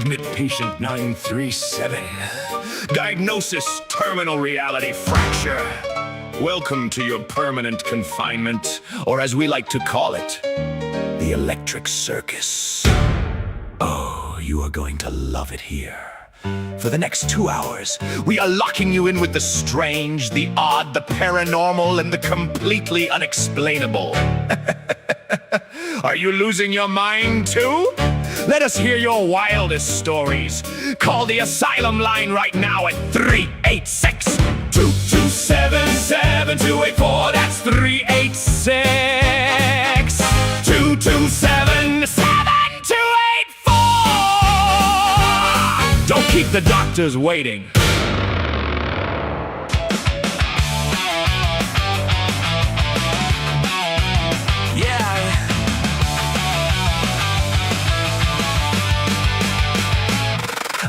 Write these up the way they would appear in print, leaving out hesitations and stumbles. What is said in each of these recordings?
Admit patient 937. Diagnosis, terminal reality fracture. Welcome to your permanent confinement, or as we like to call it, the electric circus. Oh, you are going to love it here. For the next 2 hours, we are locking you in with the strange, the odd, the paranormal, and the completely unexplainable. Are you losing your mind too? Let us hear your wildest stories. Call the asylum line right now at 386-227-7284. That's 386-227-7284. Don't keep the doctors waiting.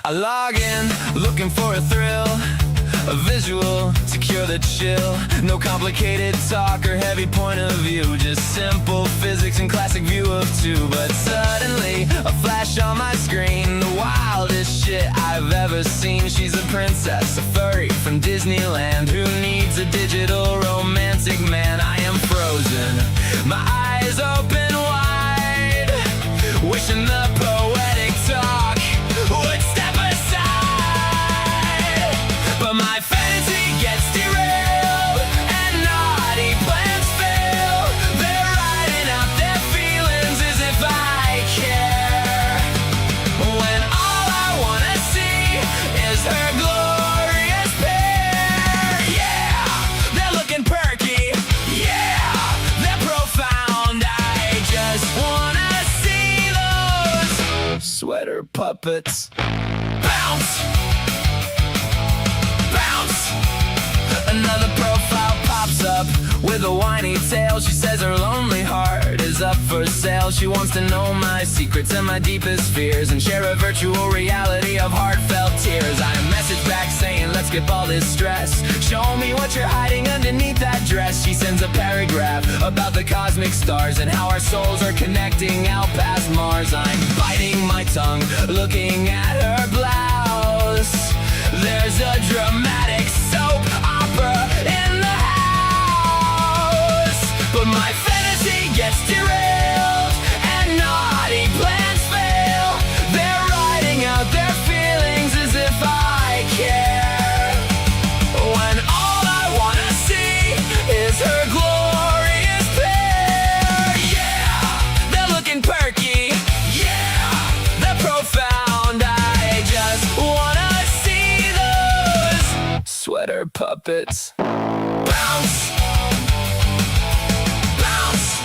I log in, looking for a thrill, a visual to cure the chill. No complicated talk or heavy point of view, just simple physics and classic view of two. But suddenly, a flash on my screen, the wildest shit I've ever seen. She's a princess, a furry from Disneyland, who needs a digital romantic man. I am frozen, my eyes open wide, wishing the poetic talk would step aside. But my fantasy gets derailed and naughty plans fail. They're writing out their feelings as if I care, when all I wanna see is her glorious pair. Yeah, they're looking perky. Yeah, they're profound. I just wanna see those sweater puppets bounce, bounce. Another profile pops up with a whiny tale. She says her lonely heart is up for sale. She wants to know my secrets and my deepest fears, and share a virtual reality of heartfelt tears. I message back saying, let's skip all this stress. Show me what you're hiding underneath that dress. She sends a paragraph about the cosmic stars and how our souls are connecting out past Mars. I'm biting my tongue, looking at her blouse. There's a dramatic soap opera in the house. But my fantasy gets derailed and naughty plans fail. They're writing out their feelings as if I care, when all I wanna see is her glorious pair. Yeah, they're looking perky. Yeah, they're profound. I just wanna see those sweater puppets bounce, bounce.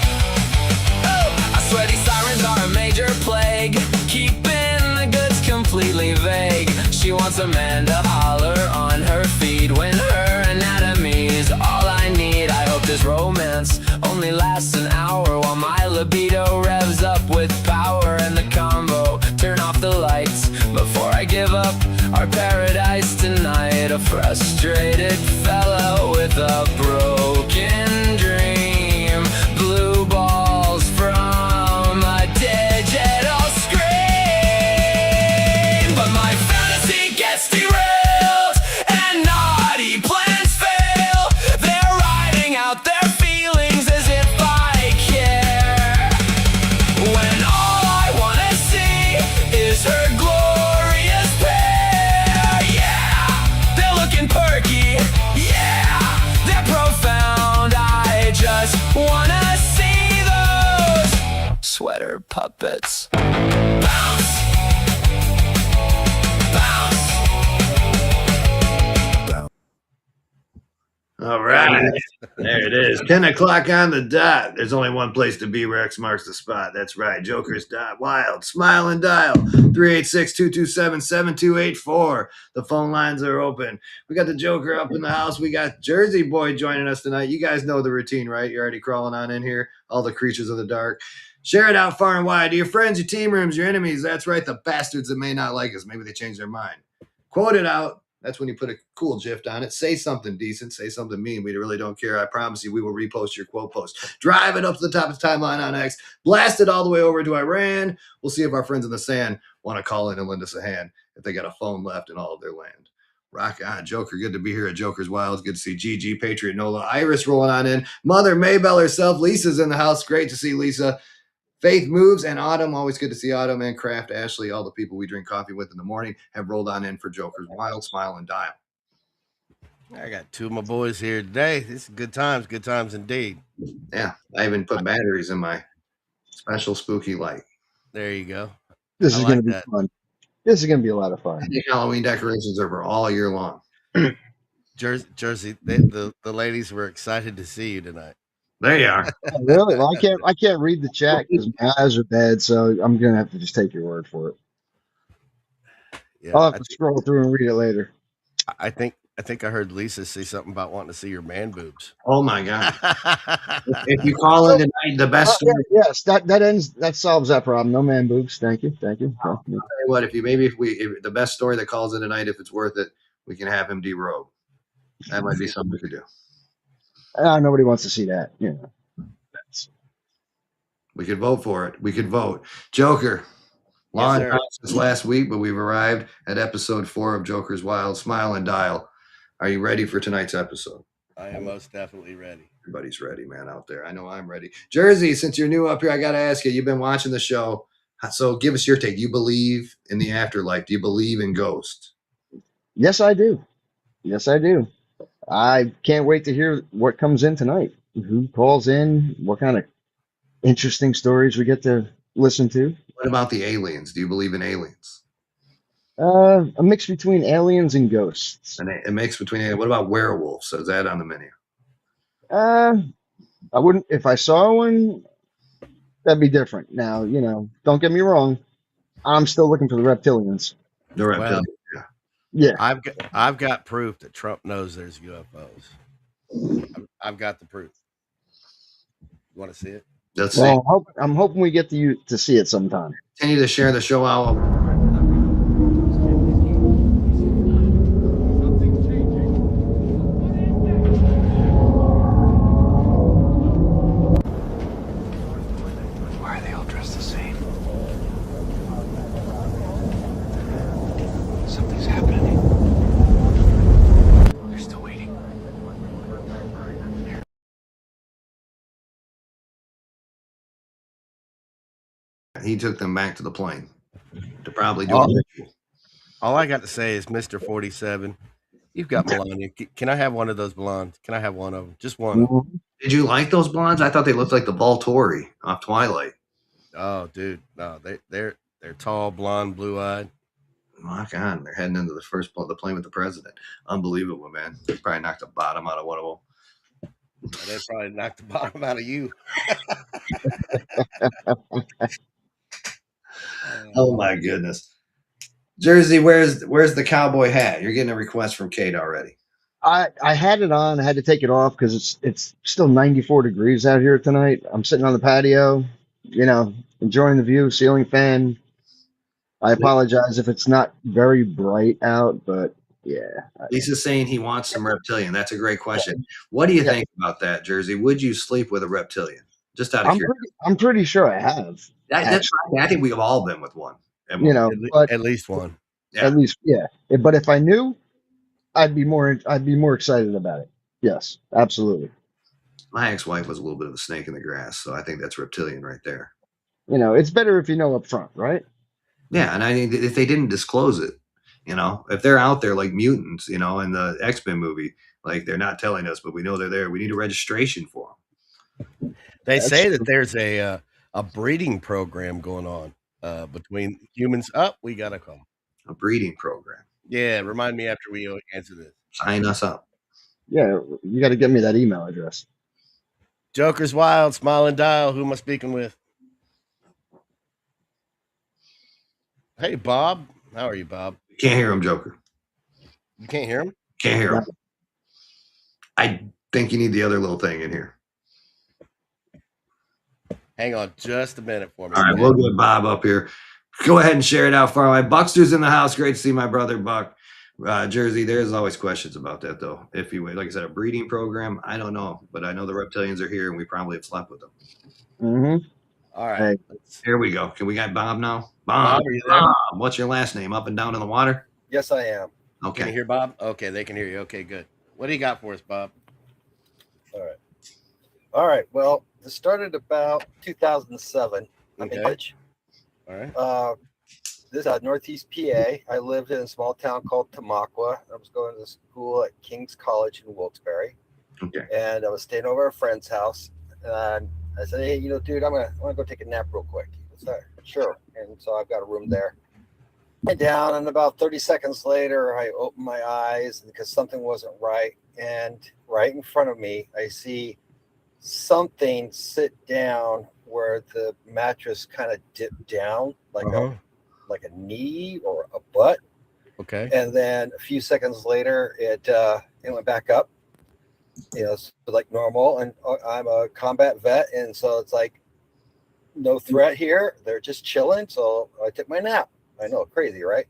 Oh, I swear these sirens are a major plague, keeping the goods completely vague. She wants a man to holler on her feed when her anatomy is all I need. I hope this romance only lasts an hour, while my libido revs up with power. And the combo, turn off the lights before I give up our paradise tonight. A frustrated fellow with a broken dream, blue balls from a digital screen. But my fantasy gets derailed and naughty plans fail. They're writing out their feelings as if I care, when all I wanna see is her glorious pair. Yeah, they're looking perky. Yeah, they're profound. I just wanna see those sweater puppets bounce, bounce. All right. There it is. 10 o'clock on the dot. There's only one place to be where X marks the spot. That's right. Joker's dot. Wild. Smile and dial. 386-227-7284. The phone lines are open. We got the Joker up in the house. We got Jersey Boy joining us tonight. You guys know the routine, right? You're already crawling on in here. All the creatures of the dark. Share it out far and wide to your friends, your team rooms, your enemies. That's right. The bastards that may not like us. Maybe they changed their mind. Quote it out. That's when you put a cool GIF on it. Say something decent, say something mean. We really don't care. I promise you, we will repost your quote post. Drive it up to the top of the timeline on X. Blast it all the way over to Iran. We'll see if our friends in the sand want to call in and lend us a hand if they got a phone left in all of their land. Rock on, Joker. Good to be here at Joker's Wild. Good to see GG, Patriot Nola, Iris rolling on in. Mother Maybell herself. Lisa's in the house. Great to see Lisa. Faith Moves and Autumn. Always good to see Autumn and Kraft, Ashley, all the people we drink coffee with in the morning have rolled on in for Joker's Wild, Smile, and Dial. I got two of my boys here today. This is good times indeed. Yeah, I even put batteries in my special spooky light. There you go. This is going to be fun. This is going to be a lot of fun. I think Halloween decorations are for all year long. Jersey, the ladies were excited to see you tonight. There you are. Oh, really? Well, I can't read the chat because my eyes are bad, so I'm going to have to just take your word for it. Yeah, I'll have to scroll through and read it later. I think I heard Lisa say something about wanting to see your man boobs. Oh my God! If you call in tonight, the best story. Yes, that solves that problem. No man boobs. Thank you. I'll tell you what, if the best story that calls in tonight, if it's worth it, we can have him derobe. That might be something we could do. Nobody wants to see that. We could vote for it. We could vote. Joker. Long time since last week, but we've arrived at episode 4 of Joker's Wild, Smile, and Dial. Are you ready for tonight's episode? I am most definitely ready. Everybody's ready, man, out there. I know I'm ready. Jersey, since you're new up here, I got to ask you, you've been watching the show. So give us your take. Do you believe in the afterlife? Do you believe in ghosts? Yes, I do. Yes, I do. I can't wait to hear what comes in tonight. Who calls in? What kind of interesting stories we get to listen to? What about the aliens? Do you believe in aliens? A mix between aliens and ghosts. A mix between aliens. What about werewolves? So is that on the menu? I wouldn't. If I saw one, that'd be different. Now, don't get me wrong. I'm still looking for the reptilians. The reptilians. Yeah. I've got proof that Trump knows there's UFOs. I've got the proof. You want to see it? Let's see. I'm hoping we get to see it sometime. Continue to share the show out. Why are they all dressed the same? Something's happening. They're still waiting. He took them back to the plane to probably do a ritual. All I got to say is, Mr. 47, you've got Melania. Can I have one of those blondes? Can I have one of them? Just one of them. Did you like those blondes? I thought they looked like the Volturi off Twilight. Oh, dude, no, they're tall, blonde, blue-eyed. Rock on! They're heading into the plane with the president. Unbelievable, man. They probably knocked the bottom out of one of them. And they probably knocked the bottom out of you. Oh my goodness. Jersey, where's the cowboy hat? You're getting a request from Kate already. I had it on. I had to take it off because it's still 94 degrees out here tonight. I'm sitting on the patio, enjoying the view, ceiling fan. I apologize if it's not very bright out, but yeah. Lisa's saying he wants some reptilian. That's a great question. What do you think about that, Jersey? Would you sleep with a reptilian? Just out of curiosity. I'm pretty sure I have. I think we've all been with one. But at least one. Yeah. At least, yeah. But if I knew, I'd be more excited about it. Yes, absolutely. My ex-wife was a little bit of a snake in the grass, so I think that's reptilian right there. It's better if you know up front, right? Yeah, and I think if they didn't disclose it, if they're out there like mutants, in the X-Men movie, like they're not telling us, but we know they're there. We need a registration for them. They say that there's a breeding program going on between humans. We got to call. A breeding program. Yeah, remind me after we answer this. Sign us up. Yeah, you got to give me that email address. Joker's Wild, Smile and Dial. Who am I speaking with? Hey, Bob. How are you, Bob? Can't hear him, Joker. You can't hear him? Can't hear him. I think you need the other little thing in here. Hang on just a minute for me. All right, we'll get Bob up here. Go ahead and share it out far away. Buckster's in the house. Great to see my brother, Buck. Jersey, there's always questions about that, though. If you, like I said, a breeding program, I don't know, but I know the reptilians are here, and we probably have slept with them. Mm-hmm. All right. Hey, Here we go. Can we get Bob now? Bob, are you there? Bob, what's your last name? Up and down in the water? Yes, I am. Can you Okay. hear Bob? Okay, they can hear you. Okay, good. What do you got for us, Bob? All right. All right. Well, this started about 2007. I'm in Okay. college. All right. This is Northeast PA. I lived in a small town called Tamaqua. I was going to school at King's College in Wilkes-Barre, Okay. and I was staying over at a friend's house. And I said, "Hey, dude, I want to go take a nap real quick." He said, "Sure." And so I've got a room there. Went down, and about 30 seconds later, I opened my eyes because something wasn't right. And right in front of me, I see something sit down where the mattress kind of dipped down like like a knee or a butt. Okay. And then a few seconds later, it went back up, so like normal. And I'm a combat vet, and so it's like no threat here. They're just chilling. So I took my nap. I know, crazy, right?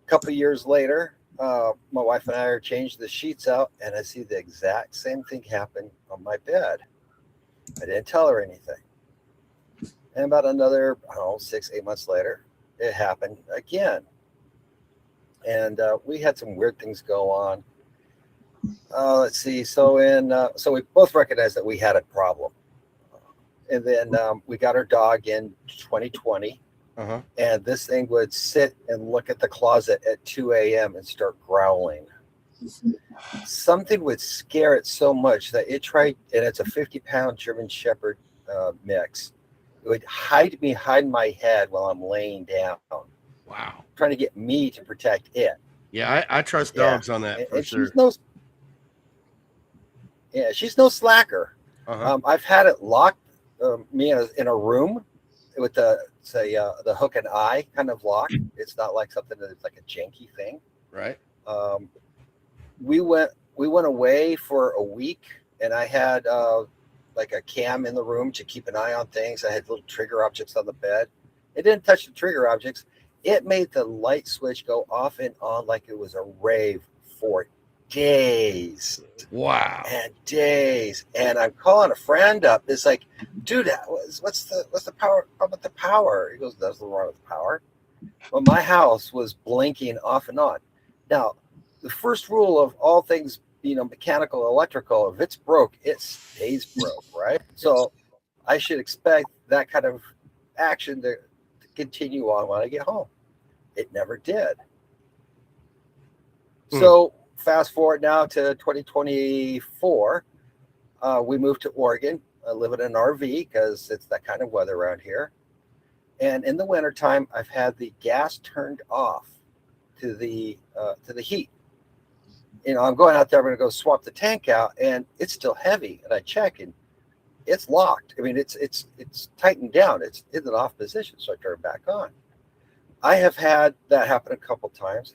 A couple of years later, my wife and I are changing the sheets out, and I see the exact same thing happen on my bed. I didn't tell her anything. And about another, 6-8 months later, it happened again. And we had some weird things go on. Let's see. So we both recognized that we had a problem. And then we got our dog in 2020. And this thing would sit and look at the closet at 2 a.m. and start growling. Something would scare it so much that it tried, and it's a 50-pound German Shepherd mix. It would hide my head while I'm laying down. Wow. Trying to get me to protect it. Yeah, I trust dogs on that for and sure. She's no slacker. I've had it locked me in a room with the hook and eye kind of lock. It's not like something that's like a janky thing. Right. We went away for a week, and I had like a cam in the room to keep an eye on things. I had little trigger objects on the bed. It didn't touch the trigger objects. It made the light switch go off and on like it was a rave for days. Wow. And days. And I'm calling a friend up. It's like, dude, what's the power? How about the power? He goes, there's nothing wrong with the power. Well, my house was blinking off and on. Now, the first rule of all things, mechanical, electrical, if it's broke, it stays broke, right? So I should expect that kind of action to continue on when I get home. It never did. So fast forward now to 2024. We moved to Oregon. I live in an RV because it's that kind of weather around here. And in the wintertime, I've had the gas turned off to the heat. I'm going out there. I'm going to go swap the tank out, and it's still heavy. And I check, and it's locked. I mean, it's tightened down. It's in an off position, so I turn it back on. I have had that happen a couple times.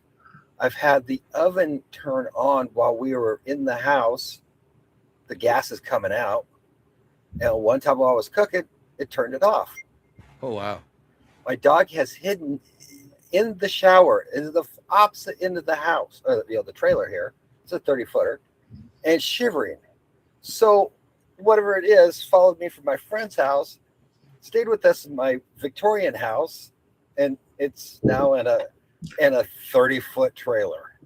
I've had the oven turn on while we were in the house. The gas is coming out. And one time while I was cooking, it turned it off. Oh, wow. My dog has hidden in the shower, in the opposite end of the house, or the trailer here. It's a 30-footer, and shivering. So whatever it is, followed me from my friend's house, stayed with us in my Victorian house, and it's now in a 30-foot trailer.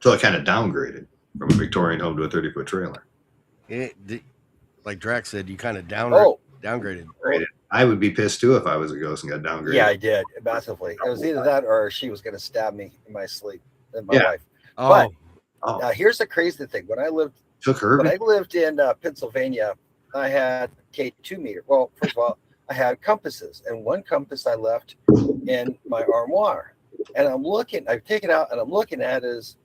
So it kind of downgraded from a Victorian home to a 30-foot trailer. Like Drax said, you kind of downgraded. I would be pissed too if I was a ghost and got downgraded. Yeah, I did massively. It was either that or she was going to stab me in my sleep. And my wife. Oh. But now here's the crazy thing: when I lived in Pennsylvania, I had K2 meter. Well, first of all, I had compasses, and one compass I left in my armoire, and I take it out, and I'm looking at it's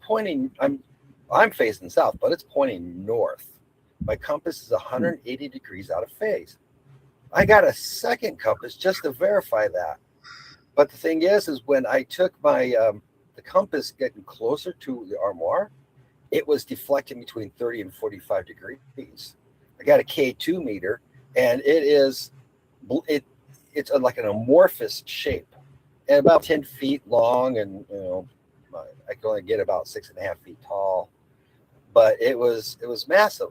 pointing. I'm facing south, but it's pointing north. My compass is 180 degrees out of phase. I got a second compass just to verify that. But the thing is when I took my the compass getting closer to the armoire, it was deflecting between 30 and 45 degrees. I got a K2 meter, and it's like an amorphous shape, and about 10 feet long, and I could only get about 6.5 feet tall, but it was massive.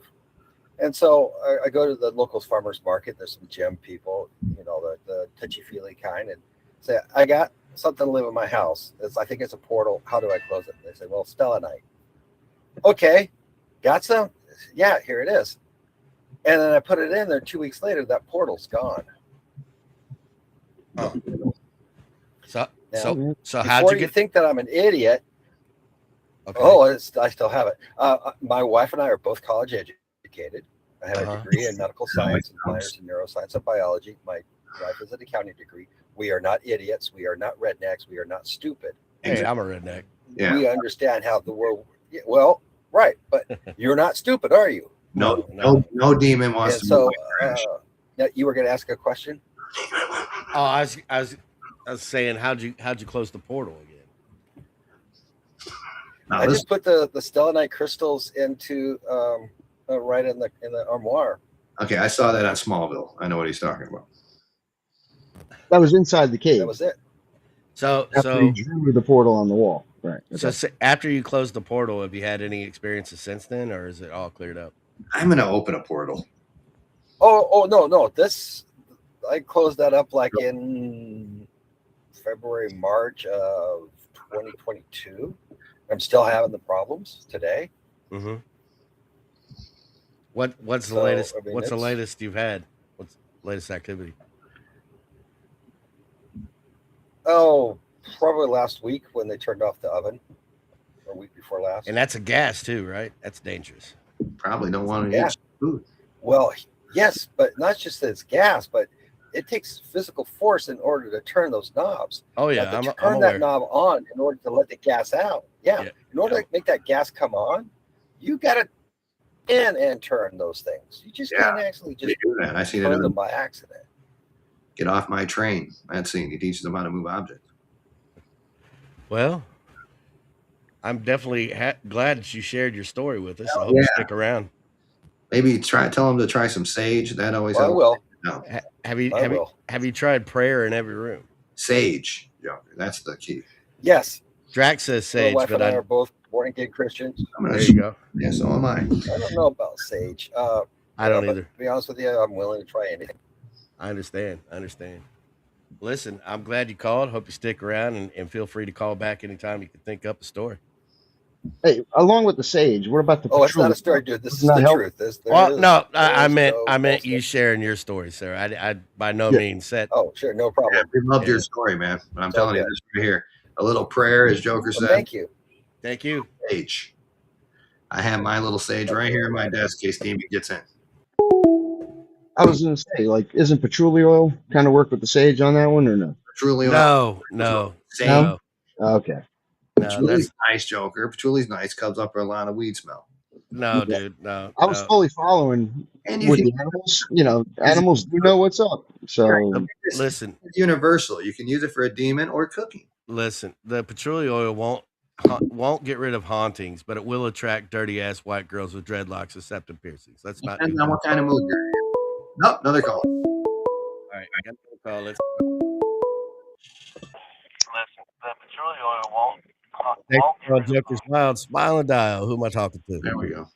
And so I go to the local farmers market. There's some gym people, the touchy feely kind, and say, I got something to live in my house. I think it's a portal. How do I close it? They say, well, Stellanite. Okay, got some? Yeah, here it is. And then I put it in there. 2 weeks later, that portal's gone. Oh. So Now, how'd before you you get? think that I'm an idiot, Okay. I still have it. My wife and I are both college educated. I have a degree in medical science and minors in neuroscience and biology. My wife has an accounting degree. We are not idiots. We are not rednecks. We are not stupid. Hey, I'm a redneck. Yeah. We understand how the world. Well, right, but you're not stupid, are you? No demon wants And to so, move my trash. now you were going to ask a question. Oh, I was saying, how'd you close the portal again? No, I this- just put the stellanite crystals into right in the armoire. okay, I saw that on Smallville. I know what he's talking about. That was inside the cave. That was it. So After he drew the portal on the wall. Right. So after you closed the portal, have you had any experiences since then, or is it all cleared up? I'm gonna open a portal. Oh no. I closed that up like in February, March of 2022. I'm still having the problems today. Mm-hmm. What's the So, latest? I mean, What's the it's- latest you've had? What's the latest activity? Oh, probably last week when they turned off the oven, or a week before last. And that's a gas too, right? That's dangerous. Probably don't want to Yeah. eat food. Well, yes, but not just that it's gas, but it takes physical force in order to turn those knobs. Oh You yeah, have to I'm turn aware. that knob on in order to let the gas out. Yeah. In order to make that gas come on, you got to in and turn those things. You just can't actually They just do that. I seen it. turn them by accident. Get off my train. That scene. He teaches them how to move objects. Well, I'm definitely glad that you shared your story with us. I hope you stick around. Maybe tell them to try some sage. That always Well, I helps. will. No. Have you tried prayer in every room? Sage, Joker. That's the key. Yes. Drax says My sage, wife but and I are both born again Christians. there you go. Yeah, so am I. I don't know about sage. I don't but either. To be honest with you, I'm willing to try anything. I understand. Listen, I'm glad you called. Hope you stick around and feel free to call back anytime you can think up a story. Hey, along with the sage, what about the It's not patchouli? a story, dude. This is Doesn't that the help? truth. I meant you sharing your story, sir. I by no means said. Oh, sure, no problem. We loved your story, man. But I'm telling you this right here. A little prayer, as Joker said. Thank you. Thank you. Sage. I have my little sage right here in my desk in case Stevie gets in. I was going to say, like, isn't patchouli oil kind of work with the sage on that one or no? Patchouli oil. No. Sage. No? Okay. Patchouli's nice, Joker. Patchouli's nice. Comes up with a lot of weed smell. No, dude. No. I was fully following And with the animals. You know, animals do know what's up. So listen, it's universal. You can use it for a demon or cooking. Listen, the patchouli oil won't get rid of hauntings, but it will attract dirty ass white girls with dreadlocks and septum piercings. Let's not do Depends that. on what kind of mood you're in. Nope, another call. All right, I got another call. Let's. Listen, the patchouli oil won't. Joker's Wild, smile and dial. Who am I talking to? There we go.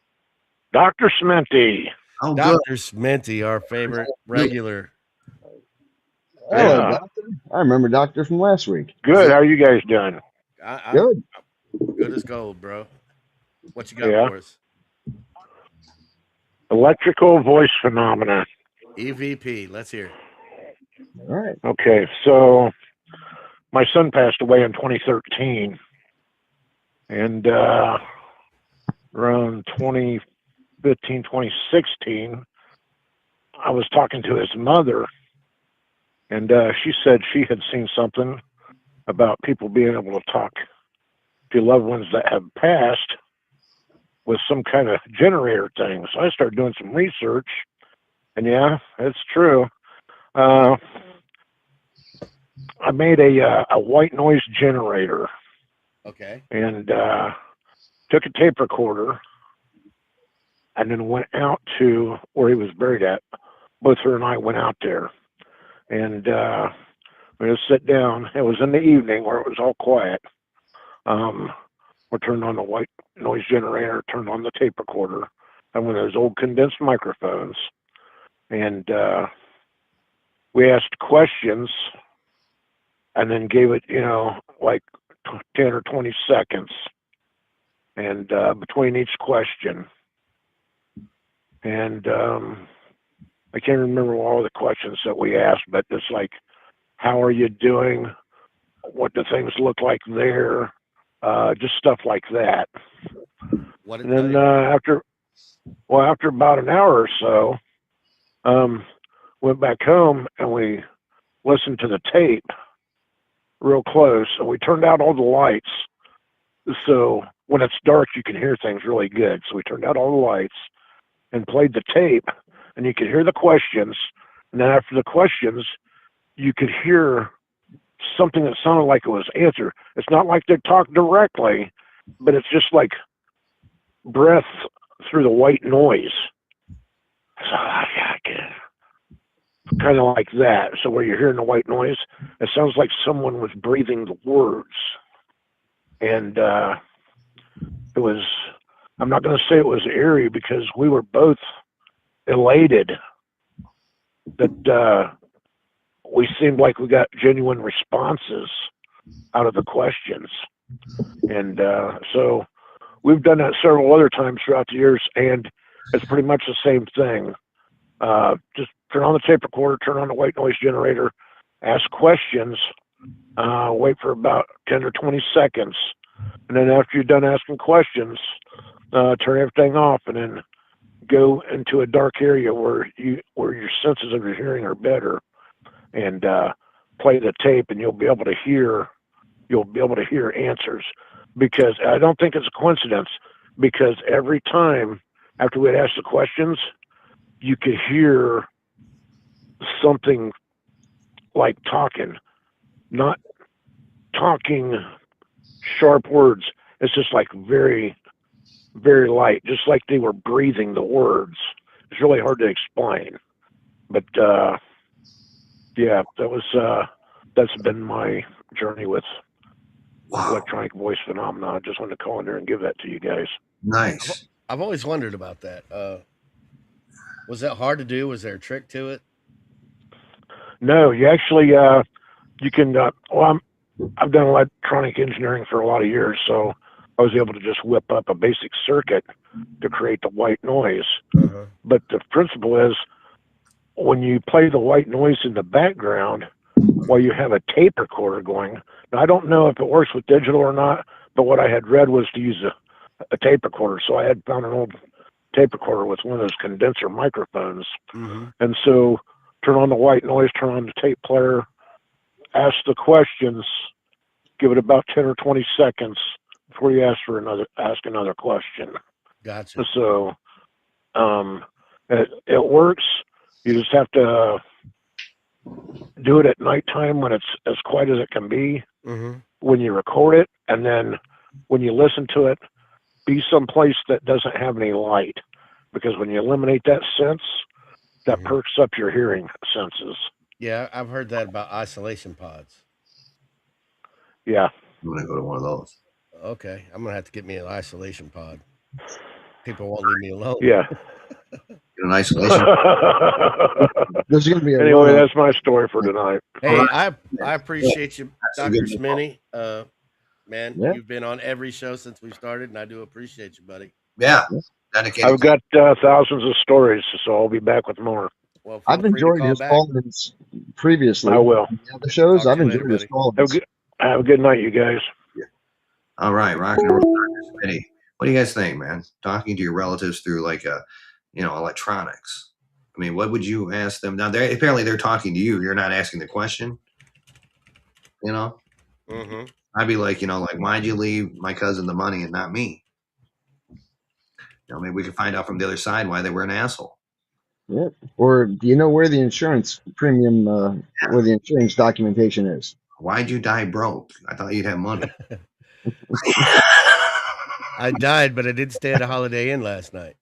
Dr. Sminty. Oh, Dr. Sminty, our favorite regular. hello, Yeah. Doctor. I remember Doctor from last week. Good. How are you guys doing? Good. Good as gold, bro. What you got Yeah. for us? Electrical voice phenomena. EVP. Let's hear it. All right. Okay, so my son passed away in 2013, and around 2015, 2016, I was talking to his mother, and she said she had seen something about people being able to talk to loved ones that have passed with some kind of generator thing. So I started doing some research, and yeah, it's true. I made a white noise generator. Okay. And took a tape recorder and then went out to where he was buried at. Both her and I went out there. And we just sit down. It was in the evening where it was all quiet. We turned on the white noise generator, turned on the tape recorder, and one of those old condensed microphones, and we asked questions, and then gave it, like 10 or 20 seconds, and between each question, and I can't remember all the questions that we asked, but it's like, how are you doing? What do things look like there? Just stuff like that. What And then after about an hour or so, went back home and we listened to the tape real close, and we turned out all the lights. So when it's dark, you can hear things really good. So we turned out all the lights and played the tape, and you could hear the questions. And then after the questions, you could hear something that sounded like it was answered. It's not like they talk directly, but it's just like breath through the white noise. So, kind of like that. So where you're hearing the white noise, it sounds like someone was breathing the words. And it was, I'm not going to say it was eerie, because we were both elated that we seemed like we got genuine responses out of the questions. And so we've done that several other times throughout the years, and it's pretty much the same thing. Just turn on the tape recorder, turn on the white noise generator, ask questions, wait for about 10 or 20 seconds. And then after you're done asking questions, turn everything off, and then go into a dark area where your senses of your hearing are better, and play the tape, and you'll be able to hear answers. Because I don't think it's a coincidence, because every time after we'd ask the questions, you could hear something like talking, not talking sharp words. It's just like very, very light, just like they were breathing the words. It's really hard to explain, but yeah, that's been my journey with electronic voice phenomena. I just wanted to call in there and give that to you guys. Nice. I've always wondered about that. Was that hard to do? Was there a trick to it? No, you actually you can. Well, I've done electronic engineering for a lot of years, so I was able to just whip up a basic circuit to create the white noise. Uh-huh. But the principle is, when you play the white noise in the background while you have a tape recorder going. Now, I don't know if it works with digital or not, but what I had read was to use a tape recorder. So I had found an old tape recorder with one of those condenser microphones. Mm-hmm. And so turn on the white noise, turn on the tape player, ask the questions, give it about 10 or 20 seconds before you ask another question. Gotcha. So it works. You just have to do it at nighttime when it's as quiet as it can be, Mm-hmm. when you record it, and then when you listen to it, be someplace that doesn't have any light, because when you eliminate that sense, that Mm-hmm. perks up your hearing senses. Yeah, I've heard that about isolation pods. Yeah. I'm gonna go to one of those. Okay, I'm gonna have to get me an isolation pod. People won't leave me alone. Yeah. Get an isolation. There's going to be a Anyway, run-up. that's my story for tonight. Hey, Alright. I appreciate you, That's a Dr. good Smitty. Man, Yeah. you've been on every show since we started, and I do appreciate you, buddy. Yeah. Dedicated. I've got thousands of stories, so I'll be back with more. Well, feel I've free to enjoyed call his back. call-ins previously. I will. On the other shows, Talk I've to you later, enjoyed his buddy. call-ins. Have a good night, you guys. All right, rock and roll, Dr. Smitty. What do you guys think, man? Talking to your relatives through electronics. I mean, what would you ask them? Now, apparently they're talking to you. You're not asking the question. Mm-hmm. I'd be like, why'd you leave my cousin the money and not me? Maybe we could find out from the other side why they were an asshole. Yeah. Or do you know where the insurance premium, where the insurance documentation is? Why'd you die broke? I thought you'd have money. I died, but I did stay at a Holiday Inn last night.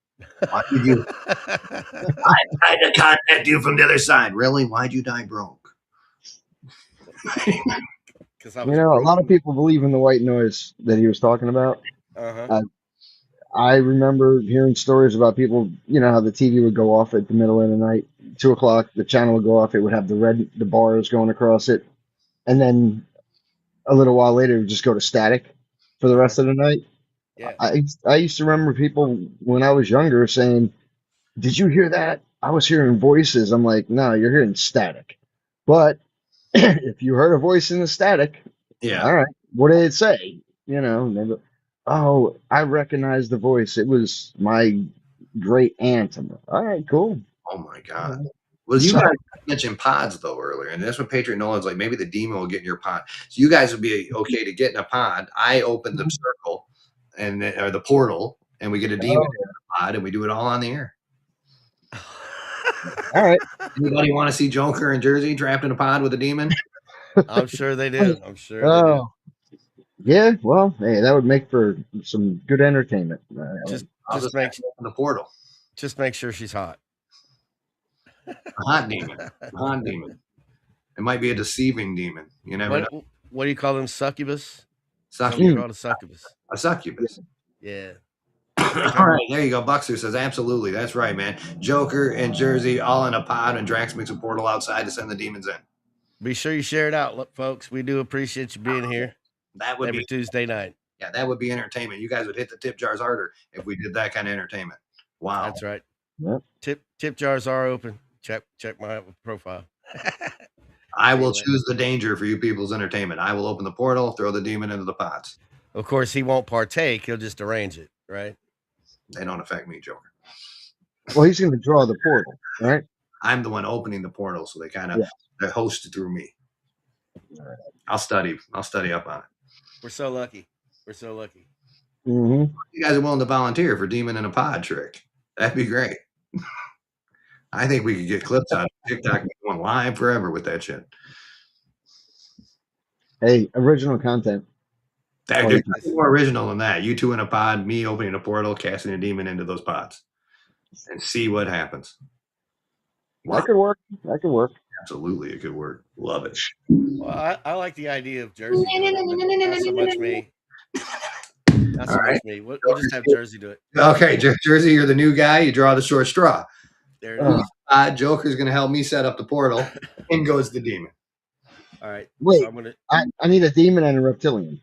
Why did you? I tried to contact you from the other side. Really? Why'd you die broke? Because I You was know, a lot of broken. people believe in the white noise that he was talking about. Uh-huh. I remember hearing stories about people, you know, how the TV would go off at the middle of the night, 2 o'clock, the channel would go off, it would have the bars going across it, and then a little while later it would just go to static for the Uh-huh. rest of the night. Yeah. I used to remember people when I was younger saying, "Did you hear that? I was hearing voices." I'm like, "No, you're hearing static." But if you heard a voice in the static, Yeah. all right, what did it say? You know, and they go, "Oh, I recognize the voice. It was my great aunt." I'm like, "All right, cool." Oh my All God. right. Well, you So, guys mentioned pods though earlier, and that's what Patriot Nolan's like. Maybe the demon will get in your pod. So you guys would be okay to get in a pod. I open the circle or the portal, and we get a demon oh, in the pod, and we do it all on the air. all right. Anybody want to see Joker in Jersey trapped in a pod with a demon? I'm sure they do. I'm sure they do. Oh, yeah. Well, hey, that would make for some good entertainment. Just I'll just just have make to open the portal. just make sure she's hot. A hot demon. A hot demon. It might be a deceiving demon. You never know. What do you call them? Succubus? Something Succubus. Mm, called a succubus. A succubus. Yeah. All right, there you go. Buxer says, absolutely. That's right, man. Joker and Jersey all in a pod, and Drax makes a portal outside to send the demons in. Be sure you share it out, look, folks. We do appreciate you being here That would every be, Tuesday night. yeah, that would be entertainment. You guys would hit the tip jars harder if we did that kind of entertainment. Wow. That's right. yep. Tip jars are open. Check my profile. I will Anyway. choose the danger for you people's entertainment. I will open the portal, throw the demon into the pods. Of course, he won't partake. He'll just arrange it, right? They don't affect me, Joker. Well, he's going to draw the portal, right? I'm the one opening the portal, so they kind of Yeah. they're hosted through me. I'll study up on it. We're so lucky. We're so lucky. Mm-hmm. You guys are willing to volunteer for demon in a pod trick? That'd be great. I think we could get clips out of TikTok and going live forever with that shit. Hey, original content. There's nothing more original than that. You two in a pod, me opening a portal, casting a demon into those pods, and see what happens. Wow. That could work. That could work. Absolutely, it could work. Love it. Well, I like the idea of Jersey doing it, but not so much me. Not so much me. We'll just have Jersey do it. Okay, Jersey, you're the new guy. You draw the short straw. There it is. Joker's going to help me set up the portal. In goes the demon. All right. Wait, So I'm gonna. I need a demon and a reptilian.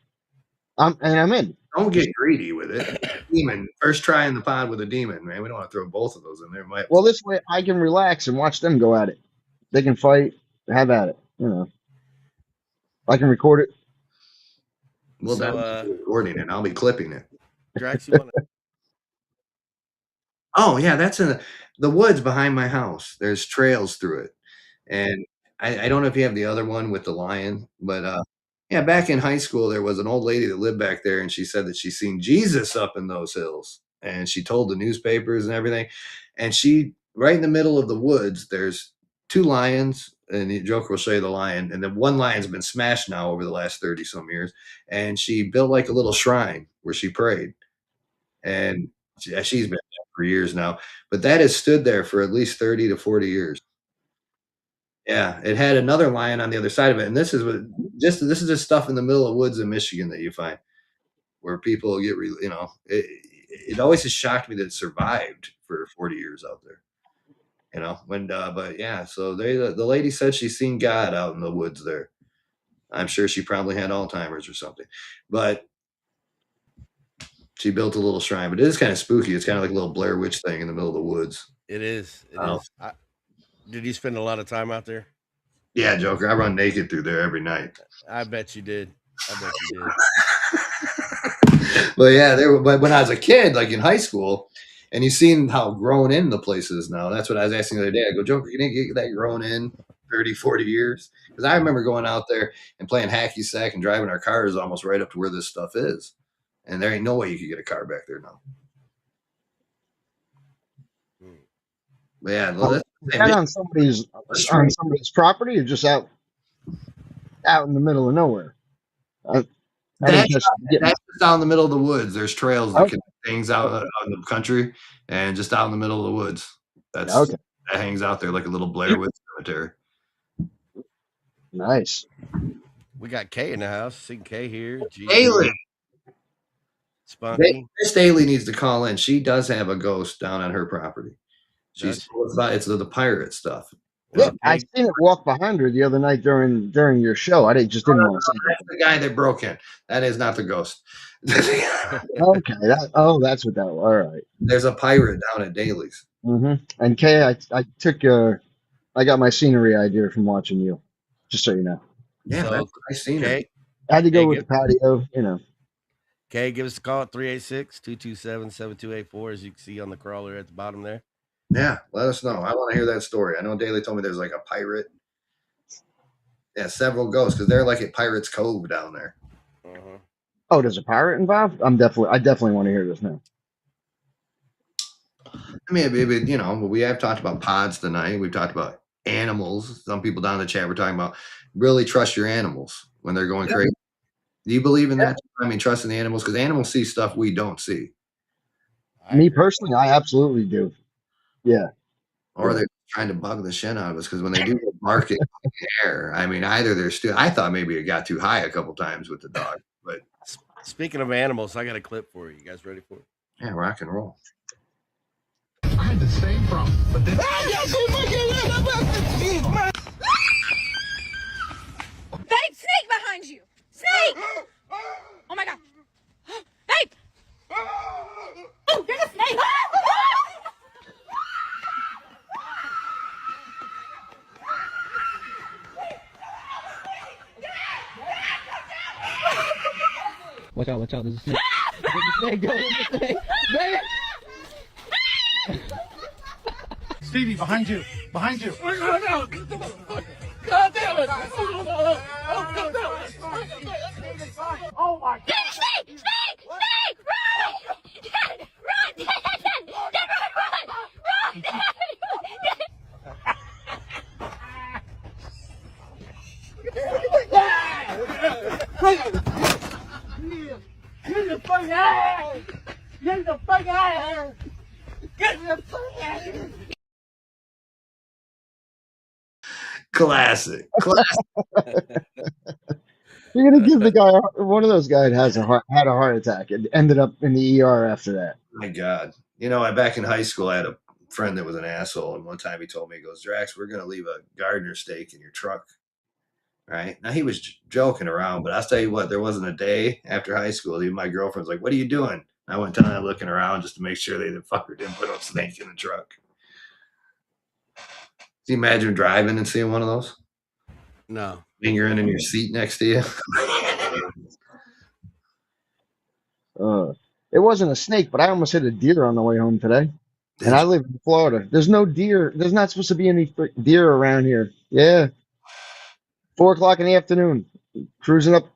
I'm in. Don't get greedy with it. Demon. First try in the pod with a demon, man. We don't want to throw both of those in there. Well, this way I can relax and watch them go at it. They can fight, have at it. You know, I can record it. Well, So, that's recording it. I'll be clipping it. Drax, you want to? Oh yeah, that's in the woods behind my house. There's trails through it, and I don't know if you have the other one with the lion, but yeah, back in high school there was an old lady that lived back there, and she said that she seen Jesus up in those hills, and she told the newspapers and everything, and she right in the middle of the woods. There's two lions, and the Joker will show you the lion, and then one lion's been smashed now over the last 30 some years, and she built like a little shrine where she prayed, and she's been there for years now, but that has stood there for at least 30 to 40 years. Yeah, it had another lion on the other side of it, and this is just stuff in the middle of woods in Michigan that you find where people get, it always has shocked me that it survived for 40 years out there. But yeah, so the lady said she's seen God out in the woods there. I'm sure she probably had Alzheimer's or something, but she built a little shrine. But it is kind of spooky. It's kind of like a little Blair Witch thing in the middle of the woods. It is. It is. Did you spend a lot of time out there? Yeah, Joker. I run naked through there every night. I bet you did. But yeah, but when I was a kid, like in high school, and you've seen how grown in the place is now. That's what I was asking the other day. I go, Joker, you didn't get that grown in 30, 40 years? Because I remember going out there and playing hacky sack and driving our cars almost right up to where this stuff is. And there ain't no way you could get a car back there now. But yeah, on somebody's property or just out in the middle of nowhere. That's just out in the middle of the woods. There's trails that hangs out in the country, and just out in the middle of the woods. That hangs out there like a little Blair Witch cemetery. Nice. We got Kay in the house. Seeing Kay here. Haley. Spunky. Miss Daly needs to call in. She does have a ghost down on her property. Does She's it's the pirate stuff. Yeah, Well, I seen it walk behind her the other night during your show. I just didn't want to say That's the guy that broke in. That is not the ghost. it. Okay, that's what that was. All right. There's a pirate down at Daly's. And Kay, I took I got my scenery idea from watching you. Just so you know. Yeah, So, that's nice scenery. okay. I had to go Hey, with the patio. You know. Okay, give us a call at 386-227-7284, as you can see on the crawler at the bottom there. Yeah, let us know. I want to hear that story. I know Daly told me there's like a pirate. Yeah, several ghosts because they're like at Pirates Cove down there. Uh-huh. Oh, there's a pirate involved. I definitely want to hear this now. I mean, you know, we have talked about pods tonight. We've talked about animals. Some people down in the chat were talking about really trust your animals when they're going crazy. Do you believe in that? I mean, trusting the animals because animals see stuff we don't see. Me personally, I absolutely do. Yeah. Or they're trying to bug the shit out of us because when they do bark in the air, I mean, either they're still. I thought maybe it got too high a couple times with the dog, but speaking of animals, I got a clip for you. You guys ready for it? Yeah, rock and roll. I had the same problem, but then Babe, snake behind you! Snake! Oh my god! Babe! Oh, there's a snake! Watch out, there's a snake. There's a snake, go, there's a snake. Baby! Stevie, behind you. God damn it! Oh my god! Snake! Snake! Snake! Run! Run! Run! Get the fuck out of here! Get the fuck out of here! Get the fuck out of here! Classic. You're gonna give the guy one of those guys had a heart attack and ended up in the ER after that. My God. You know, back in high school, I had a friend that was an asshole. And one time he told me, he goes, Drax, we're going to leave a gardener steak in your truck. Right. Now he was joking around, but I'll tell you what, there wasn't a day after high school. Even my girlfriend's like, what are you doing? I went down looking around just to make sure they didn't put a snake in the truck. Can you imagine driving and seeing one of those? No. Fingering in your seat next to you. It wasn't a snake, but I almost hit a deer on the way home today. And I live in Florida. There's no deer. There's not supposed to be any deer around here. Yeah. 4:00 in the afternoon, cruising up,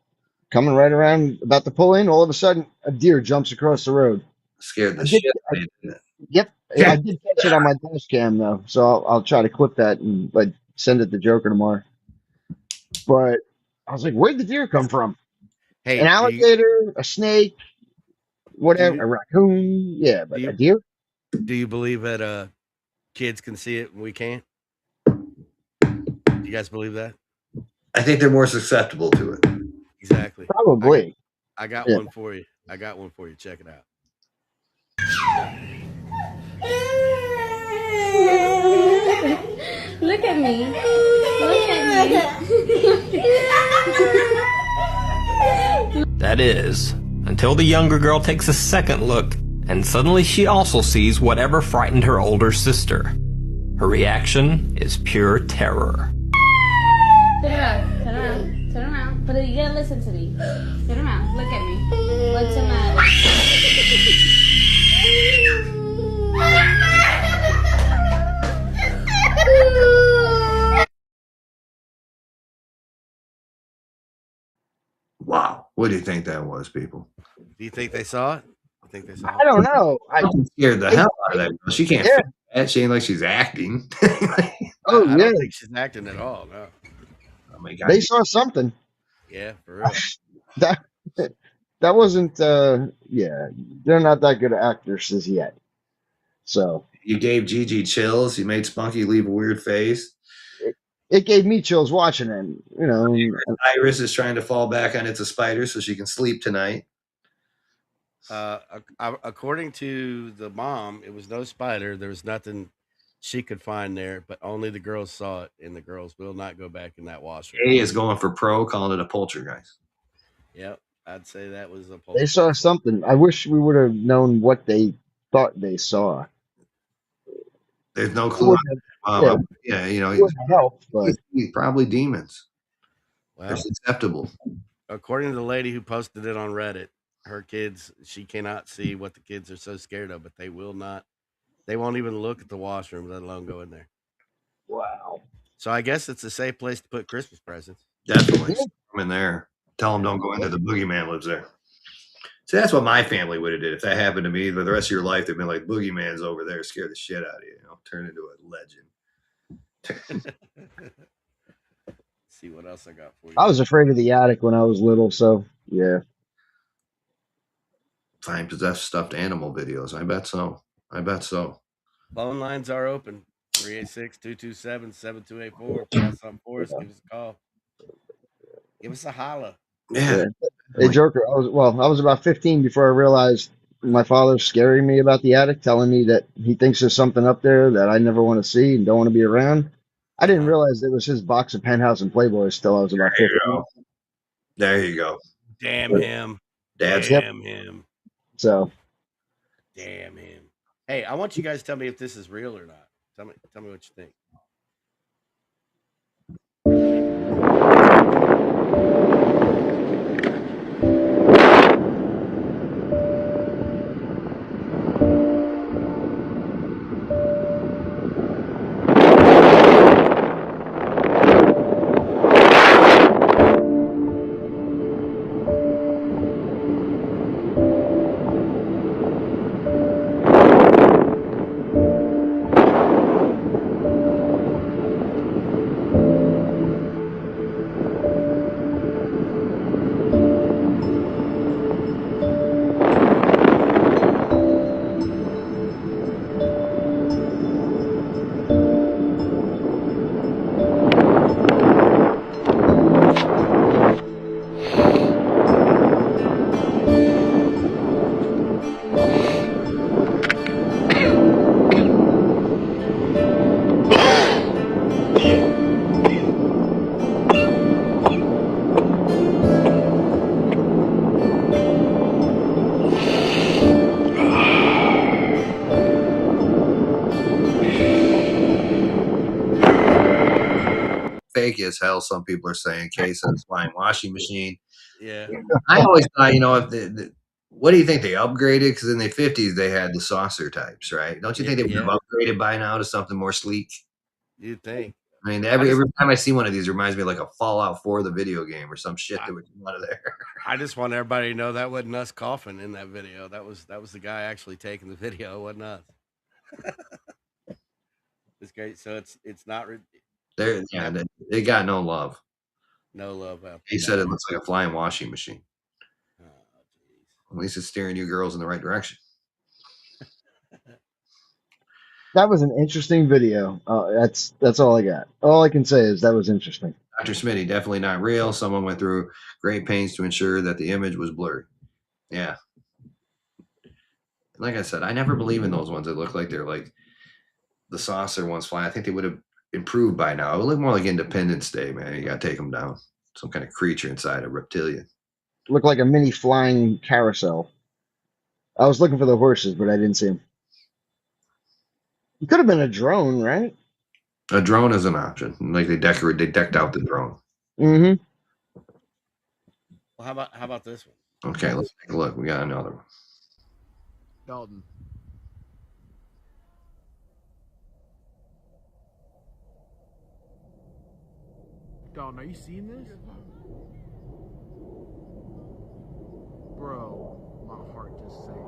coming right around, about to pull in. All of a sudden, a deer jumps across the road. Scared the shit out of you. Yep. I did catch it on my dash cam, though. So I'll try to clip that and send it to Joker tomorrow. But I was like, where'd the deer come from? Hey, an alligator, a snake, whatever, a raccoon. Yeah, but a deer? Do you believe that kids can see it and we can't? Do you guys believe that? I think they're more susceptible to it. Exactly. Probably. I got one for you. Check it out. Look at me. Look at me. That is, until the younger girl takes a second look, and suddenly she also sees whatever frightened her older sister. Her reaction is pure terror. Turn around, turn around, turn around. But you gotta listen to me. Turn around, look at me. What's the matter? Wow. What do you think that was, people? Do you think they saw it? I don't know. I scared the hell out of that girl. She can't fake that. She ain't like she's acting. I don't think she's acting at all. No. Oh my God. They saw something. Yeah, for real. That wasn't. Yeah, they're not that good actresses yet. So you gave Gigi chills. You made Spunky leave a weird face. It gave me chills watching it. You know, Iris is trying to fall back on It's a Spider so she can sleep tonight. According to the mom, it was no spider. There was nothing she could find there, but only the girls saw it, and the girls will not go back in that washroom. A is going for pro, calling it a poltergeist. Yep, I'd say that was a They saw poltergeist. something. I wish we would have known what they thought they saw. There's no It clue on wouldn't that. have, yeah, Yeah, you know, it wouldn't have helped, but probably demons. They're Well, susceptible. according to the lady who posted it on Reddit, her kids, she cannot see what the kids are so scared of, but they will not. They won't even look at the washroom, let alone go in there. wow. So I guess it's a safe place to put Christmas presents. Definitely. Yeah. I'm in there. Tell them don't go in there. The boogeyman lives there. See, that's what my family would have did if that happened to me. For the rest of your life, they'd been like, boogeyman's over there, scare the shit out of you. You know, turn into a legend. See what else I got for you. I was afraid of the attic when I was little, so yeah. Find possessed stuffed animal videos. I bet so. I bet so. Phone lines are open. 386-227-7284. If you got something for us, give us a call. Give us a holla. Yeah. Hey, Joker, I was about 15 before I realized my father's scaring me about the attic, telling me that he thinks there's something up there that I never want to see and don't want to be around. I didn't realize it was his box of Penthouse and Playboys till I was about 15. There you go. Damn him. Dad's Damn him. So Damn him. Hey, I want you guys to tell me if this is real or not. Tell me what you think. fake as hell. Some people are saying case of flying washing machine. Yeah. I always thought, you know, if what do you think they upgraded? Because in the 50s they had the saucer types, right? Don't you think they would have upgraded by now to something more sleek? You'd think. I mean, every time I see one of these, it reminds me of like a Fallout 4, the video game, or some shit that would come out of there. I just want everybody to know that wasn't us coughing in that video. That was the guy actually taking the video. It wasn't us. It's great. So it's not. They got no love. No love. He said it looks like a flying washing machine. At least it's steering you girls in the right direction. that was an interesting video. That's all I got. All I can say is that was interesting. Dr. Smitty, definitely not real. Someone went through great pains to ensure that the image was blurry. Yeah. Like I said, I never believe in those ones that look like they're like the saucer ones flying. I think they would have improved by now. It would look more like Independence Day, man. You got to take them down. Some kind of creature inside a reptilian. Looked like a mini flying carousel. I was looking for the horses, but I didn't see them. It could have been a drone, right? A drone is an option. Like they decked out the drone. Mm-hmm. Well, how about this one? Okay, let's take a look. We got another one. Dalton. Dalton, are you seeing this? Bro, my heart just sank.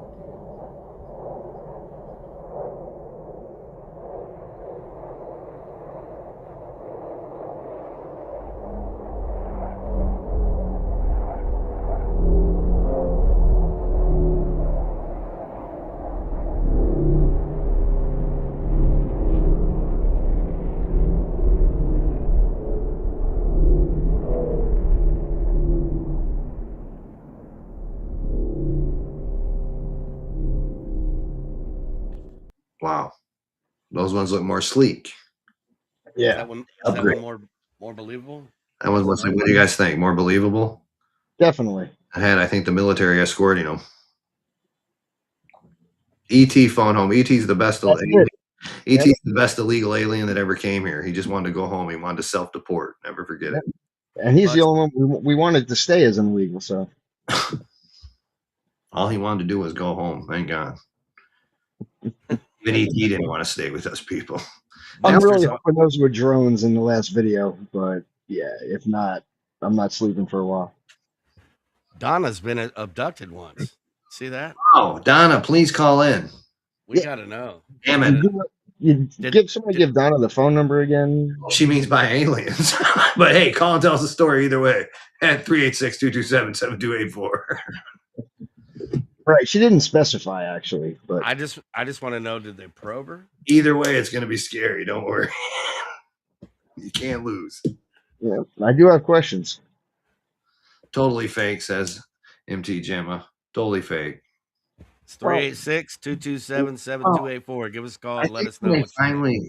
Those ones look more sleek. Is that one Upgrade. more believable? That one's more sleek. What do you guys think? More believable? Definitely. I think the military escorting them. ET phone home. ET's the best. That's it. ET's the best illegal alien that ever came here. He just wanted to go home. He wanted to self-deport. Never forget it. And he's the only one we wanted to stay as an illegal. So all he wanted to do was go home. Thank God. Even ET didn't want to stay with us people. I'm really hoping those were drones in the last video, but yeah, if not, I'm not sleeping for a while. Donna's been abducted once. See that? Oh, Donna, please call in. We gotta know. Damn it. Give Donna the phone number again. She means by aliens. But hey, call and tell us the story either way at 386-227-7284. Right. She didn't specify actually, but I just want to know, did they probe her? Either way, it's gonna be scary. Don't worry. You can't lose. Yeah, I do have questions. Totally fake, says MT Gemma. Totally fake. It's 386-227-7284. Give us a call and let us know what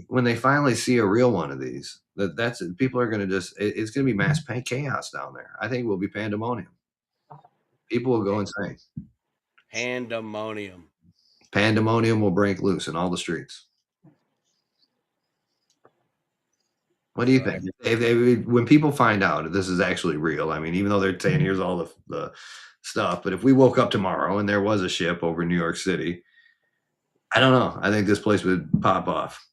when they finally see a real one of these, that's it. People are gonna it's gonna be mass chaos down there. I think it will be pandemonium. People will go insane. Pandemonium. Pandemonium will break loose in all the streets. What do you think? When people find out this is actually real, I mean, even though they're saying here's all the stuff, but if we woke up tomorrow and there was a ship over New York City, I don't know. I think this place would pop off.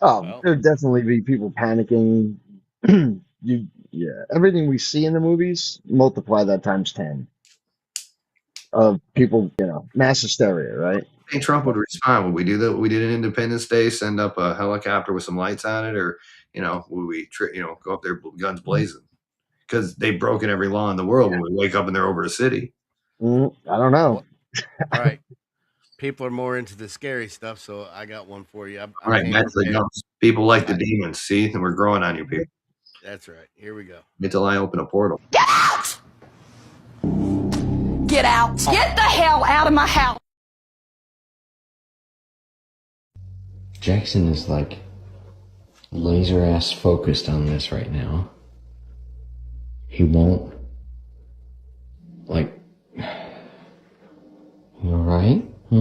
Oh, there'd definitely be people panicking. Everything we see in the movies, multiply that times 10 of people, mass hysteria, right? I think Trump would respond. Would we do that? We did an Independence Day, send up a helicopter with some lights on it, or would we go up there guns blazing? Because they've broken every law in the world. When we wake up and they're over a city, I don't know. All right, people are more into the scary stuff, so I got one for you. All right, that's the ghosts. People like the demons. See, and we're growing on you, people. That's right. Here we go. Until I open a portal. Get out! Get out! Get the hell out of my house! Jackson is like laser ass focused on this right now. He won't you alright? I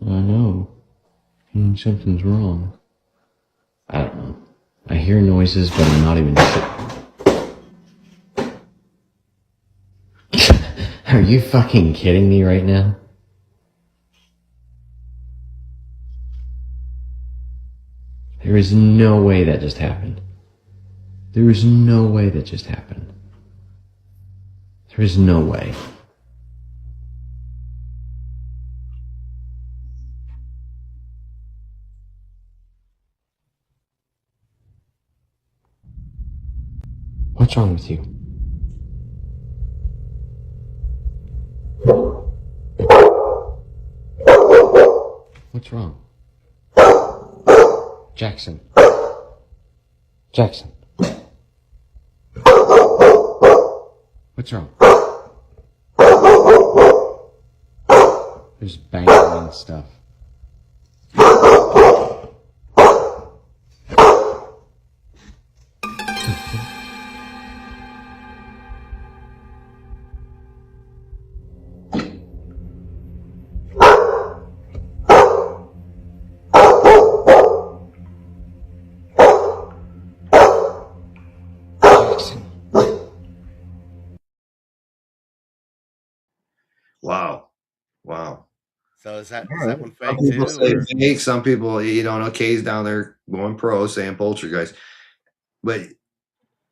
know. Something's wrong. I don't know. I hear noises, but I'm not even sure. Are you fucking kidding me right now? There is no way that just happened. There is no way that just happened. There is no way. What's wrong with you? What's wrong? Jackson. Jackson. What's wrong? There's banging and stuff. Wow. So is that one fake Some people too? say fake. Some people, Kay's down there going pro, saying poltergeist. But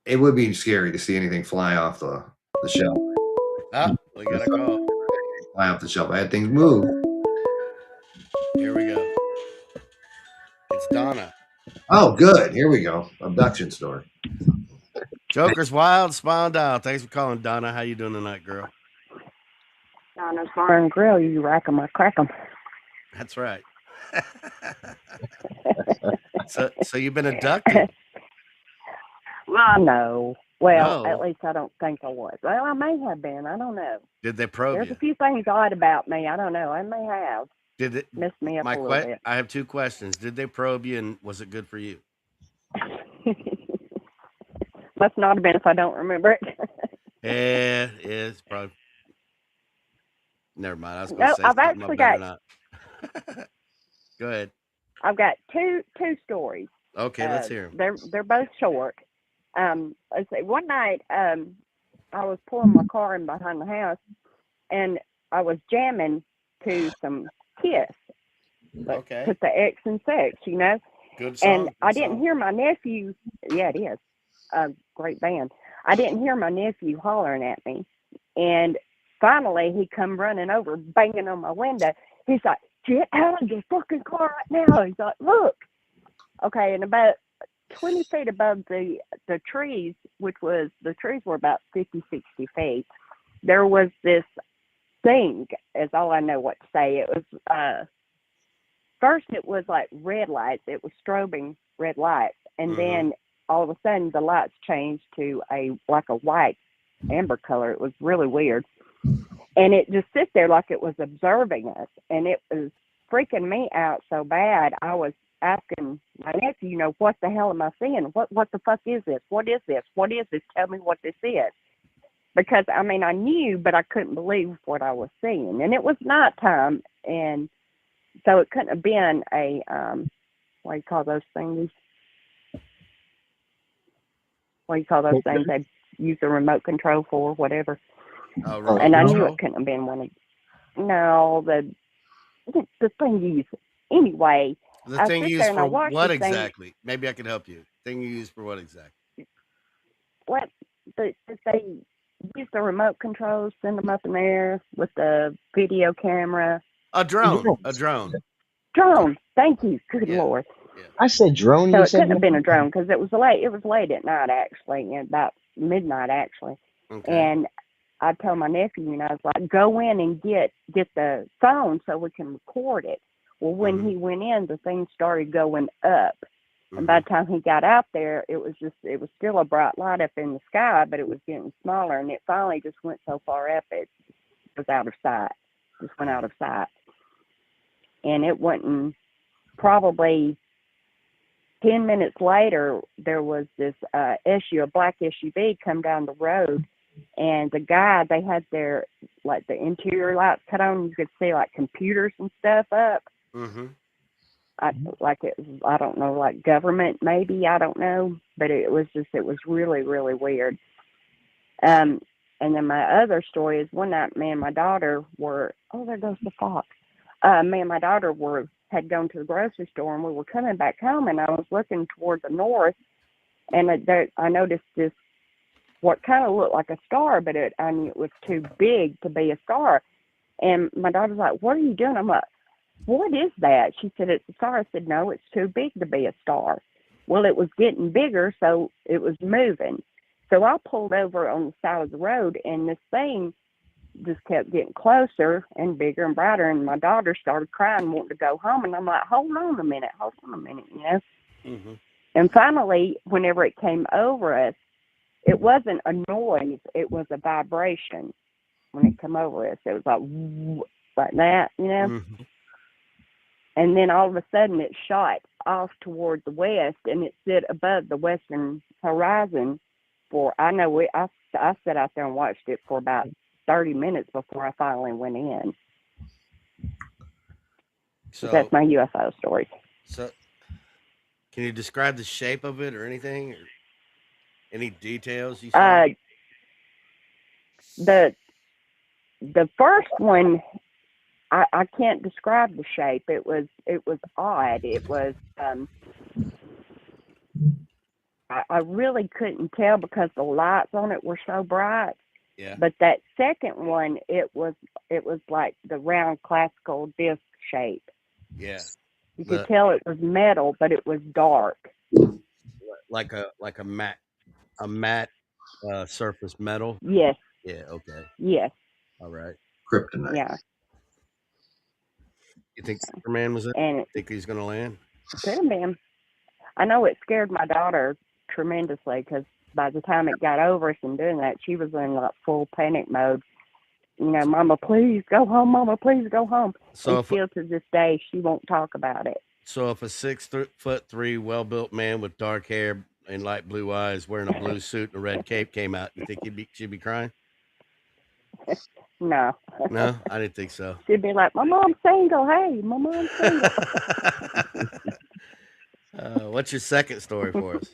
it would be scary to see anything fly off the shelf. We got a call. Fly off the shelf. I had things move. Here we go. It's Donna. Oh, good. Here we go. Abduction story. Joker's Wild Smile Dial. Thanks for calling, Donna. How you doing tonight, girl? Donna's Bar and Grill. You rack 'em, I crack 'em. That's right. So you've been abducted? Well, no. Well, No. at least I don't think I was. Well, I may have been. I don't know. Did they probe There's you? a few things odd about me. I don't know. I may have. Did it? messed me up a little bit. I have 2 questions. Did they probe you, and was it good for you? Must not have been if I don't remember it. Yeah, it's probably. Never mind. I was going to No, say I've something I actually better got not. Go ahead. I've got two stories. Okay, let's hear 'em. They're both short. Let's see. One night, I was pulling my car in behind the house, and I was jamming to some Kiss. Like, Okay. put the X in sex, you know. Good song. And I good didn't song. hear my nephew. Yeah, it is a great band. I didn't hear my nephew hollering at me, and finally he come running over, banging on my window. He's like, "Get out of your fucking car right now!" He's like, "Look." Okay, and about 20 feet above the trees, which was the trees were about 50, 60 feet. There was this thing, is all I know what to say. It was first it was like red lights. It was strobing red lights, and then all of a sudden the lights changed to a white amber color. It was really weird, and it just sit there like it was observing us, and it was freaking me out so bad. I was asking my nephew, you know, what the hell am I seeing? What the fuck is this? What is this? What is this? Tell me what this is. Because I mean, I knew, but I couldn't believe what I was seeing, and it was nighttime, and so it couldn't have been a what do you call those things? What do you call those things they use the remote control for, whatever. And I knew it couldn't have been one of the thing you use anyway. The thing you use for what exactly? Maybe I can help you. Thing you use for what exactly? What they use the remote controls, send them up in the air with the video camera. A drone. A drone. Drone. Thank you. Good Lord. Yeah. I said drone. So You it said couldn't have been a drone because it was late. It was late at night, actually, about midnight, actually. Okay. And I told my nephew, and I was like, "Go in and get the phone so we can record it." Well, when he went in, the thing started going up. And by the time he got out there, it was still a bright light up in the sky, but it was getting smaller, and it finally just went so far up it was out of sight. Just went out of sight. And it wasn't probably 10 minutes later, there was this a black SUV come down the road, and the guy, they had their, like, the interior lights cut on. You could see, like, computers and stuff up. Like it was, I don't know, like government maybe, I don't know, but it was really, really weird. And then my other story is one night me and my daughter were, there goes the fox. Me and my daughter had gone to the grocery store, and we were coming back home, and I was looking toward the north, and I noticed this, what kind of looked like a star, but I knew it was too big to be a star. And my daughter's like, "What are you doing?" I'm like, "What is that?" She said, "It's a star." I said, "No, it's too big to be a star." Well, it was getting bigger, so it was moving. So I pulled over on the side of the road, and this thing just kept getting closer and bigger and brighter, and my daughter started crying, wanting to go home, and I'm like, hold on a minute, you know. And finally, whenever it came over us, it wasn't a noise, it was a vibration. When it came over us, it was like that, you know. And then all of a sudden it shot off toward the west, and it sit above the western horizon for, I sat out there and watched it for about 30 minutes before I finally went in. So that's my UFO story. So can you describe the shape of it or anything? Or any details you saw? The first one, I can't describe the shape. It was odd. It was I really couldn't tell because the lights on it were so bright. Yeah. But that second one, it was like the round classical disc shape. Yeah. You could tell it was metal, but it was dark. Like a matte surface metal. Yes. Yeah. Okay. Yes. All right. Kryptonite. Yeah. You think Superman was it? And Think he's gonna land? Could have been. I know it scared my daughter tremendously because by the time it got over us and doing that, she was in like full panic mode. you know, Mama, please go home. Mama, please go home. So And still to this day, she won't talk about it. So if a 6'3", well-built man with dark hair and light blue eyes, wearing a blue suit and a red cape came out, you think she'd be crying? No. No, I didn't think so. She'd be like, my mom's single. Hey, my mom's single. What's your second story for us?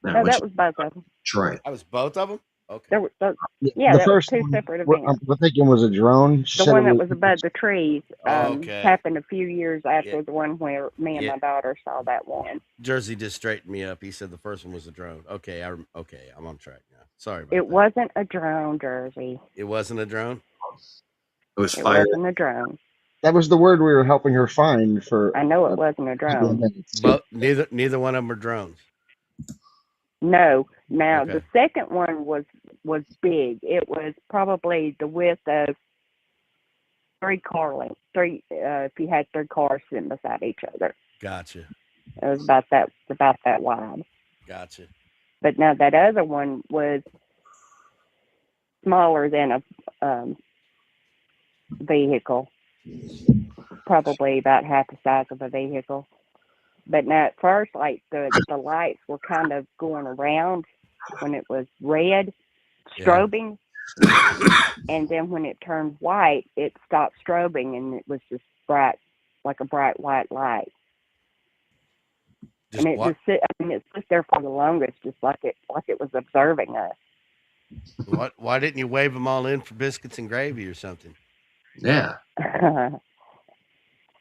No, that was both of them. Troy. That was both of them? Okay. There were, The that was first two one, separate we're, events. we're thinking was a drone. She The said one it that was above the trees Okay. happened a few years after Yeah. the one where me and Yeah. my daughter saw that one. Jersey just straightened me up. He said the first one was a drone. Okay, I'm on track now. Sorry about It that. wasn't a drone, Jersey. It wasn't a drone? It was It fire. wasn't a drone. That was the word we were helping her find for. I know it wasn't a couple of drone. minutes. But neither one of them are drones. No. Now Okay. the second one was big. It was probably the width of 3 car lengths. If you had 3 cars sitting beside each other. Gotcha. It was about that wide. Gotcha. But now that other one was smaller than a vehicle, probably about half the size of a vehicle. But now at first, like the lights were kind of going around when it was red, strobing, and then when it turned white, it stopped strobing, and it was just bright, like a bright white light. Just and it what? just it sat there for the longest, just like it was observing us. Why didn't you wave them all in for biscuits and gravy or something? Yeah.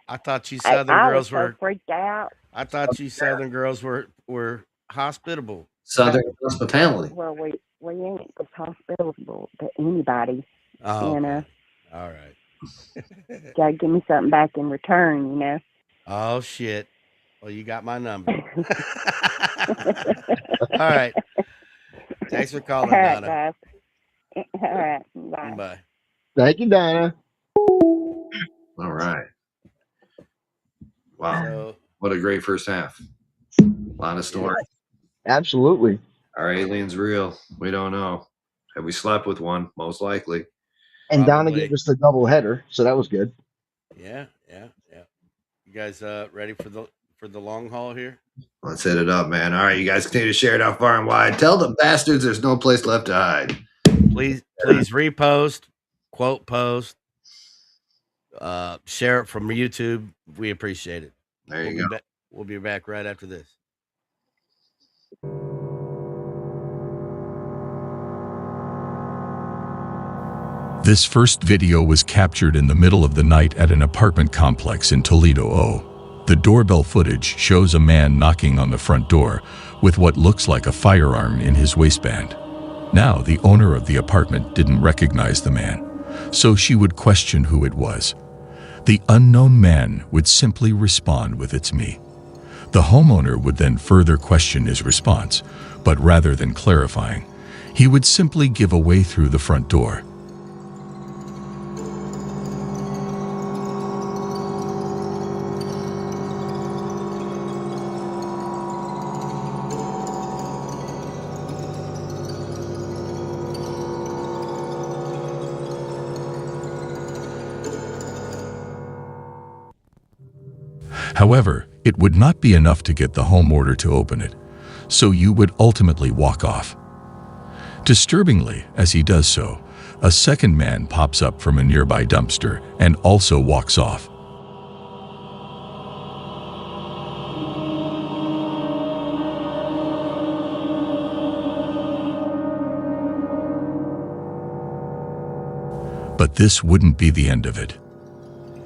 I thought you Southern I girls was so were. freaked out. I thought you Southern girls were hospitable. Southern hospitality. Well, we ain't as hospitable to anybody, Oh, you know. okay. All right. Gotta give me something back in return, you know. Oh shit. Well, you got my number. All right. Thanks for calling, All right, Donna. guys. All right, bye. Bye. Thank you, Donna. All right. Wow. So, What a great first half. A lot of stories. Absolutely. Are aliens real? We don't know. Have we slept with one? Most likely. And Donna Probably. gave us the double header, so that was good. yeah. You guys ready for the long haul here? Let's hit it up, man. All right, you guys continue to share it out far and wide. Tell the bastards there's no place left to hide. Please repost, quote post, share it from YouTube. We appreciate it. There you go. We'll be back right after this. This first video was captured in the middle of the night at an apartment complex in Toledo, O. The doorbell footage shows a man knocking on the front door with what looks like a firearm in his waistband. Now, the owner of the apartment didn't recognize the man, so she would question who it was. The unknown man would simply respond with "It's me." The homeowner would then further question his response, but rather than clarifying, he would simply give away through the front door. However, it would not be enough to get the homeowner to open it, so you would ultimately walk off. Disturbingly, as he does so, a second man pops up from a nearby dumpster and also walks off. But this wouldn't be the end of it.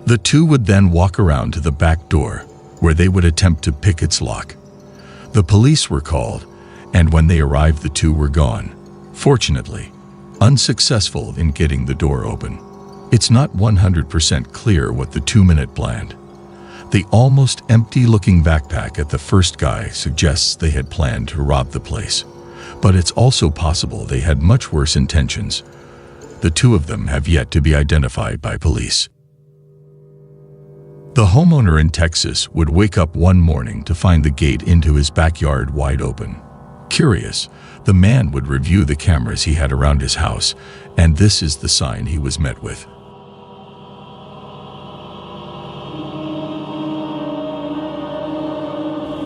The two would then walk around to the back door, where they would attempt to pick its lock. The police were called, and when they arrived, the two were gone. Fortunately, unsuccessful in getting the door open. It's not 100% clear what the 2-minute planned. The almost empty-looking backpack at the first guy suggests they had planned to rob the place, but it's also possible they had much worse intentions. The two of them have yet to be identified by police. The homeowner in Texas would wake up one morning to find the gate into his backyard wide open. Curious, the man would review the cameras he had around his house, and this is the sign he was met with.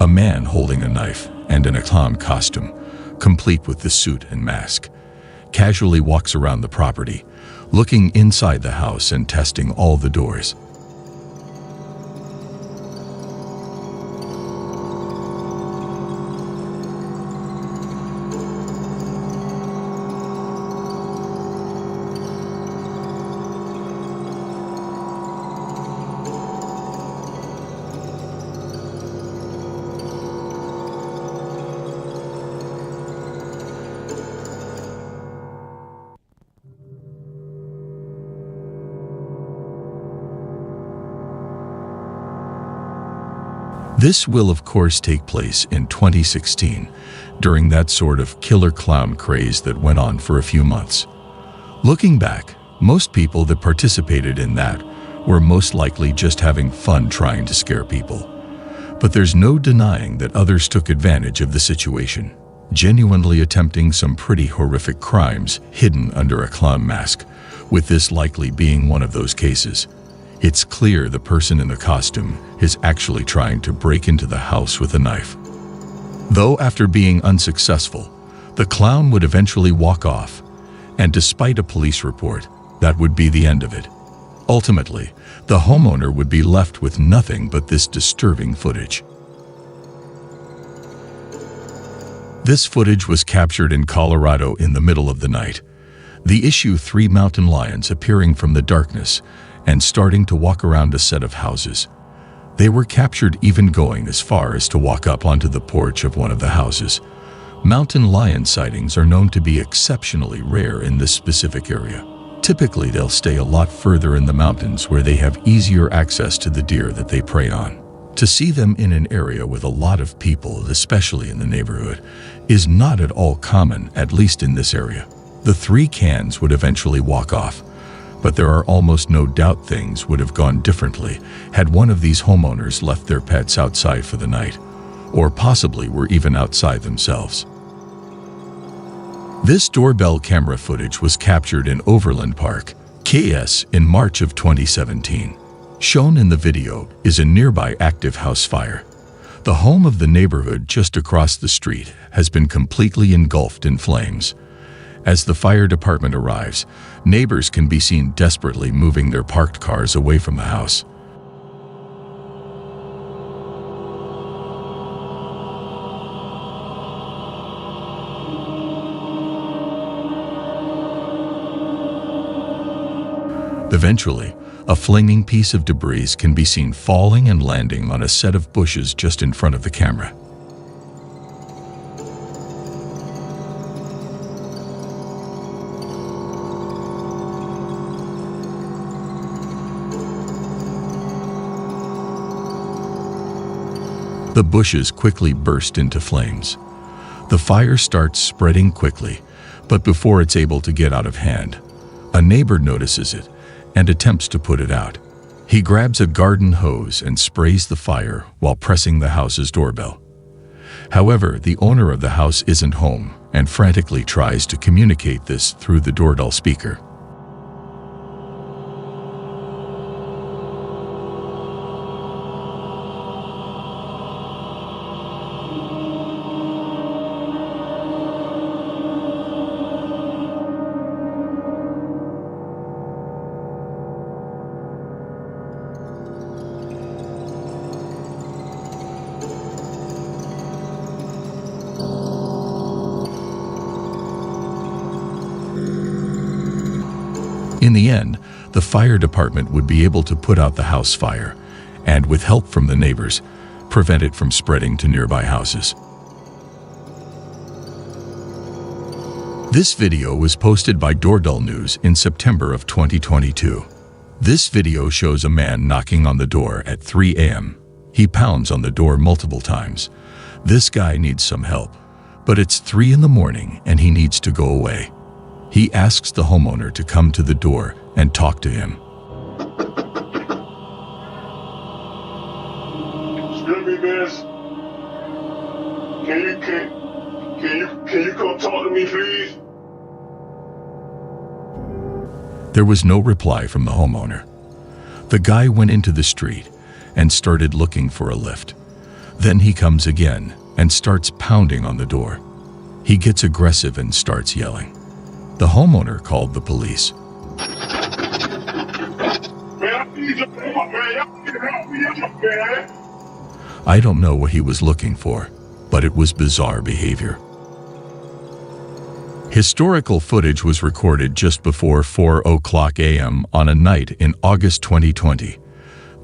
A man holding a knife and in a clown costume, complete with the suit and mask, casually walks around the property, looking inside the house and testing all the doors. This will of course take place in 2016, during that sort of killer clown craze that went on for a few months. Looking back, most people that participated in that were most likely just having fun trying to scare people. But there's no denying that others took advantage of the situation, genuinely attempting some pretty horrific crimes hidden under a clown mask, with this likely being one of those cases. It's clear the person in the costume is actually trying to break into the house with a knife. Though after being unsuccessful, the clown would eventually walk off, and despite a police report, that would be the end of it. Ultimately, the homeowner would be left with nothing but this disturbing footage. This footage was captured in Colorado in the middle of the night. The issue 3 mountain lions appearing from the darkness and starting to walk around a set of houses. They were captured even going as far as to walk up onto the porch of one of the houses. Mountain lion sightings are known to be exceptionally rare in this specific area. Typically, they'll stay a lot further in the mountains where they have easier access to the deer that they prey on. To see them in an area with a lot of people, especially in the neighborhood, is not at all common, at least in this area. The 3 cans would eventually walk off, but there are almost no doubt things would have gone differently had one of these homeowners left their pets outside for the night, or possibly were even outside themselves. This doorbell camera footage was captured in Overland Park, KS, in March of 2017. Shown in the video is a nearby active house fire. The home of the neighborhood just across the street has been completely engulfed in flames. As the fire department arrives, neighbors can be seen desperately moving their parked cars away from the house. Eventually, a flaming piece of debris can be seen falling and landing on a set of bushes just in front of the camera. The bushes quickly burst into flames. The fire starts spreading quickly, but before it's able to get out of hand, a neighbor notices it and attempts to put it out. He grabs a garden hose and sprays the fire while pressing the house's doorbell. However, the owner of the house isn't home and frantically tries to communicate this through the doorbell speaker. In the end, the fire department would be able to put out the house fire and, with help from the neighbors, prevent it from spreading to nearby houses. This video was posted by Doorbell News in September of 2022. This video shows a man knocking on the door at 3 a.m. He pounds on the door multiple times. This guy needs some help, but it's 3 in the morning and he needs to go away. He asks the homeowner to come to the door and talk to him. Excuse me, miss. Can you come talk to me, please? There was no reply from the homeowner. The guy went into the street and started looking for a lift. Then he comes again and starts pounding on the door. He gets aggressive and starts yelling. The homeowner called the police. I don't know what he was looking for, but it was bizarre behavior. Historical footage was recorded just before 4:00 a.m. on a night in August 2020.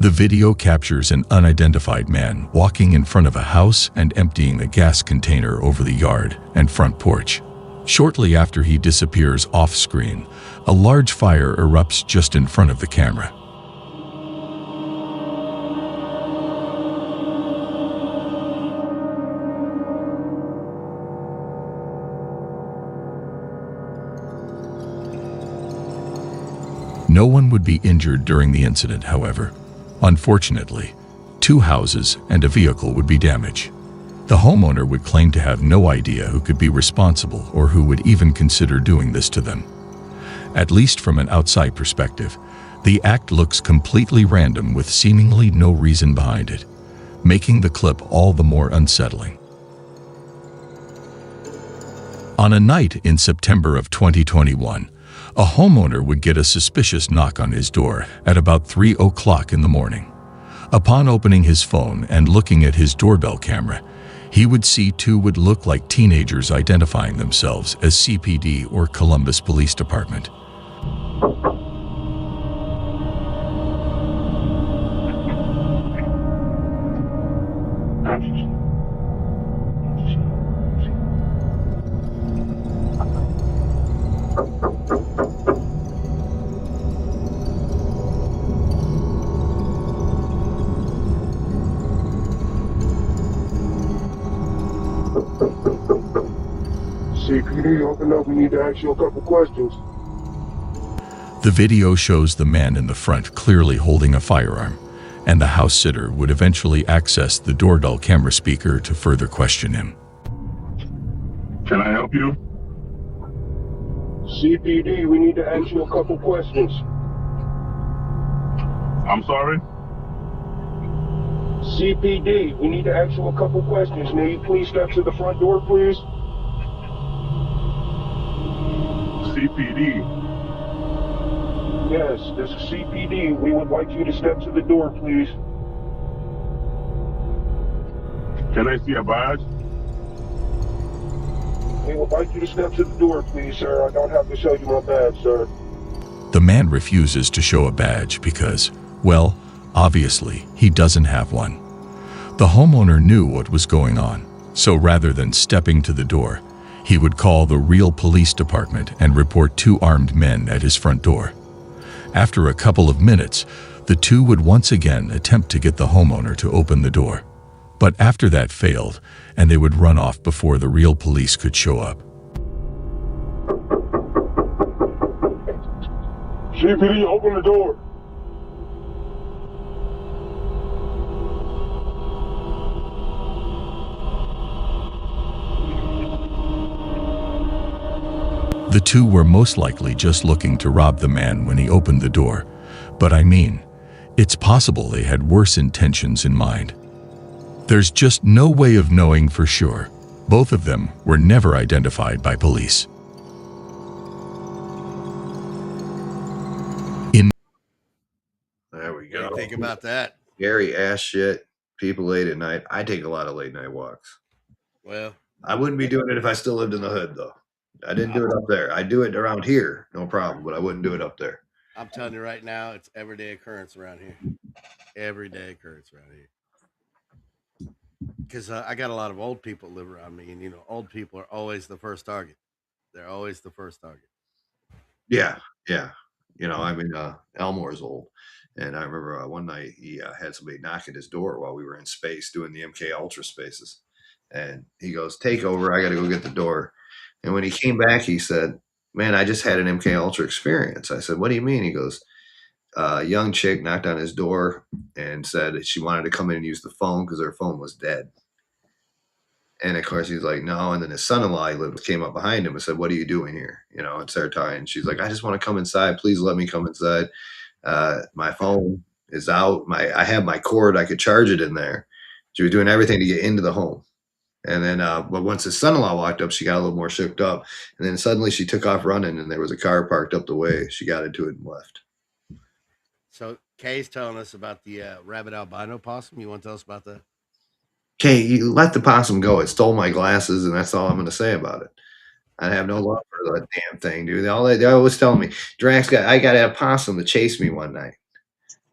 The video captures an unidentified man walking in front of a house and emptying a gas container over the yard and front porch. Shortly after he disappears off-screen, a large fire erupts just in front of the camera. No one would be injured during the incident, however. Unfortunately, 2 houses and a vehicle would be damaged. The homeowner would claim to have no idea who could be responsible or who would even consider doing this to them. At least from an outside perspective, the act looks completely random with seemingly no reason behind it, making the clip all the more unsettling. On a night in September of 2021, a homeowner would get a suspicious knock on his door at about 3:00 in the morning. Upon opening his phone and looking at his doorbell camera, he would see 2 would look like teenagers identifying themselves as CPD or Columbus Police Department. CPD, open up. We need to ask you a couple questions. The video shows the man in the front clearly holding a firearm, and the house sitter would eventually access the doorbell camera speaker to further question him. Can I help you? CPD, we need to ask you a couple questions. I'm sorry? CPD, we need to ask you a couple questions. May you please step to the front door, please? CPD. Yes, this is CPD. We would like you to step to the door, please. Can I see a badge? We would like you to step to the door, please, sir. I don't have to show you my badge, sir. The man refuses to show a badge because, well, obviously, he doesn't have one. The homeowner knew what was going on, so rather than stepping to the door, he would call the real police department and report 2 armed men at his front door. After a couple of minutes, the 2 would once again attempt to get the homeowner to open the door. But after that failed, and they would run off before the real police could show up. CPD, open the door. The 2 were most likely just looking to rob the man when he opened the door, but I mean, it's possible they had worse intentions in mind. There's just no way of knowing for sure. Both of them were never identified by police. There we What do go. you think about that? Scary ass shit. People late at night. I take a lot of late night walks. Well, I wouldn't be doing it if I still lived in the hood, though. I didn't do it up there. I do it around here, no problem, but I wouldn't do it up there. I'm telling you right now, it's everyday occurrence around here. Everyday occurrence around here. Because I got a lot of old people live around me, and old people are always the first target. They're always the first target. Yeah, yeah. Elmore's old, and I remember one night he had somebody knock at his door while we were in space doing the MK Ultra spaces, and he goes, "Take over. I got to go get the door." And when he came back, he said, "Man, I just had an MK Ultra experience." I said, "What do you mean?" He goes, "A young chick knocked on his door and said she wanted to come in and use the phone because her phone was dead." And of course he's like, no. And then his son-in-law came up behind him and said, what are you doing here? And started talking. She's like, I just want to come inside. Please let me come inside. My phone is out. I have my cord. I could charge it in there. She was doing everything to get into the home. And then, but once his son-in-law walked up, she got a little more shook up. And then suddenly she took off running, and there was a car parked up the way. She got into it and left. So Kay's telling us about the rabbit albino possum. You want to tell us about that? Okay, you let the possum go. It stole my glasses, and that's all I'm going to say about it. I have no love for that damn thing, dude. They always tell me, Drax, I got a possum that chased me one night.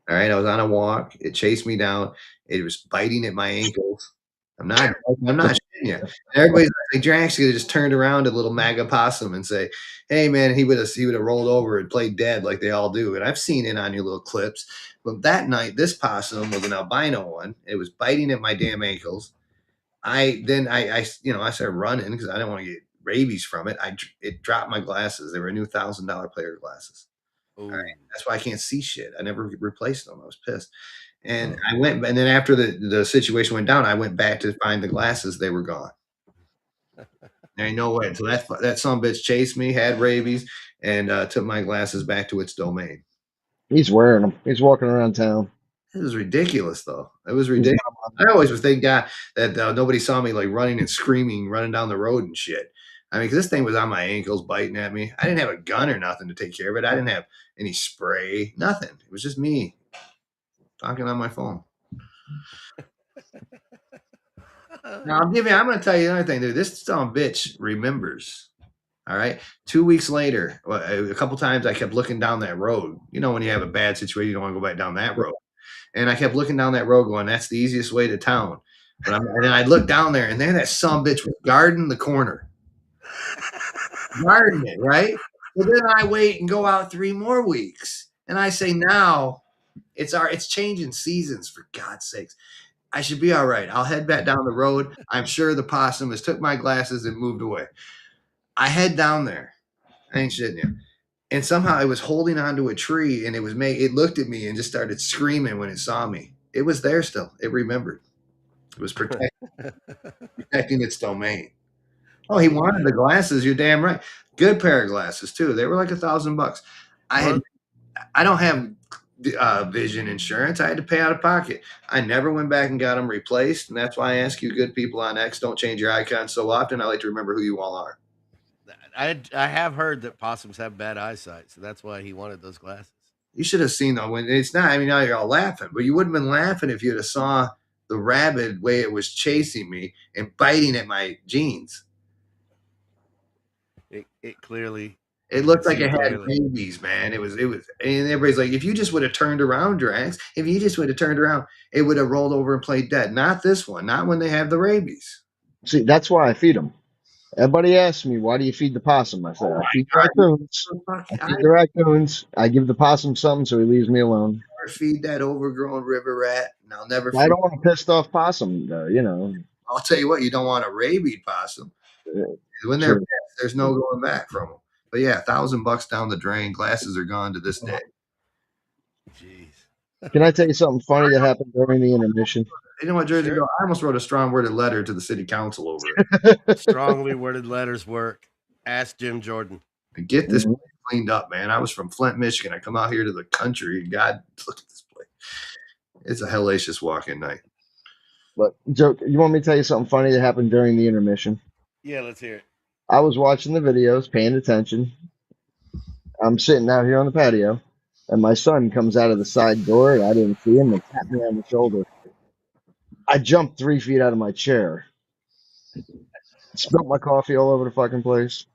All right, I was on a walk. It chased me down. It was biting at my ankles. I'm not shitting you. Everybody's like, Drax could have just turned around to little MAGA possum and say, hey man, he would have rolled over and played dead like they all do. And I've seen it on your little clips. But that night, this possum was an albino one. It was biting at my damn ankles. I started running because I didn't want to get rabies from it. It dropped my glasses. They were new $1,000 pair of glasses. All right. That's why I can't see shit. I never replaced them. I was pissed. And I went, and then after the situation went down, I went back to find the glasses. They were gone. There ain't no way. So that son of a bitch chased me, had rabies, and took my glasses back to its domain. He's wearing them. He's walking around town. It was ridiculous, though. It was ridiculous. I always was thank God that nobody saw me like running and screaming, running down the road and shit. I mean, 'cause this thing was on my ankles, biting at me. I didn't have a gun or nothing to take care of it. I didn't have any spray, nothing. It was just me talking on my phone. Now I'm going to tell you another thing, dude. This son of a bitch remembers. All right. 2 weeks later, a couple times I kept looking down that road. When you have a bad situation, you don't want to go back down that road. And I kept looking down that road going, that's the easiest way to town. And then I looked down there, and there that son of a bitch was guarding the corner. Guarding it, right? Well, then I wait and go out 3 more weeks. And I say, now it's changing seasons, for God's sakes. I should be all right. I'll head back down the road. I'm sure the possum has took my glasses and moved away. I head down there. I ain't shitting you. And somehow it was holding onto a tree, and it looked at me and just started screaming when it saw me. It was there still. It remembered. It was protecting its domain. Oh, he wanted the glasses. You're damn right. Good pair of glasses too. They were like $1,000. I don't have vision insurance. I had to pay out of pocket. I never went back and got them replaced, and that's why I ask you, good people on X, don't change your icon so often. I like to remember who you all are. I have heard that possums have bad eyesight, so that's why he wanted those glasses. You should have seen though when it's not. I mean, now you're all laughing, but you wouldn't have been laughing if you'd have saw the rabbit way it was chasing me and biting at my jeans. It clearly. It looked like it had rabies, man. It was, and everybody's like, if you just would have turned around, Drax, if you just would have turned around, it would have rolled over and played dead. Not this one, not when they have the rabies. See, that's why I feed them. Everybody asks me, why do you feed the possum? I said, I feed raccoons. I feed the raccoons. I give the possum something so he leaves me alone. Never feed that overgrown river rat, and I'll never feed. I don't want a pissed off possum, I'll tell you what, you don't want a rabied possum. When they're pissed, there's no going back from them. But yeah, $1,000 down the drain. Glasses are gone to this day. Jeez. Can I tell you something funny that happened during the intermission? You know what, Jersey? Sure. I almost wrote a strong worded letter to the city council over it. Strongly worded letters work. Ask Jim Jordan. And get this place cleaned up, man. I was from Flint, Michigan. I come out here to the country. God, look at this place. It's a hellacious walk-in night. But, Joe, you want me to tell you something funny that happened during the intermission? Yeah, let's hear it. I was watching the videos, paying attention. I'm sitting out here on the patio, and my son comes out of the side door, and I didn't see him, and tapped me on the shoulder. I jumped 3 feet out of my chair. Spilled my coffee all over the fucking place.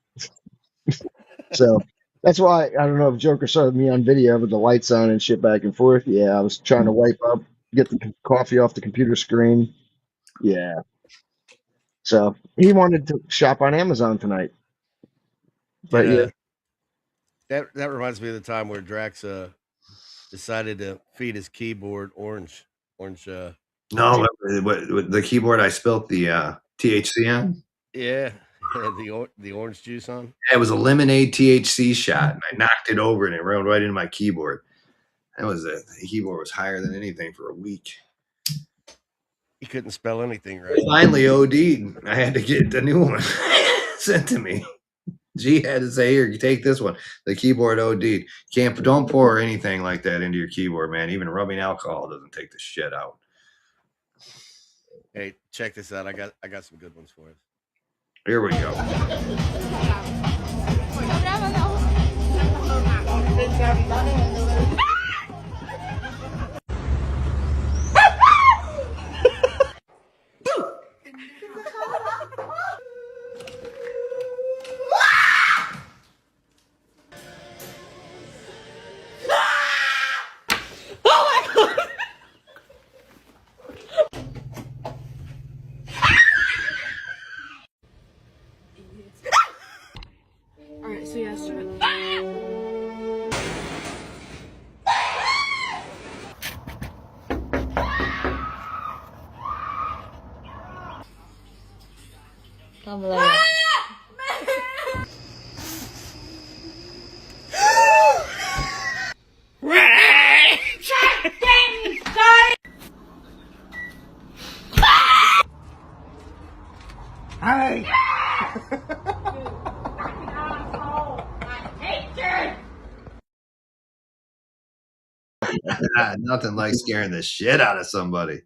So that's why I don't know if Joker saw me on video with the lights on and shit back and forth. Yeah, I was trying to wipe up, get the coffee off the computer screen. Yeah. So he wanted to shop on Amazon tonight. But yeah. That reminds me of the time where Drax decided to feed his keyboard orange. No, the keyboard I spilt the THC on. Yeah, the orange juice on. Yeah, it was a lemonade THC shot, and I knocked it over, and it rolled right into my keyboard. The keyboard was higher than anything for a week. He couldn't spell anything right. He finally OD'd. I had to get the new one sent to me. G had to say, "Here, you take this one." The keyboard OD'd. Don't pour anything like that into your keyboard, man. Even rubbing alcohol doesn't take the shit out. Hey, check this out. I got some good ones for us. Here we go. Alright, so yesterday. Come on. Hi. Nothing like scaring the shit out of somebody.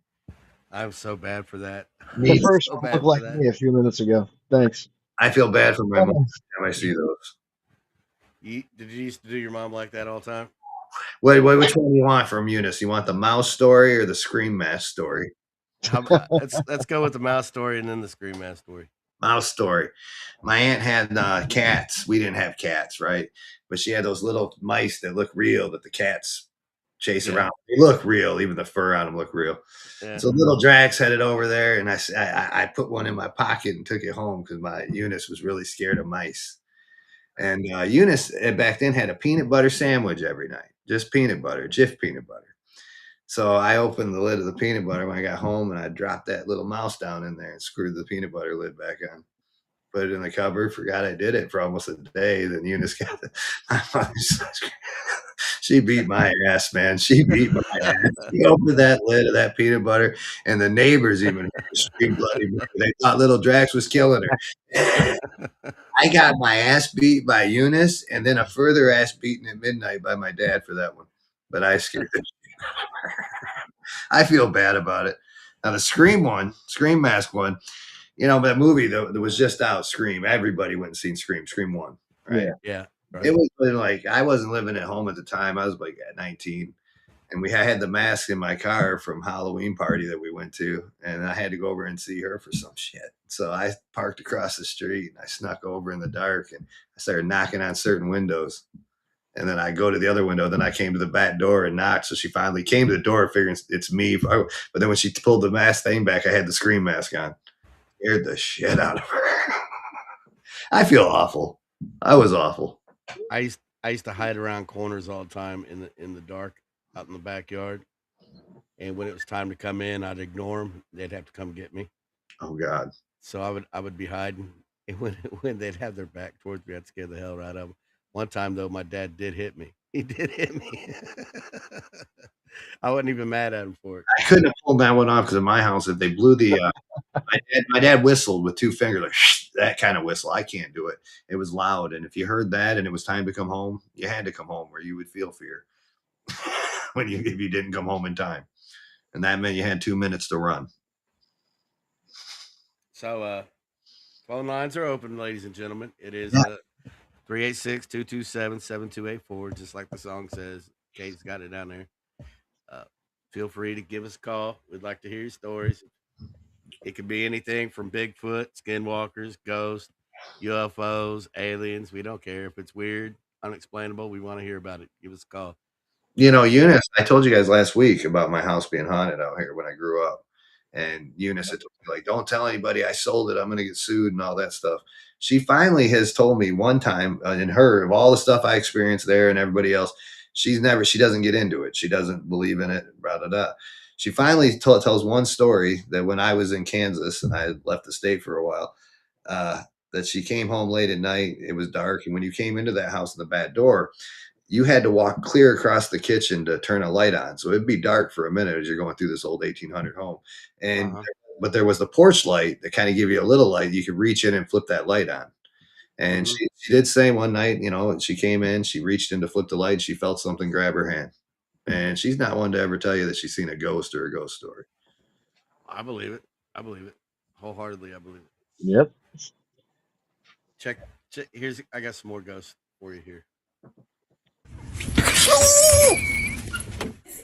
I'm so bad for that. The first So one bad looked for like that. me a few minutes ago. Thanks. I feel bad for my mom every time I see those. Did you used to do your mom like that all the time? Wait, which one do you want from Eunice? You want the mouse story or the Scream Mask story? Let's go with the mouse story and then the Scream Mask story. Mouse story. My aunt had cats. We didn't have cats, right? But she had those little mice that look real that the cats chase around. They look real. Even the fur on them look real. Yeah. So little Drax headed over there, and I put one in my pocket and took it home because my Eunice was really scared of mice. And Eunice back then had a peanut butter sandwich every night, just peanut butter, Jif peanut butter. So I opened the lid of the peanut butter when I got home, and I dropped that little mouse down in there and screwed the peanut butter lid back on. Put it in the cupboard. Forgot I did it for almost a day. Then Eunice got my mother's. She beat my ass, man. She beat my ass. She opened that lid of that peanut butter, and the neighbors even screamed bloody murder. They thought little Drax was killing her. I got my ass beat by Eunice, and then a further ass beaten at midnight by my dad for that one. But I scared the shit out of her. I feel bad about it. Now the Scream Mask one, that movie that was just out, Scream. Everybody went and seen Scream 1, right? Yeah. Right. It was like I wasn't living at home at the time. I was like at 19. And I had the mask in my car from Halloween party that we went to, and I had to go over and see her for some shit. So I parked across the street and I snuck over in the dark and I started knocking on certain windows. And then I go to the other window. Then I came to the back door and knocked. So she finally came to the door, figuring it's me. But then when she pulled the mask thing back, I had the Scream mask on. Scared the shit out of her. I feel awful. I was awful. I used to hide around corners all the time in the dark out in the backyard. And when it was time to come in, I'd ignore them. They'd have to come get me. Oh God. So I would be hiding, and when they'd have their back towards me, I'd scare the hell out of them. One time though, my dad did hit me. He did hit me. I wasn't even mad at him for it. I couldn't have pulled that one off because in my house, if they blew the, my dad whistled with two fingers, like that kind of whistle. I can't do it. It was loud, and if you heard that and it was time to come home, you had to come home, or you would feel fear if you didn't come home in time, and that meant you had 2 minutes to run. So phone lines are open, ladies and gentlemen. It is 386-227-7284, just like the song says. Kate's got it down there. Feel free to give us a call. We'd like to hear your stories. It could be anything from Bigfoot, skinwalkers, ghosts, UFOs, aliens. We don't care. If it's weird, unexplainable, we want to hear about it. Give us a call. Eunice, I told you guys last week about my house being haunted out here when I grew up. And Eunice had told me, like, don't tell anybody I sold it. I'm going to get sued and all that stuff. She finally has told me one time in her, of all the stuff I experienced there and everybody else, she doesn't get into it. She doesn't believe in it, blah, blah, blah. She finally tells one story that when I was in Kansas and I had left the state for a while, that she came home late at night. It was dark. And when you came into that house in the back door, you had to walk clear across the kitchen to turn a light on. So it'd be dark for a minute as you're going through this old 1800 home. And but there was the porch light that kind of give you a little light. You could reach in and flip that light on. And she did say one night, you know, she came in, she reached in to flip the light, she felt something grab her hand. And she's not one to ever tell you that she's seen a ghost or a ghost story. I believe it. I believe it. Wholeheartedly, I believe it. Yep. Check. Here's. I got some more ghosts for you here.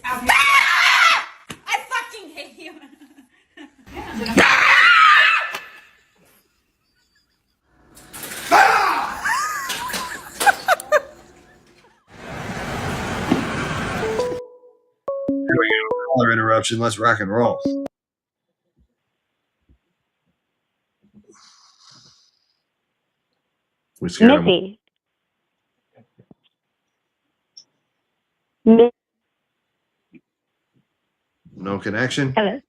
I fucking hate you. Here we go. Caller interruption. Let's rock and roll. We scared him. Missy. No connection. Hello.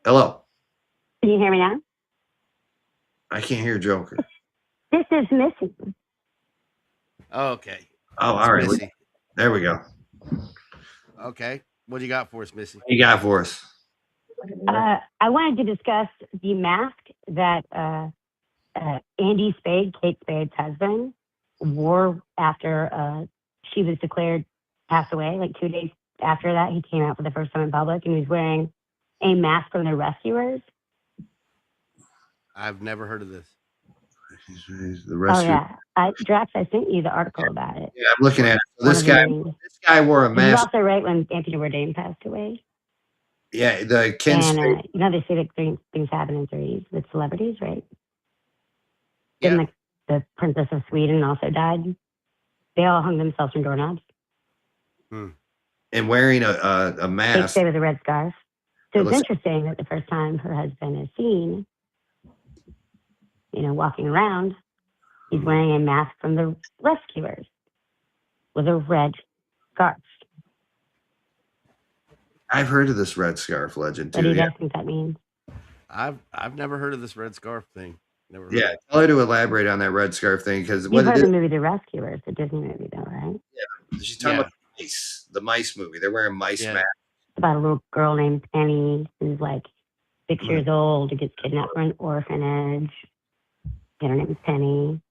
Hello. Can you hear me now? I can't hear Joker. This is Missy. Oh, okay. Oh, all right. Missy. There we go. Okay. What do you got for us, Missy? What you got for us? I wanted to discuss the mask that Andy Spade, Kate Spade's husband, wore after she was declared passed away. Like 2 days after that, he came out for the first time in public, and he was wearing a mask from the rescuers. I've never heard of this. The rescue. Drax, I sent you the article about it. Yeah, I'm looking at it. So this guy wore a He was mask. also right when Anthony Bourdain passed away. Yeah, the Ken Spade. You know, they say that things happen in threes with celebrities, right? Yeah. Then the Princess of Sweden also died. They all hung themselves from doorknobs. And wearing a Kate mask. Spade with a red scarf. So it's looks- interesting that the first time her husband is seen, you know, walking around, he's wearing a mask from the rescuers with a red scarf. I've heard of this red scarf legend What do too. you Yeah. guys think that means? I've never heard of this red scarf thing. Never heard Yeah, of it. tell her to elaborate on that red scarf thing because You've what heard it the is. movie The Rescuers, the Disney movie, though, right? Yeah, she's talking about the mice movie. They're wearing mice masks. It's about a little girl named Penny who's like 6 years old who gets kidnapped from an orphanage. And her name is Penny.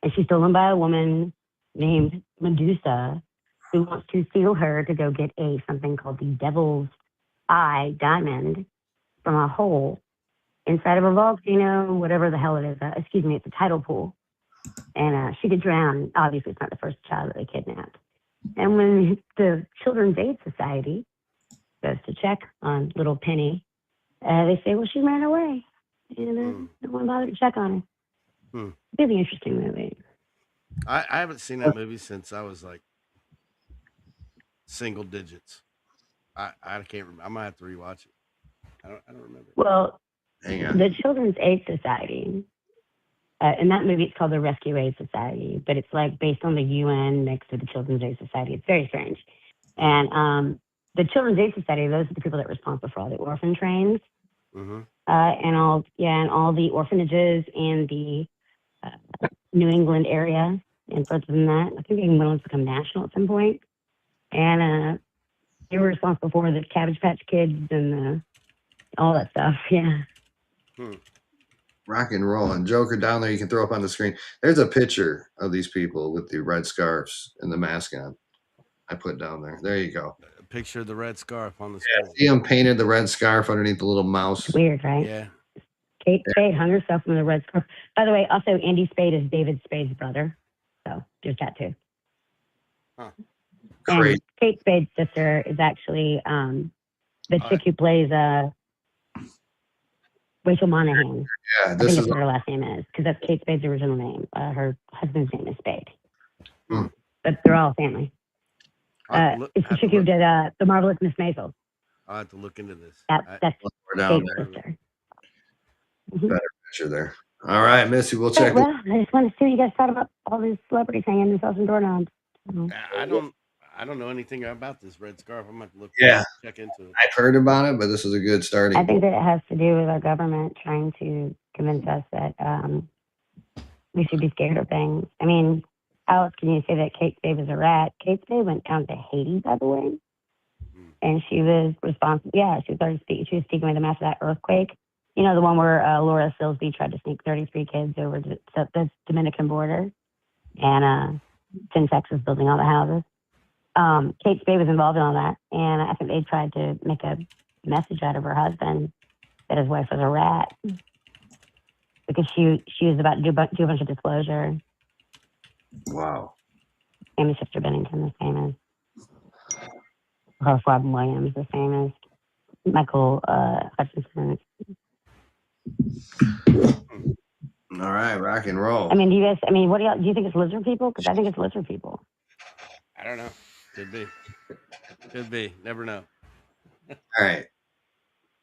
And she's stolen by a woman named Medusa who wants to steal her to go get something called the Devil's Eye diamond from a hole inside of a volcano, whatever the hell it is. Excuse me, it's a tidal pool. And she could drown. Obviously, it's not the first child that they kidnapped. And when the Children's Aid Society goes to check on little Penny, they say, well, she ran away. And no one bothered to check on her. Really interesting movie. I haven't seen that movie since I was like single digits. I can't remember. I might have to rewatch it. I don't remember. Well, hang on. The Children's Aid Society, in that movie, it's called the Rescue Aid Society, but it's like based on the UN mixed with the Children's Aid Society. It's very strange. And the Children's Aid Society, those are the people that are responsible for all the orphan trains, and all the orphanages in the New England area and further than that. I think they went on to become national at some point. And they were responsible for the Cabbage Patch Kids and all that stuff. Yeah. Rock and roll. And Joker down there, you can throw up on the screen. There's a picture of these people with the red scarves and the mask on. I put down there. There you go. A picture of the red scarf on the Yeah, screen. see him painted the red scarf underneath the little mouse. It's weird, right? Yeah. Kate Spade hung herself from the red scarf. By the way, also Andy Spade is David Spade's brother. So there's that too. Great. And Kate Spade's sister is actually the chick who plays Rachel Monahan. Yeah, I this think is that's what her last name is, because that's Kate Spade's original name. Her husband's name is Spade. But they're all family. It's the chick who did The Marvelous Miss Maisel. I'll have to look into this. That's we're down Kate's there. sister. Better picture there. All right, Missy, we'll check. Well, I just want to see what you guys thought about all these celebrities hanging themselves in doorknobs. I don't know anything about this red scarf. I'm gonna have to look. Yeah. Check into it. I've heard about it, but this is a good starting I think point. that it has to do with our government trying to convince us that we should be scared of things. I mean, how else can you say that Kate Spade was a rat? Kate Spade went down to Haiti, by the way. And she was responsible. Yeah, she was speaking with them after that earthquake. You know, the one where Laura Silsby tried to sneak 33 kids over to the Dominican border. And Syntex was building all the houses. Kate Spade was involved in all that. And I think they tried to make a message out of her husband that his wife was a rat. Because she was about to do a bunch of disclosure. Wow. Amy Sister Bennington, the same as Robin Williams, the same as Michael Hutchinson. All right, rock and roll. I mean, what do you think it's lizard people? Because I think it's lizard people. I don't know. Could be. Could be. Never know. All right.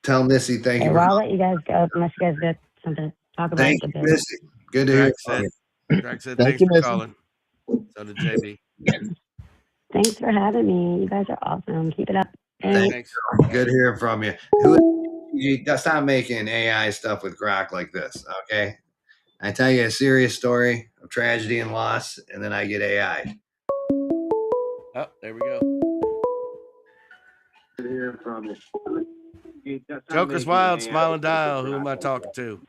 Tell Missy thank you. Well, I'll let you guys go unless you guys got something to talk about. Thank you, Missy. Good to hear from you. Greg said thanks for calling. So did JB. Thanks for having me. You guys are awesome. Keep it up. Thanks. Good hearing from you. Stop making AI stuff with Grok like this, okay? I tell you a serious story of tragedy and loss, and then I get AI. Oh, there we go. Good hearing from you. Joker's Wild, Smiling Dial. Who am I talking to?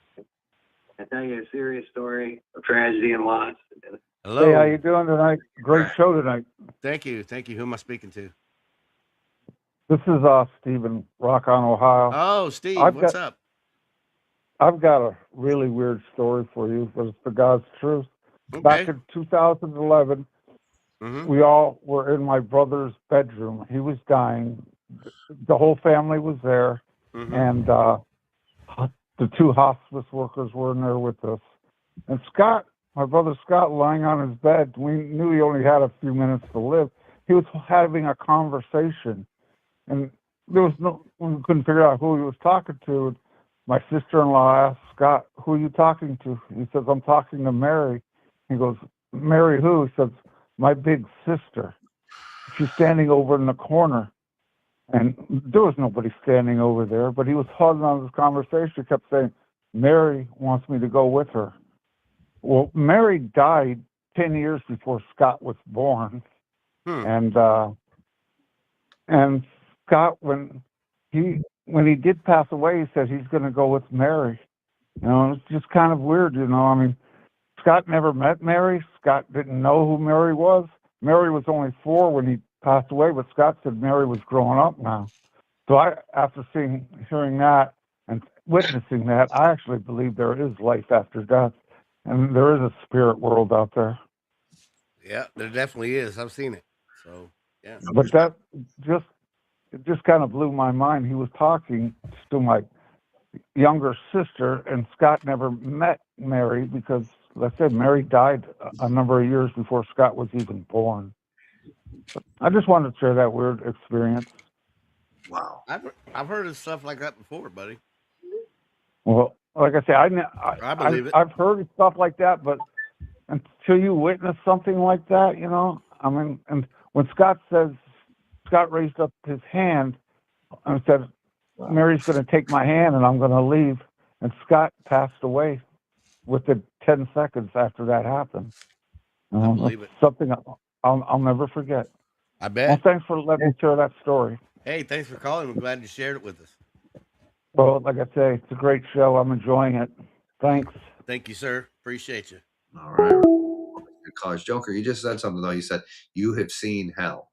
I tell you a serious story of tragedy and loss. Hello. Hey, how you doing tonight? Great show tonight. Thank you. Thank you. Who am I speaking to? This is Stephen, Rock on, Ohio. Oh, Steve, what's up? I've got a really weird story for you, but it's the God's truth. Okay. Back in 2011, we all were in my brother's bedroom. He was dying. The whole family was there, and the two hospice workers were in there with us. And Scott, my brother Scott, lying on his bed, we knew he only had a few minutes to live. He was having a conversation, and there was we couldn't figure out who he was talking to. My sister-in-law asked Scott, "Who are you talking to?" He says, "I'm talking to Mary." He goes, "Mary who?" He says, "My big sister. She's standing over in the corner." And there was nobody standing over there, but he was holding on this conversation. He kept saying, "Mary wants me to go with her." Well, Mary died 10 years before Scott was born. And Scott, when he did pass away, he said he's going to go with Mary. You know, it's just kind of weird, you know. I mean, Scott never met Mary. Scott didn't know who Mary was. Mary was only 4 when he passed away, but Scott said Mary was growing up now. So after hearing that and witnessing that, I actually believe there is life after death, and there is a spirit world out there. Yeah, there definitely is. I've seen it. So yeah. But that just kind of blew my mind. He was talking to my younger sister, and Scott never met Mary because, like I said, Mary died a number of years before Scott was even born. I just wanted to share that weird experience. Wow. I've heard of stuff like that before, buddy. Well, like I say, I believe it. I've heard of stuff like that, but until you witness something like that, you know, I mean, and when Scott raised up his hand and said, "Mary's going to take my hand and I'm going to leave," and Scott passed away within 10 seconds after that happened. I believe it. Something I'll never forget. I bet. Well, thanks for letting me share that story. Hey, thanks for calling. I'm glad you shared it with us. Well, like I say, it's a great show. I'm enjoying it. Thanks. Thank you, sir. Appreciate you. All right. Good callers. Joker, you just said something, though. You said you have seen hell.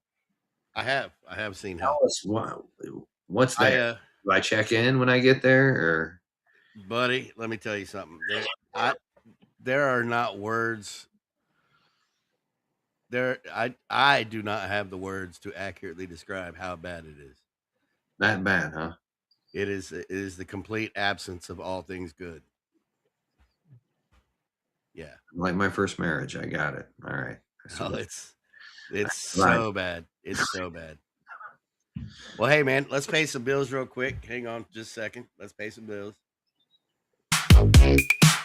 I have seen hell. What's that? Do I check in when I get there, or? Buddy, let me tell you something. There are not words. I do not have the words to accurately describe how bad it is. That bad, huh? It is the complete absence of all things good. Yeah. Like my first marriage. I got it. All right. Oh, it's so bad. It's so bad. Well, hey, man, let's pay some bills real quick. Hang on just a second. Let's pay some bills.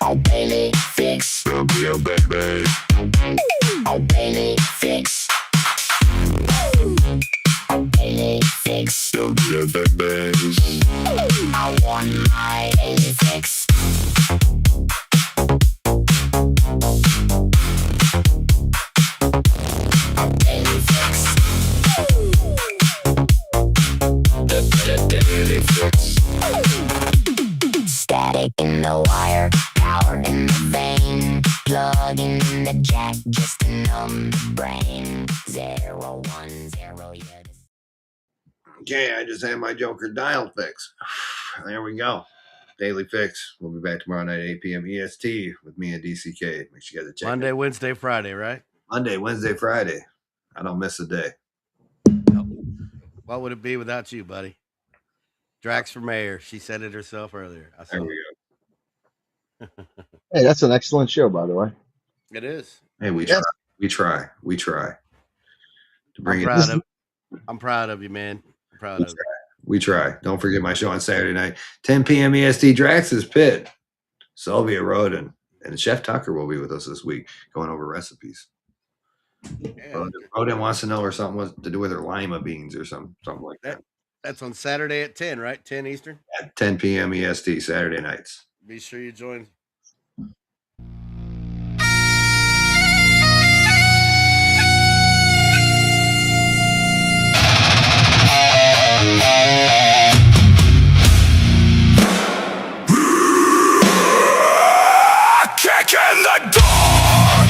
Oh, baby, fix the bill, baby. Oh, baby, fix. Oh, baby, fix the bill, baby. I want my baby fix. static in the wire, power in the vein, plugging in the jack just to numb the brain. 010, yeah. Okay, I just had my Joker dial fix. There we go. Daily Fix. We'll be back tomorrow night, 8 p.m. EST with me and DCK. Make sure you guys check Monday, it. Wednesday, Friday, right? Monday, Wednesday, Friday. I don't miss a day. What would it be without you, buddy? Drax for mayor. She said it herself earlier. I saw There we it. Hey, that's an excellent show, by the way. It is. Hey, we Yes. try. We try. We try to bring I'm it. proud of. I'm proud of you, man. I'm proud We of you. try. We try. Don't forget my show on Saturday night, 10 p.m. EST. Drax's Pit, Sylvia Roden, and Chef Tucker will be with us this week, going over recipes. Yeah. Roden wants to know or something was to do with her lima beans or something like that. That's on Saturday at 10, right? 10 Eastern. At 10 p.m. EST Saturday nights. Be sure you join. Kick in the door!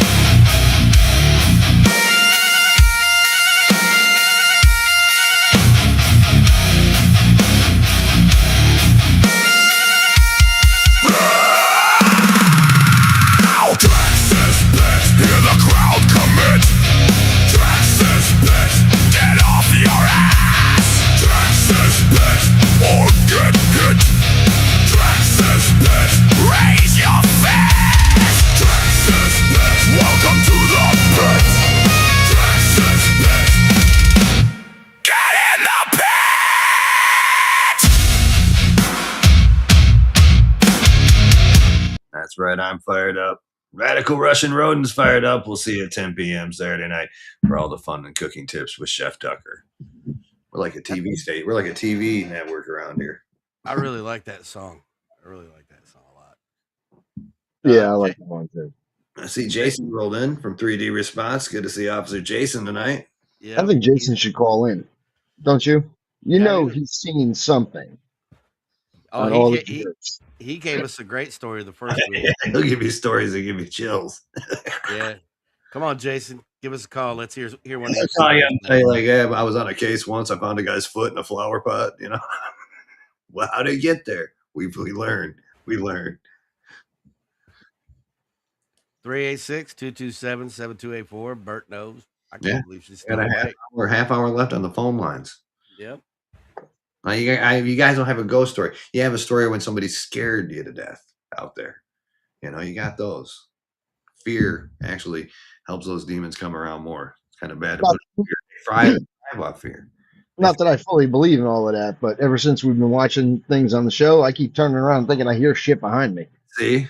Texas bitch, hear the crowd commit. Texas bitch, get off your ass. Texas bitch, or get hit. Texas bitch, raise your fist. Texas bitch, welcome to the pit. Texas bitch, get in the pit. That's right. I'm fired up. Radical Russian Rodent's fired up. We'll see you at 10 p.m. Saturday night for all the fun and cooking tips with Chef Tucker. We're like a TV state. We're like a TV network around here. I really like that song. I really like that song a lot. Yeah, I like that one too. I see Jason rolled in from 3D Response. Good to see Officer Jason tonight. Yeah, I think Jason should call in, don't you? You know he's seen something. Oh, on all the he gave us a great story the first week. He'll give you stories that give you chills. Yeah. Come on, Jason. Give us a call. Let's hear one of I your saw you stories. say like, yeah, I was on a case once. I found a guy's foot in a flower pot. You know, well, how did it get there? We learned. We learned. 386-227-7284. Bert knows. I can't believe she's still got a awake. half hour left on the phone lines. Yep. You guys don't have a ghost story. You have a story when somebody scared you to death out there. You know, you got those. Fear actually helps those demons come around more. It's kind of bad to put fear. They thrive off fear. Not that I fully believe in all of that, but ever since we've been watching things on the show, I keep turning around thinking I hear shit behind me. See?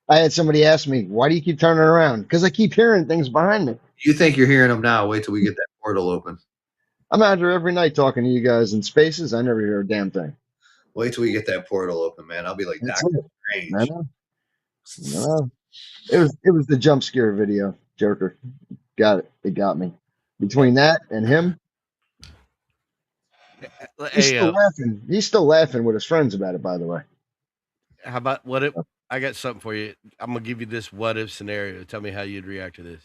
I had somebody ask me, why do you keep turning around? Because I keep hearing things behind me. You think you're hearing them now. Wait till we get that portal open. I'm out here every night talking to you guys in spaces. I never hear a damn thing. Wait till we get that portal open, man. I'll be like That's Doctor it. Strange. I know. It was the jump scare video, Joker. Got it. It got me. Between that and him, he's still laughing. He's still laughing with his friends about it, by the way. How about what if I got something for you? I'm gonna give you this what if scenario. Tell me how you'd react to this.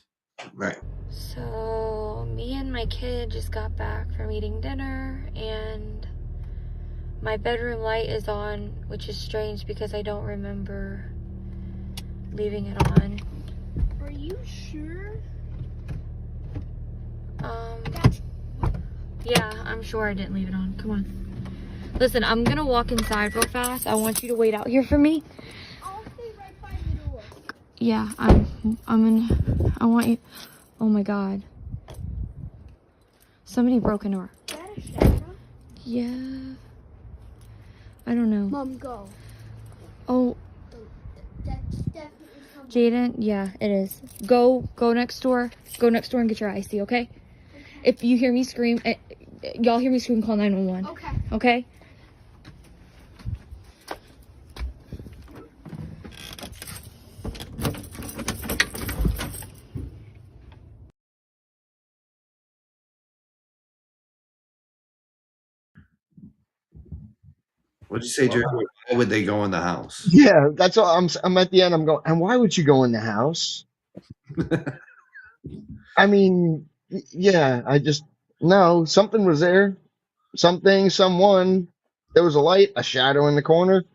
Right. So me and my kid just got back from eating dinner and my bedroom light is on, which is strange because I don't remember leaving it on. Are you sure? Yeah, I'm sure I didn't leave it on. Come on. Listen, I'm gonna walk inside real fast. I want you to wait out here for me. I'll stay right by the door. Yeah, I want you. Oh my God. Somebody broke into our. Is that a shadow? Yeah. I don't know. Mom, go. Oh, That's definitely coming. Jaden, yeah, it is. Go next door. Go next door and get your icy, okay? If you hear me scream, y'all hear me scream, call 911. Okay. Okay? What'd you say, Jersey? Why would they go in the house? Yeah, that's all. I'm at the end. I'm going. And why would you go in the house? I mean, yeah. I just no. Something was there. Something. Someone. There was a light, a shadow in the corner.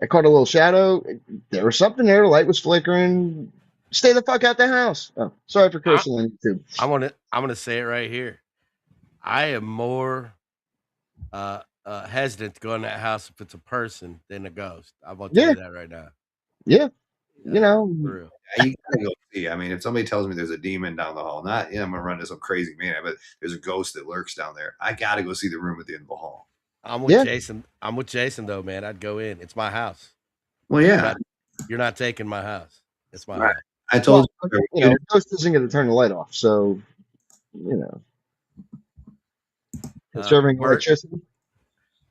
I caught a little shadow. There was something there. The light was flickering. Stay the fuck out the house. Oh, sorry for cursing on YouTube. I'm gonna say it right here. I am more hesitant to go in that house if it's a person than a ghost. I'm gonna tell you that right now. Yeah. You know. For real. Yeah, you gotta go see. I mean, if somebody tells me there's a demon down the hall, not I'm gonna run to some crazy man, but there's a ghost that lurks down there. I gotta go see the room at the end of the hall. I'm with Jason. I'm with Jason though, man. I'd go in. It's my house. Well, yeah. You're not taking my house. It's my Right. house. I told you know, ghost isn't going to turn the light off, so you know, conserving electricity.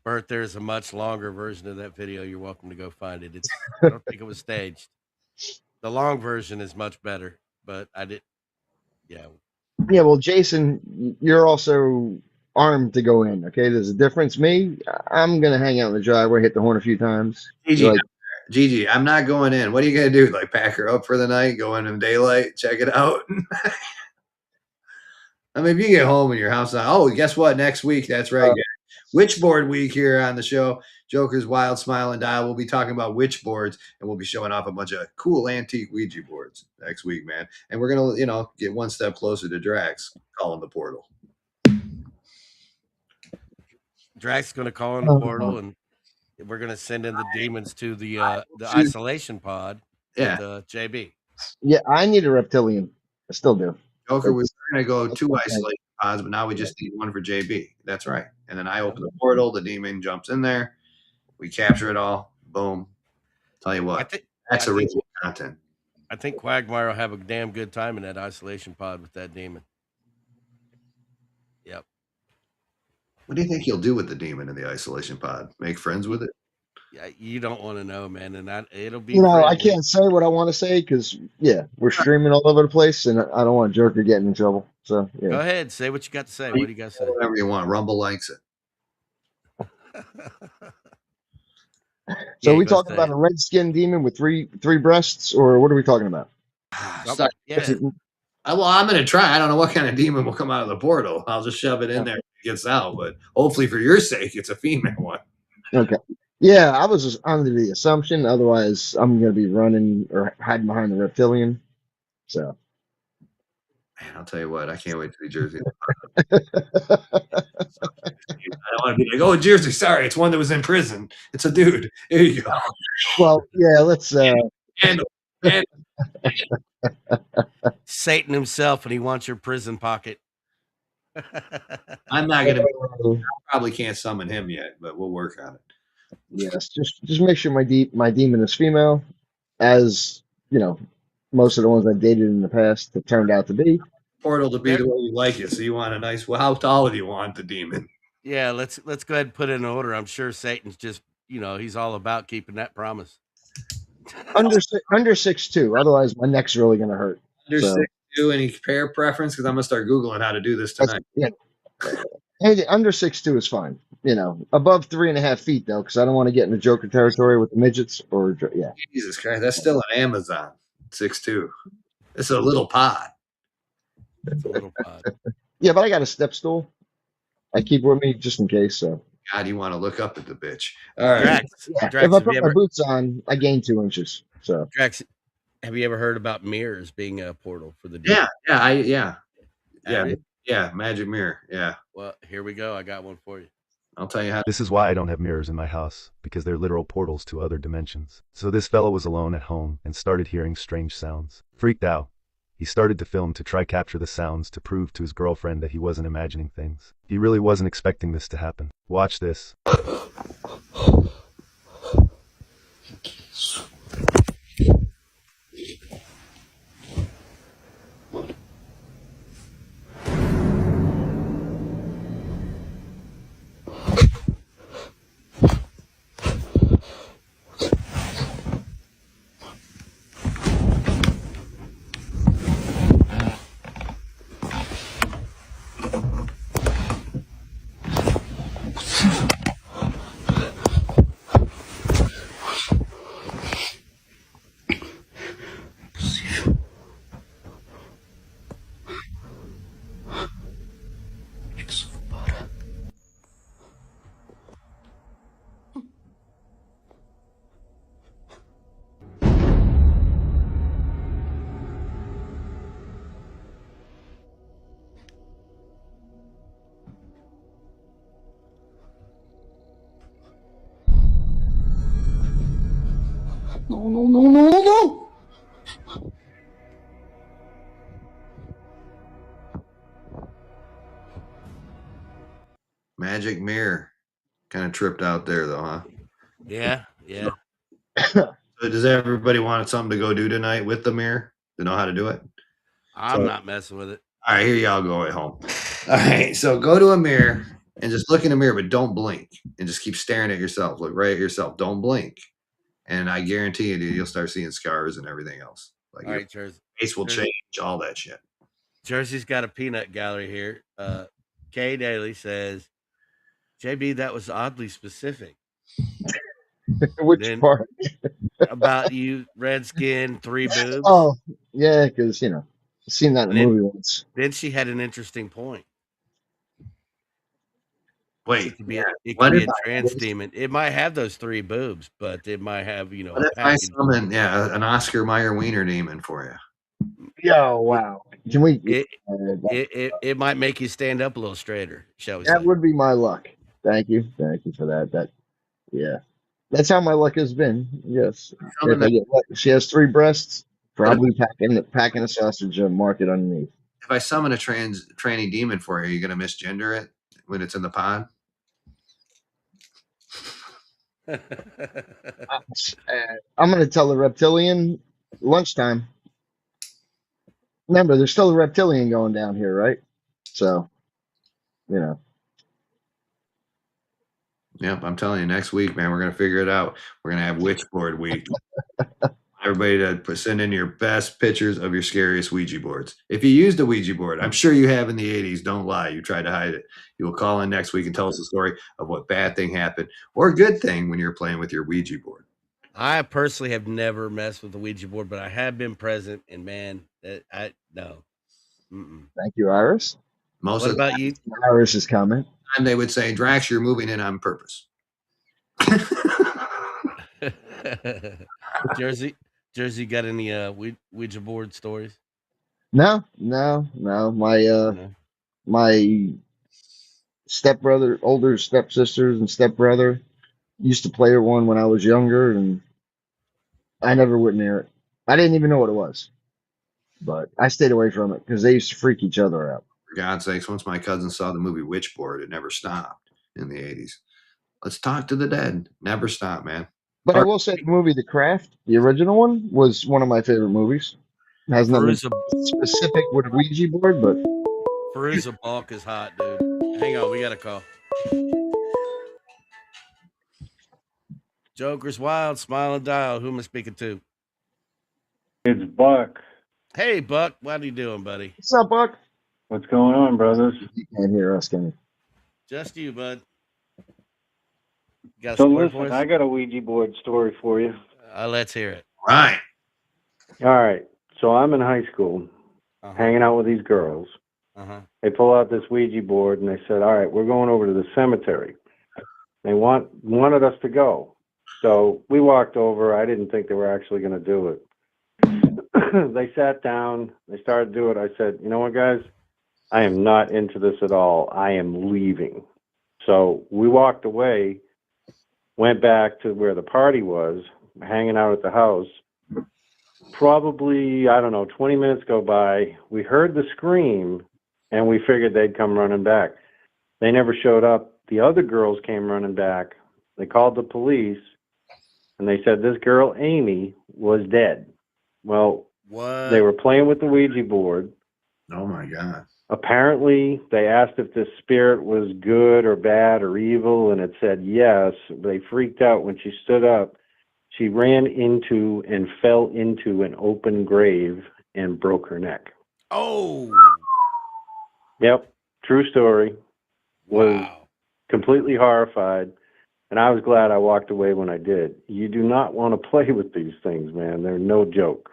Bert, there's a much longer version of that video. You're welcome to go find it. I don't think it was staged. The long version is much better, but I did. Yeah. Yeah. Well, Jason, you're also armed to go in. Okay, there's a difference. Me, I'm gonna hang out in the driveway, hit the horn a few times. Gigi, I'm not going in. What are you gonna do? Like pack her up for the night, go in daylight, check it out? I mean, if you get home and your house, oh, guess what? Next week, that's right, Witchboard week here on the show. Joker's Wild Smile and Dial. We'll be talking about witchboards, and we'll be showing off a bunch of cool antique Ouija boards next week, man. And we're gonna, get one step closer to Drax calling the portal. Drax is gonna call in the portal, and we're gonna send in the demons to the isolation pod. Yeah. With, JB. Yeah, I need a reptilian. I still do. Joker, we're going to go 2 isolation pods, but now we just need one for JB. That's right. And then I open the portal, the demon jumps in there, we capture it all. Boom. Tell you what, that's original content. I think Quagmire will have a damn good time in that isolation pod with that demon. Yep. What do you think he'll do with the demon in the isolation pod? Make friends with it? Yeah, you don't want to know, man, and it'll be. I can't say what I want to say because we're streaming all over the place, and I don't want Joker getting in trouble. So yeah. Go ahead, say what you got to say. What do you got to say? Whatever you want. Rumble likes it. So we talking about a red skin demon with three breasts, or what are we talking about? Well, I'm going to try. I don't know what kind of demon will come out of the portal. I'll just shove it in there and it gets out. But hopefully, for your sake, it's a female one. Okay. Yeah, I was just under the assumption. Otherwise, I'm going to be running or hiding behind the reptilian. So, man, I'll tell you what. I can't wait to be Jersey. I don't want to be like, oh, Jersey. Sorry, it's one that was in prison. It's a dude. Here you go. Well, yeah. Let's. Satan himself, and he wants your prison pocket. I'm not going to. Probably can't summon him yet, but we'll work on it. Yes, just make sure my demon is female, as most of the ones I dated in the past have turned out to be. Portal to be the way you like it. So you want a nice. Well, how tall do you want the demon? Yeah, let's go ahead and put it in order. I'm sure Satan's just he's all about keeping that promise. Under 6'2". Otherwise, my neck's really gonna hurt. Under 6'2", any pair preference? Because I'm gonna start googling how to do this tonight. Hey, under 6'2" is fine. Above 3.5 feet though, because I don't want to get into Joker territory with the midgets. Or Jesus Christ, that's still an Amazon 6'2". It's a little pod. It's a little pod. Yeah, but I got a step stool. I keep with me just in case. So. God, you want to look up at the bitch. All right. Drax, if I put my boots on, I gain 2 inches. So. Drax, have you ever heard about mirrors being a portal for the demon? Yeah, magic mirror. Yeah. Well, here we go. I got one for you. I'll tell you how. This is why I don't have mirrors in my house, because they're literal portals to other dimensions. So this fellow was alone at home and started hearing strange sounds. Freaked out. He started to film to try capture the sounds to prove to his girlfriend that he wasn't imagining things. He really wasn't expecting this to happen. Watch this. No, no, no, no, no, no! Magic mirror. Kind of tripped out there, though, huh? Yeah, yeah. So does everybody want something to go do tonight with the mirror to know how to do it? I'm not messing with it. All right, here y'all go at home. All right, so go to a mirror and just look in the mirror, but don't blink and just keep staring at yourself. Look right at yourself. Don't blink. And I guarantee you, dude, you'll start seeing scars and everything else. Like All your right, Jersey. face will change, all that shit. Jersey's got a peanut gallery here. Kay Daly says, JB, that was oddly specific. Which part? About you, red skin, 3 boobs. Oh, yeah, because, you know, I've seen that in a movie once. Then she had an interesting point. Wait, it could be a trans demon. It might have those 3 boobs, but it might have, you know, what if I summon, an Oscar Mayer Wiener demon for you? Yo, wow. Can we? It might make you stand up a little straighter, shall we say? That would be my luck. Thank you for that. Yeah, that's how my luck has been. Yes, if I get lucky. She has 3 breasts. Probably packing a sausage and mark it underneath. If I summon a tranny demon for you, are you gonna misgender it when it's in the pod? I'm gonna tell the reptilian lunchtime. Remember, there's still a reptilian going down here, right? So, you know. Yep, I'm telling you, next week, man, we're gonna figure it out. We're gonna have Witchboard Week. Everybody to send in your best pictures of your scariest Ouija boards. If you used a Ouija board, I'm sure you have in the 80s. Don't lie. You tried to hide it. You will call in next week and tell us a story of what bad thing happened or a good thing when you're playing with your Ouija board. I personally have never messed with the Ouija board, but I have been present, and man, no. Mm-mm. Thank you, Iris. What about you? Iris's comment. And they would say, Drax, you're moving in on purpose. Jersey got any Ouija board stories? No. My stepbrother, older stepsisters and stepbrother used to play one when I was younger, and I never went near it. I didn't even know what it was, but I stayed away from it because they used to freak each other out. For God's sakes, once my cousin saw the movie Witchboard, it never stopped in the 80s. Let's talk to the dead. Never stop, man. But I will say the movie The Craft, the original one, was one of my favorite movies. It has nothing specific with Ouija board, but Perusa Balk is hot, dude. Hang on, we got a call. Joker's Wild, Smile and Dial. Who am I speaking to? It's Buck. Hey, Buck. What are you doing, buddy? What's up, Buck? What's going on, brothers? You can't hear us, can you? Just you, bud. Got a So story listen, for us? I got a Ouija board story for you. Let's hear it. Right. All right. So I'm in high school, hanging out with these girls. They pull out this Ouija board and they said, "All right, we're going over to the cemetery." They wanted us to go, so we walked over. I didn't think they were actually going to do it. They sat down. They started to do it. I said, "You know what, guys? I am not into this at all. I am leaving." So we walked away. Went back to where the party was, hanging out at the house. Probably, I don't know, 20 minutes go by. We heard the scream, and we figured they'd come running back. They never showed up. The other girls came running back. They called the police, and they said this girl, Amy, was dead. Well, they were playing with the Ouija board. Oh, my God. Apparently, they asked if this spirit was good or bad or evil, and it said yes. They freaked out when she stood up. She ran into and fell into an open grave and broke her neck. Oh. Yep, true story. Was completely horrified, and I was glad I walked away when I did. You do not want to play with these things, man. They're no joke.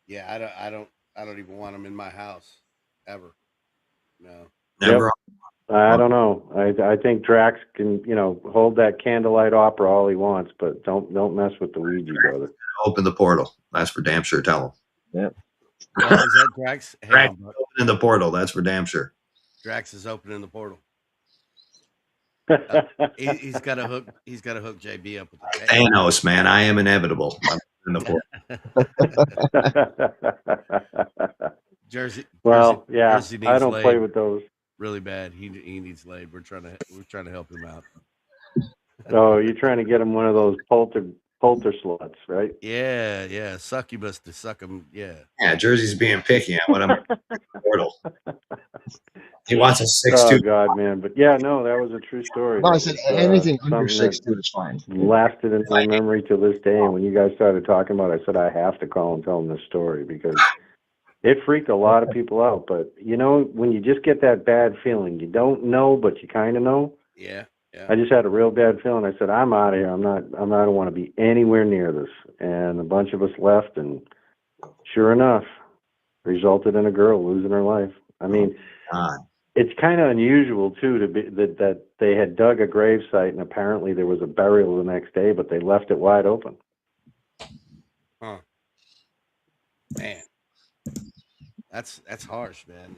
Yeah, I don't even want them in my house ever. No. Never. Yep. I don't know. I think Drax can, hold that candlelight opera all he wants, but don't mess with the Ouija, brother. Open the portal. That's for damn sure. Tell him. Yep. Is that Drax? Drax opening the portal. That's for damn sure. Drax is opening the portal. He's got to hook. He's got to hook JB up with the Thanos, man. I am inevitable. in the portal. Jersey. Well, Jersey, yeah, Jersey I needs don't laid play with those. really bad. He needs laid. We're trying to help him out. Oh, you're trying to get him one of those polter sluts, right? Yeah. Succubus to suck him. Yeah. Yeah, Jersey's being picky. I want him in the portal. He wants a 6'2". Oh God, man! But yeah, no, that was a true story. No, I That said was anything under something that 6'2" is fine. lasted in my memory to this day. And when you guys started talking about it, I said I have to call and tell them this story because it freaked a lot of people out. But you know, when you just get that bad feeling, you don't know, but you kind of know. Yeah. I just had a real bad feeling. I said, I'm out of here. I don't want to be anywhere near this. And a bunch of us left, and sure enough, resulted in a girl losing her life. I mean, it's kind of unusual too to be that they had dug a grave site and apparently there was a burial the next day, but they left it wide open. Huh. Man, that's harsh, man.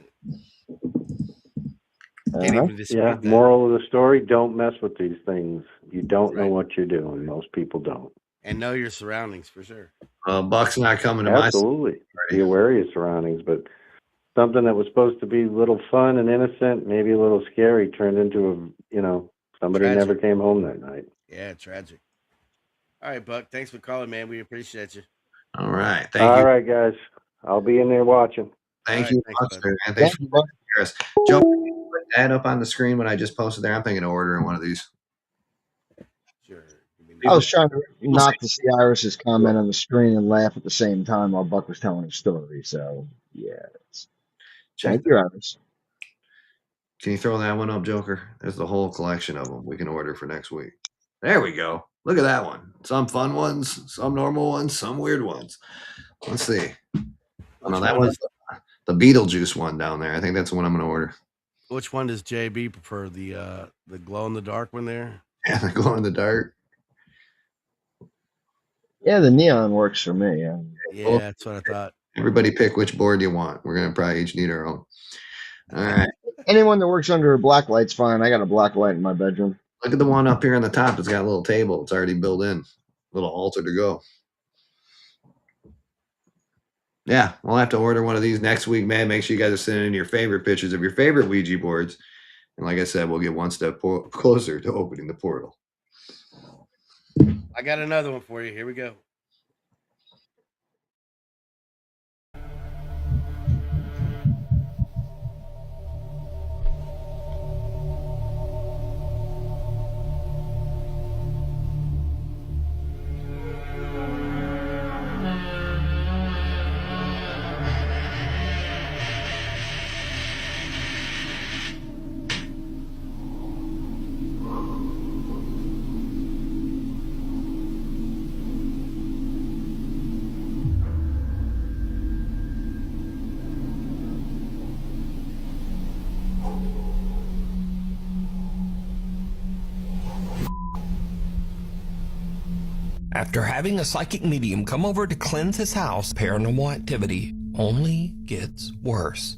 Can't even dispute Yeah. that. Moral of the story: don't mess with these things. You don't know what you're doing. Most people don't. And know your surroundings for sure. Buck's not coming to Absolutely. Be aware of your surroundings, but something that was supposed to be a little fun and innocent, maybe a little scary, turned into somebody Tragic. never came home that night. Yeah, tragic. All right, Buck. Thanks for calling, man. We appreciate you. All right. Thank you. All right, guys. I'll be in there watching. Thank All you, right, thanks, Buck, bud. man. Thanks for Chris. Joe, can you put that up on the screen when I just posted there? I'm thinking of ordering one of these. Sure. I was trying not to see Iris's comment on the screen and laugh at the same time while Buck was telling his story. So, yeah. Thank you, Iris. Can you throw that one up, Joker? There's the whole collection of them we can order for next week. There we go. Look at that one. Some fun ones, some normal ones, some weird ones. Let's see. Oh, no, that was the Beetlejuice one down there. I think that's the one I'm going to order. Which one does JB prefer? The glow in the dark one there? Yeah, the glow in the dark. Yeah, the neon works for me. Yeah, that's what I thought. Everybody pick which board you want. We're going to probably each need our own. All right. Anyone that works under a black light's fine. I got a black light in my bedroom. Look at the one up here on the top. It's got a little table. It's already built in. Little altar to go. Yeah, we'll have to order one of these next week, man. Make sure you guys are sending in your favorite pictures of your favorite Ouija boards. And like I said, we'll get one step closer to opening the portal. I got another one for you. Here we go. After having a psychic medium come over to cleanse his house, paranormal activity only gets worse.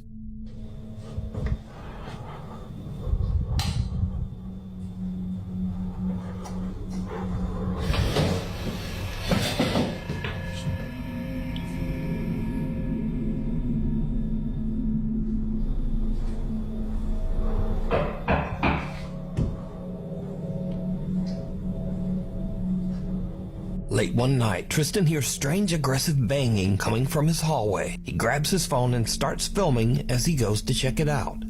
Late one night, Tristan hears strange aggressive banging coming from his hallway. He grabs his phone and starts filming as he goes to check it out.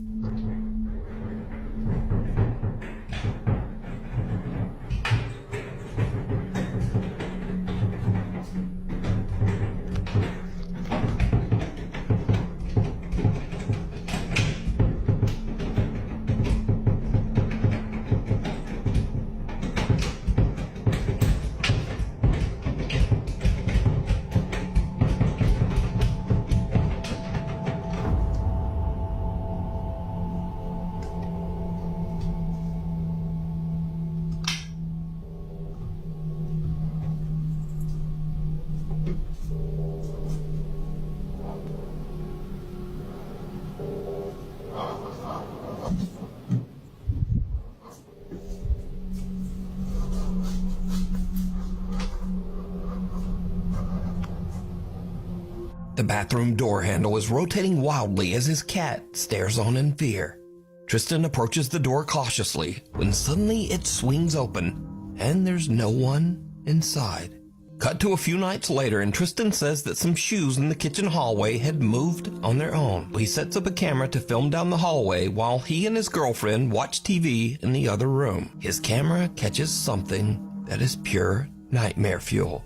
The bathroom door handle is rotating wildly as his cat stares on in fear. Tristan approaches the door cautiously when suddenly it swings open and there's no one inside. Cut to a few nights later, and Tristan says that some shoes in the kitchen hallway had moved on their own. He sets up a camera to film down the hallway while he and his girlfriend watch TV in the other room. His camera catches something that is pure nightmare fuel.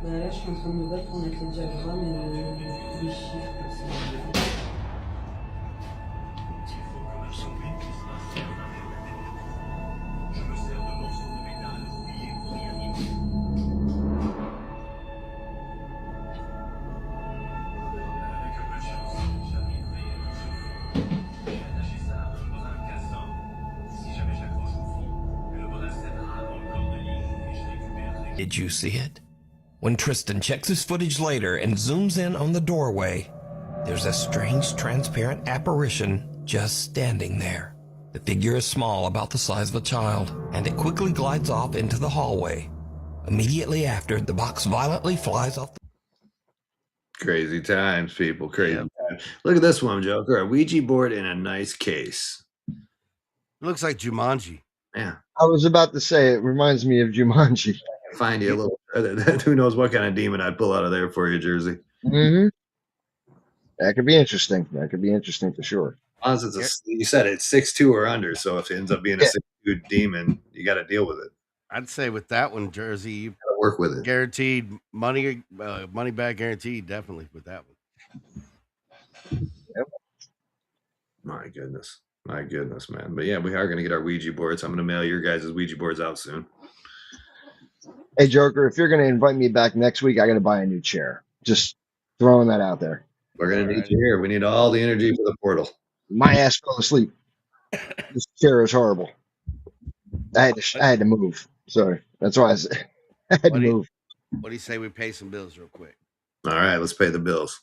Là, je suis en train de me battre pour mettre les diagrammes et les chiffres comme ça. Did you see it? When Tristan checks his footage later and zooms in on the doorway, there's a strange transparent apparition just standing there. The figure is small, about the size of a child, and it quickly glides off into the hallway. Immediately after, the box violently flies off. Crazy times, people. Crazy times. Look at this one, Joker. A Ouija board in a nice case. It looks like Jumanji. Yeah. I was about to say, it reminds me of Jumanji. Find you a little. Who knows what kind of demon I'd pull out of there for you, Jersey. Mm-hmm. That could be interesting. That could be interesting for sure. Unless it's you said it's 6'2" or under, so if it ends up being a 6'2" demon, you got to deal with it. I'd say with that one, Jersey, you gotta work with it. Guaranteed money, money back guaranteed. Definitely with that one. Yep. My goodness, man. But yeah, we are gonna get our Ouija boards. I'm gonna mail your guys' Ouija boards out soon. Hey, Joker, if you're going to invite me back next week, I got to buy a new chair. Just throwing that out there. We're going to need you here. We need all the energy for the portal. My ass fell asleep. This chair is horrible. I had to move. Sorry. That's why I had to move. What do you say we pay some bills real quick? All right, let's pay the bills.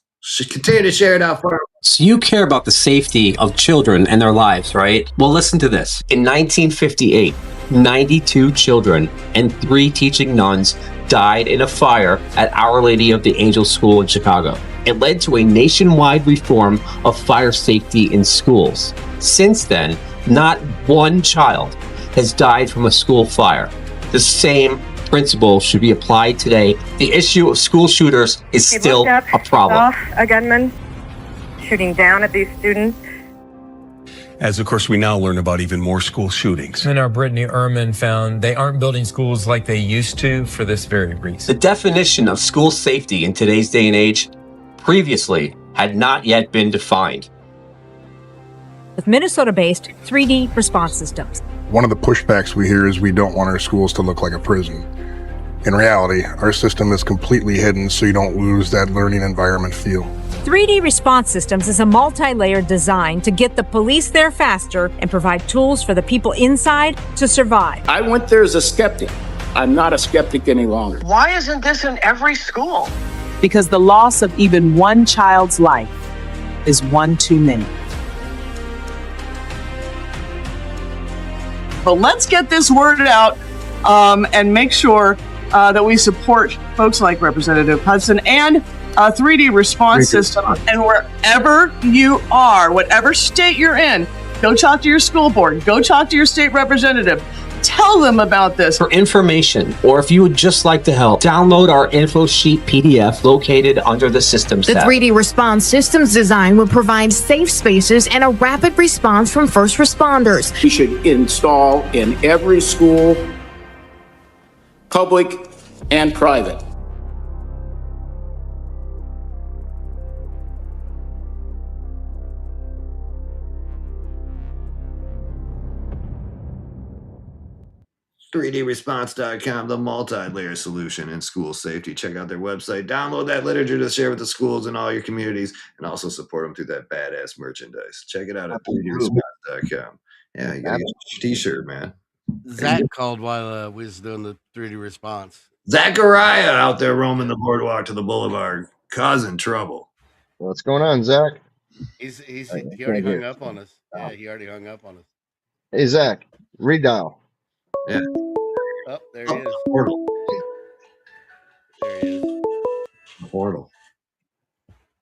Continue to share it out far. So you care about the safety of children and their lives, right? Well, listen to this. In 1958, 92 children and 3 teaching nuns died in a fire at Our Lady of the Angels School in Chicago. It led to a nationwide reform of fire safety in schools. Since then, not one child has died from a school fire. The same principle should be applied today. The issue of school shooters is still a problem. A gunman shooting down at these students. As, of course, we now learn about even more school shootings. And our Brittany Ehrman found they aren't building schools like they used to for this very reason. The definition of school safety in today's day and age previously had not yet been defined. With Minnesota-based 3D response systems. One of the pushbacks we hear is we don't want our schools to look like a prison. In reality, our system is completely hidden so you don't lose that learning environment feel. 3D Response Systems is a multi-layered design to get the police there faster and provide tools for the people inside to survive. I went there as a skeptic. I'm not a skeptic any longer. Why isn't this in every school? Because the loss of even one child's life is one too many. But let's get this word out and make sure that we support folks like Representative Hudson and 3D Response System. And wherever you are, whatever state you're in, go talk to your school board, go talk to your state representative. Tell them about this. For information, or if you would just like to help, download our info sheet PDF located under the Systems The tab. 3D Response Systems design will provide safe spaces and a rapid response from first responders. We should install in every school, public and private. .3dresponse.com, the multi-layer solution in school safety. Check out their website. Download that literature to share with the schools and all your communities, and also support them through that badass merchandise. Check it out at 3dresponse.com. Yeah, you gotta get your t-shirt, man. Zach called while we was doing the 3D response. Zachariah out there roaming the boardwalk to the boulevard, causing trouble. What's going on, Zach? He already hung up on us. Yeah, he already hung up on us. Hey, Zach, redial. Yeah. Oh, there he is. Portal. There he is. Portal.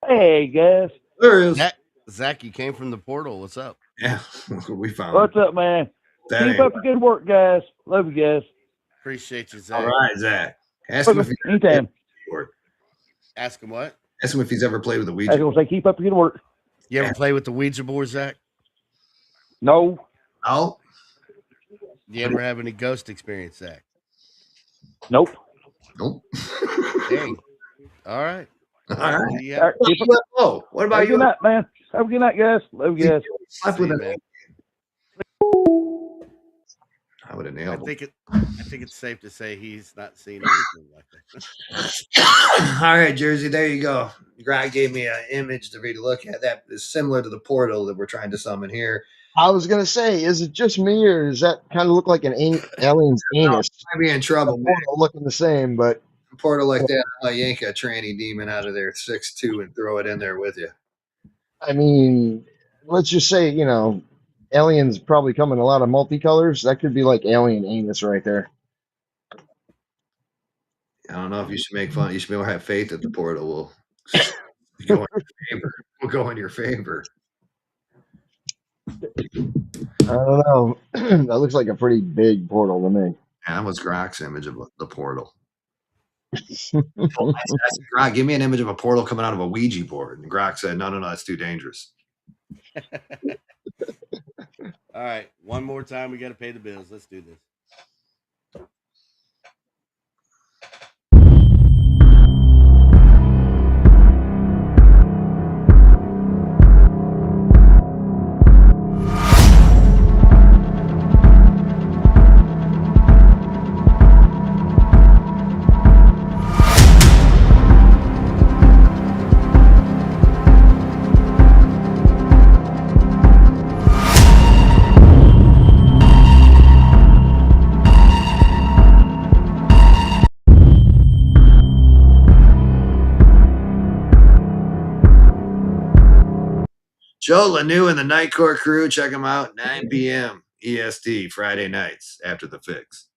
Hey, guys. There he is. Zach, you came from the portal. What's up? Yeah, we found. What's up, man? That Keep ain't up the good work, guys. Love you guys. Appreciate you, Zach. All right, Zach. Ask him if he's anytime. Ask him what? Ask him if he's ever played with a I Ouija was gonna say keep up the good work. You ever play with the Ouija board, Zach? No. No. You ever have any ghost experience, Zach? Nope. Nope. Dang. All right. All right. Yeah. What about Have you? a good night, man. Have a good night, guys. Love you guys. Slept with See, an man. I would have nailed it. I think it's safe to say he's not seen anything like that. All right, Jersey, there you go. Greg gave me an image to read a look at that is similar to the portal that we're trying to summon here. I was gonna say, is it just me, or does that kind of look like an alien's anus? I'd be in trouble, man. Looking the same, but A portal like that, I'll yank a tranny demon out of there 6'2" and throw it in there with you. I mean, let's just say, aliens probably come in a lot of multicolors. That could be like alien anus right there. I don't know if you should make fun. You should be able to have faith that the portal will go in your favor. Will go in your favor. I don't know. That looks like a pretty big portal to me. Yeah, that was Grok's image of the portal. Grok, give me an image of a portal coming out of a Ouija board. And Grok said, no, that's too dangerous. All right. One more time. We got to pay the bills. Let's do this. Joe Lanou and the Night Court crew. Check them out. 9 p.m. EST Friday nights after the fix.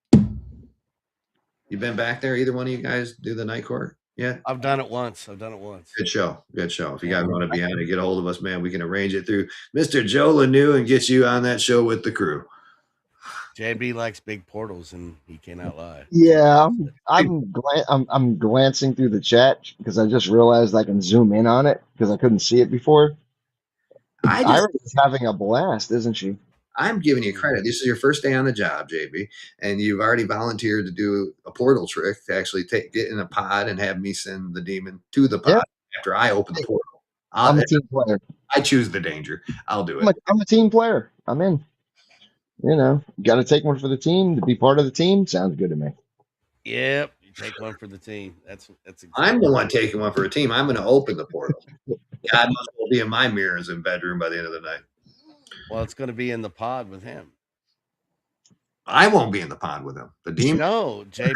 You been back there? Either one of you guys do the Night Court yet? I've done it once. Good show. Good show. If you guys want to be on it, get a hold of us, man. We can arrange it through Mr. Joe Lanou and get you on that show with the crew. JB likes big portals, and he cannot lie. Yeah, I'm glancing through the chat because I just realized I can zoom in on it because I couldn't see it before. Iris is having a blast, isn't she? I'm giving you credit. This is your first day on the job, JB, and you've already volunteered to do a portal trick to actually get in a pod and have me send the demon to the pod after I open the portal. I'm a team player. I choose the danger. I'll do it. I'm a team player. I'm in. Got to take one for the team to be part of the team. Sounds good to me. Yep, you take one for the team. That's exactly. I'm the one taking one for a team. I'm going to open the portal. God knows what'll be in my mirrors and bedroom by the end of the night. Well, it's going to be in the pod with him. I won't be in the pod with him. The demon. No, JB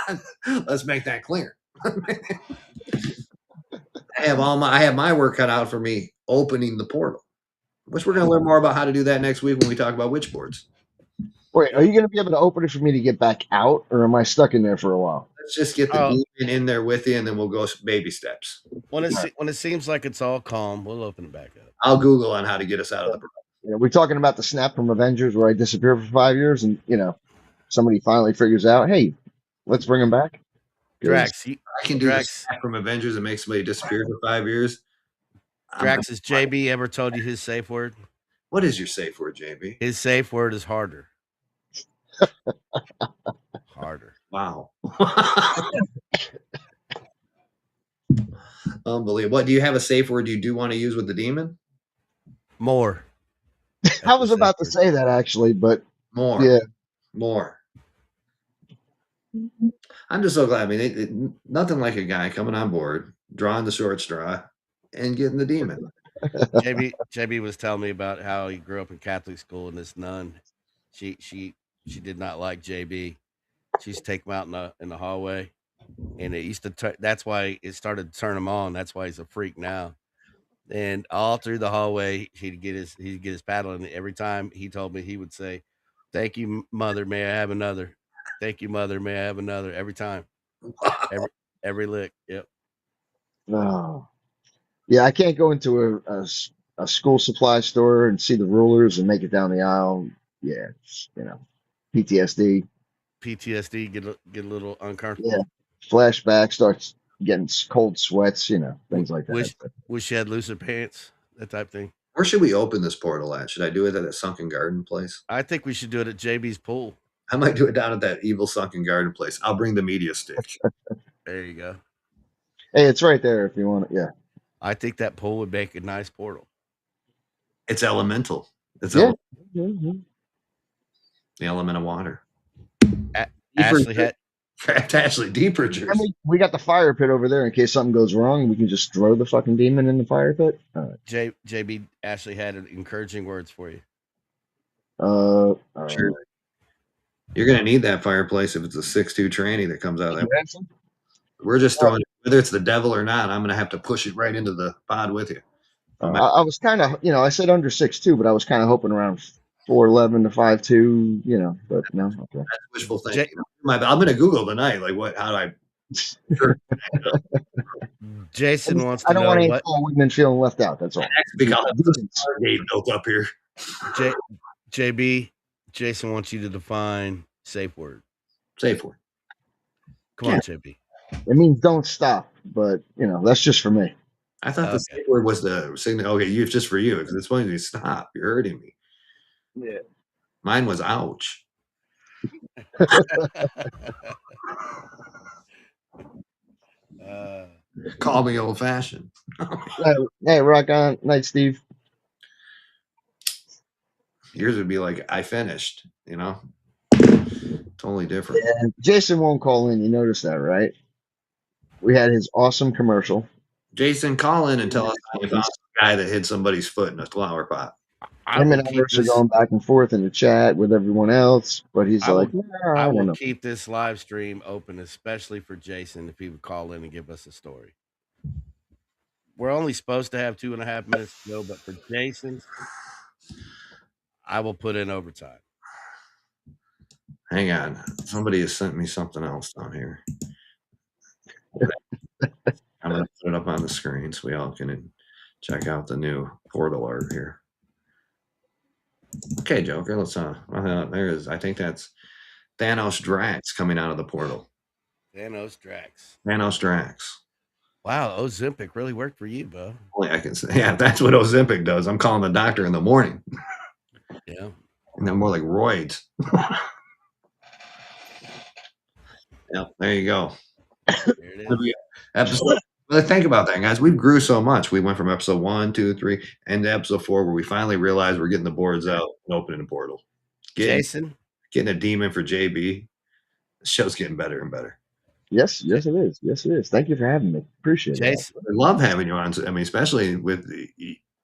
will. Let's make that clear. I have my work cut out for me opening the portal, which we're going to learn more about how to do that next week when we talk about witch boards. Wait, are you going to be able to open it for me to get back out, or am I stuck in there for a while? Let's just get the demon in there with you, and then we'll go baby steps. When it seems like it's all calm, we'll open it back up. I'll Google on how to get us out of the problem. We're talking about the snap from Avengers where I disappeared for 5 years, and somebody finally figures out, hey, let's bring him back. Drax, I can do the snap from Avengers and make somebody disappear for 5 years. Drax, has JB ever told you his safe word? What is your safe word, JB? His safe word is harder. Harder. Wow. Unbelievable. What do you have a safe word you do want to use with the demon? More. I was about to say that actually, but more. Yeah. More. I'm just so glad. I mean, nothing like a guy coming on board, drawing the short straw, and getting the demon. JB was telling me about how he grew up in Catholic school, and this nun, she did not like JB. She used to take him out in the hallway, and it used to. That's why it started to turn him on. That's why he's a freak now. And all through the hallway, he'd get his paddle, and every time he told me, he would say, "Thank you, mother. May I have another? Thank you, mother. May I have another?" Every time, every lick. Yep. No. Yeah, I can't go into a school supply store and see the rulers and make it down the aisle. Yeah, PTSD. PTSD, get a little Yeah, uncomfortable. flashback, starts getting cold sweats, things like that. Wish you had looser pants, that type thing. Where should we open this portal at? Should I do it at a sunken garden place? I think we should do it at JB's pool. I might do it down at that evil sunken garden place. I'll bring the media stick. There you go. Hey, it's right there if you want it. Yeah. I think that pool would make a nice portal. It's elemental. It's Yeah. the element of water. Ashley deeper. I mean, we got the fire pit over there in case something goes wrong. We can just throw the fucking demon in the fire pit. All right. JB Ashley had encouraging words for you. Sure. You're gonna need that fireplace if it's a 6'2" tranny that comes out of that. We're just throwing whether it's the devil or not. I'm gonna have to push it right into the pod with you. I was kind of, I said under 6'2", but I was kind of hoping around 4'11" to 5'2", but no. Okay. That's wishful thinking. I'm gonna Google tonight. Like, what? How do I? Jason wants to I don't know want any what tall women feeling left out. That's all. Because gate built up here. JB, Jason wants you to define safe word. Safe word. Come on, JB. It means don't stop, but that's just for me. I thought the safe word was the signal. Okay, it's just for you because it's when you stop. You're hurting me. Yeah. Mine was ouch. Call me old fashioned. Hey, rock on. Night, Steve. Yours would be like, I finished, Totally different. Yeah, Jason won't call in. You noticed that, right? We had his awesome commercial. Jason, call in and tell us how you found the guy that hit somebody's foot in a flower pot. Him and Iris are going back and forth in the chat with everyone else, but he's like, I will keep this live stream open, especially for Jason, if he would call in and give us a story. We're only supposed to have 2.5 minutes to go, but for Jason, I will put in overtime. Hang on. Somebody has sent me something else down here. I'm going to put it up on the screen so we all can check out the new portal art here. Okay, Joker, let's there is, I think that's Thanos Drax coming out of the portal. Thanos Drax. Wow, Ozempic really worked for you, Bo. Only I can say, yeah, that's what Ozempic does. I'm calling the doctor in the morning. Yeah. And they're more like roids. Yep, there you go. There it is. Well, think about that, guys. We've grew so much. We went from episode 1, 2, 3, and to episode 4, where we finally realized we're getting the boards out and opening the portal. Jason? Getting a demon for JB. The show's getting better and better. Yes, it is. Yes, it is. Thank you for having me. Appreciate it. I love having you on. I mean, especially with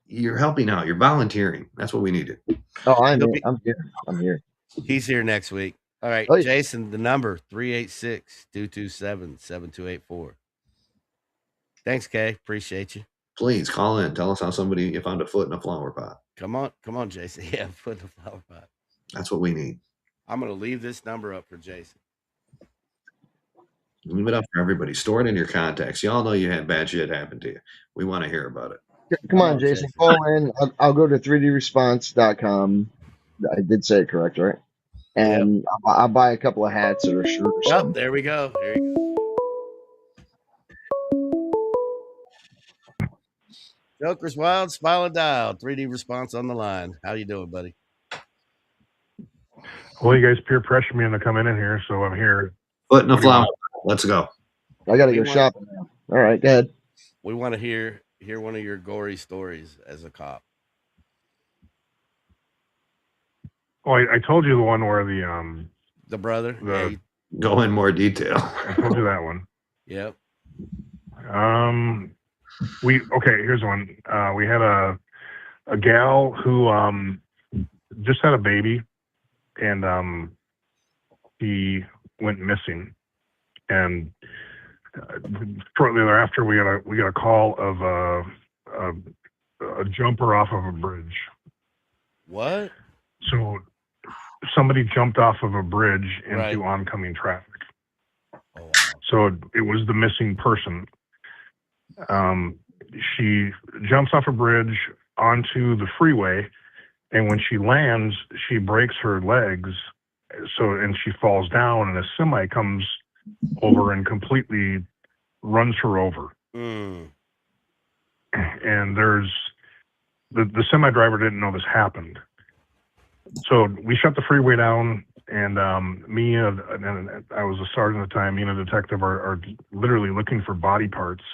you're helping out. You're volunteering. That's what we needed. Oh, I'm here. He's here next week. All right, Jason, the number 386-227-7284. Thanks, Kay. Appreciate you. Please call in. Tell us how you found a foot in a flower pot. Come on, Jason. Yeah, foot in a flower pot. That's what we need. I'm going to leave this number up for Jason. Leave it up for everybody. Store it in your contacts. Y'all know you had bad shit happen to you. We want to hear about it. Come on, Jason. Call in. I'll go to 3dresponse.com. I did say it correct, right? And I'll buy a couple of hats or a shirt or something. Oh, there we go. There you go. Joker's Wild, Smile and Dial, 3D Response on the line. How you doing, buddy? Well, you guys peer pressure me into coming in here, so I'm here. Foot in a flower. Let's go. I got to go shopping now. All right, go ahead. We want to hear one of your gory stories as a cop. Oh, I told you the one where the brother. Go in more detail. I told you that one. Yep. Here's one. We had a gal who just had a baby, and he went missing. And shortly thereafter, we got a call of a jumper off of a bridge. What? So somebody jumped off of a bridge into oncoming traffic. Oh, wow. So it was the missing person. She jumps off a bridge onto the freeway, and when she lands, she breaks her legs. And she falls down, and a semi comes over and completely runs her over. Mm. And the semi driver didn't know this happened. So we shut the freeway down, and me and I was a sergeant at the time. Me and a detective are literally looking for body parts,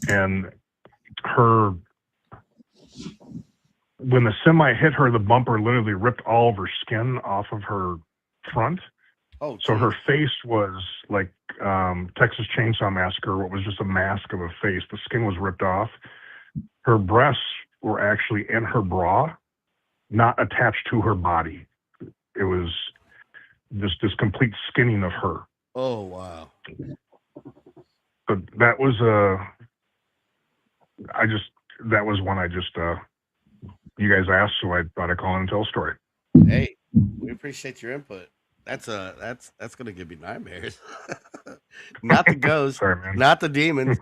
and when the semi hit her, the bumper literally ripped all of her skin off of her front. Oh, so her face was like Texas Chainsaw Massacre, what was just a mask of a face. The skin was ripped off. Her breasts were actually in her bra, not attached to her body. It was just this complete skinning of her. Oh, wow. But that was when I just you guys asked, so I thought I'd call in and tell a story. Hey, we appreciate your input. That's gonna give me nightmares. Not the ghosts, Sorry, man. not the demons.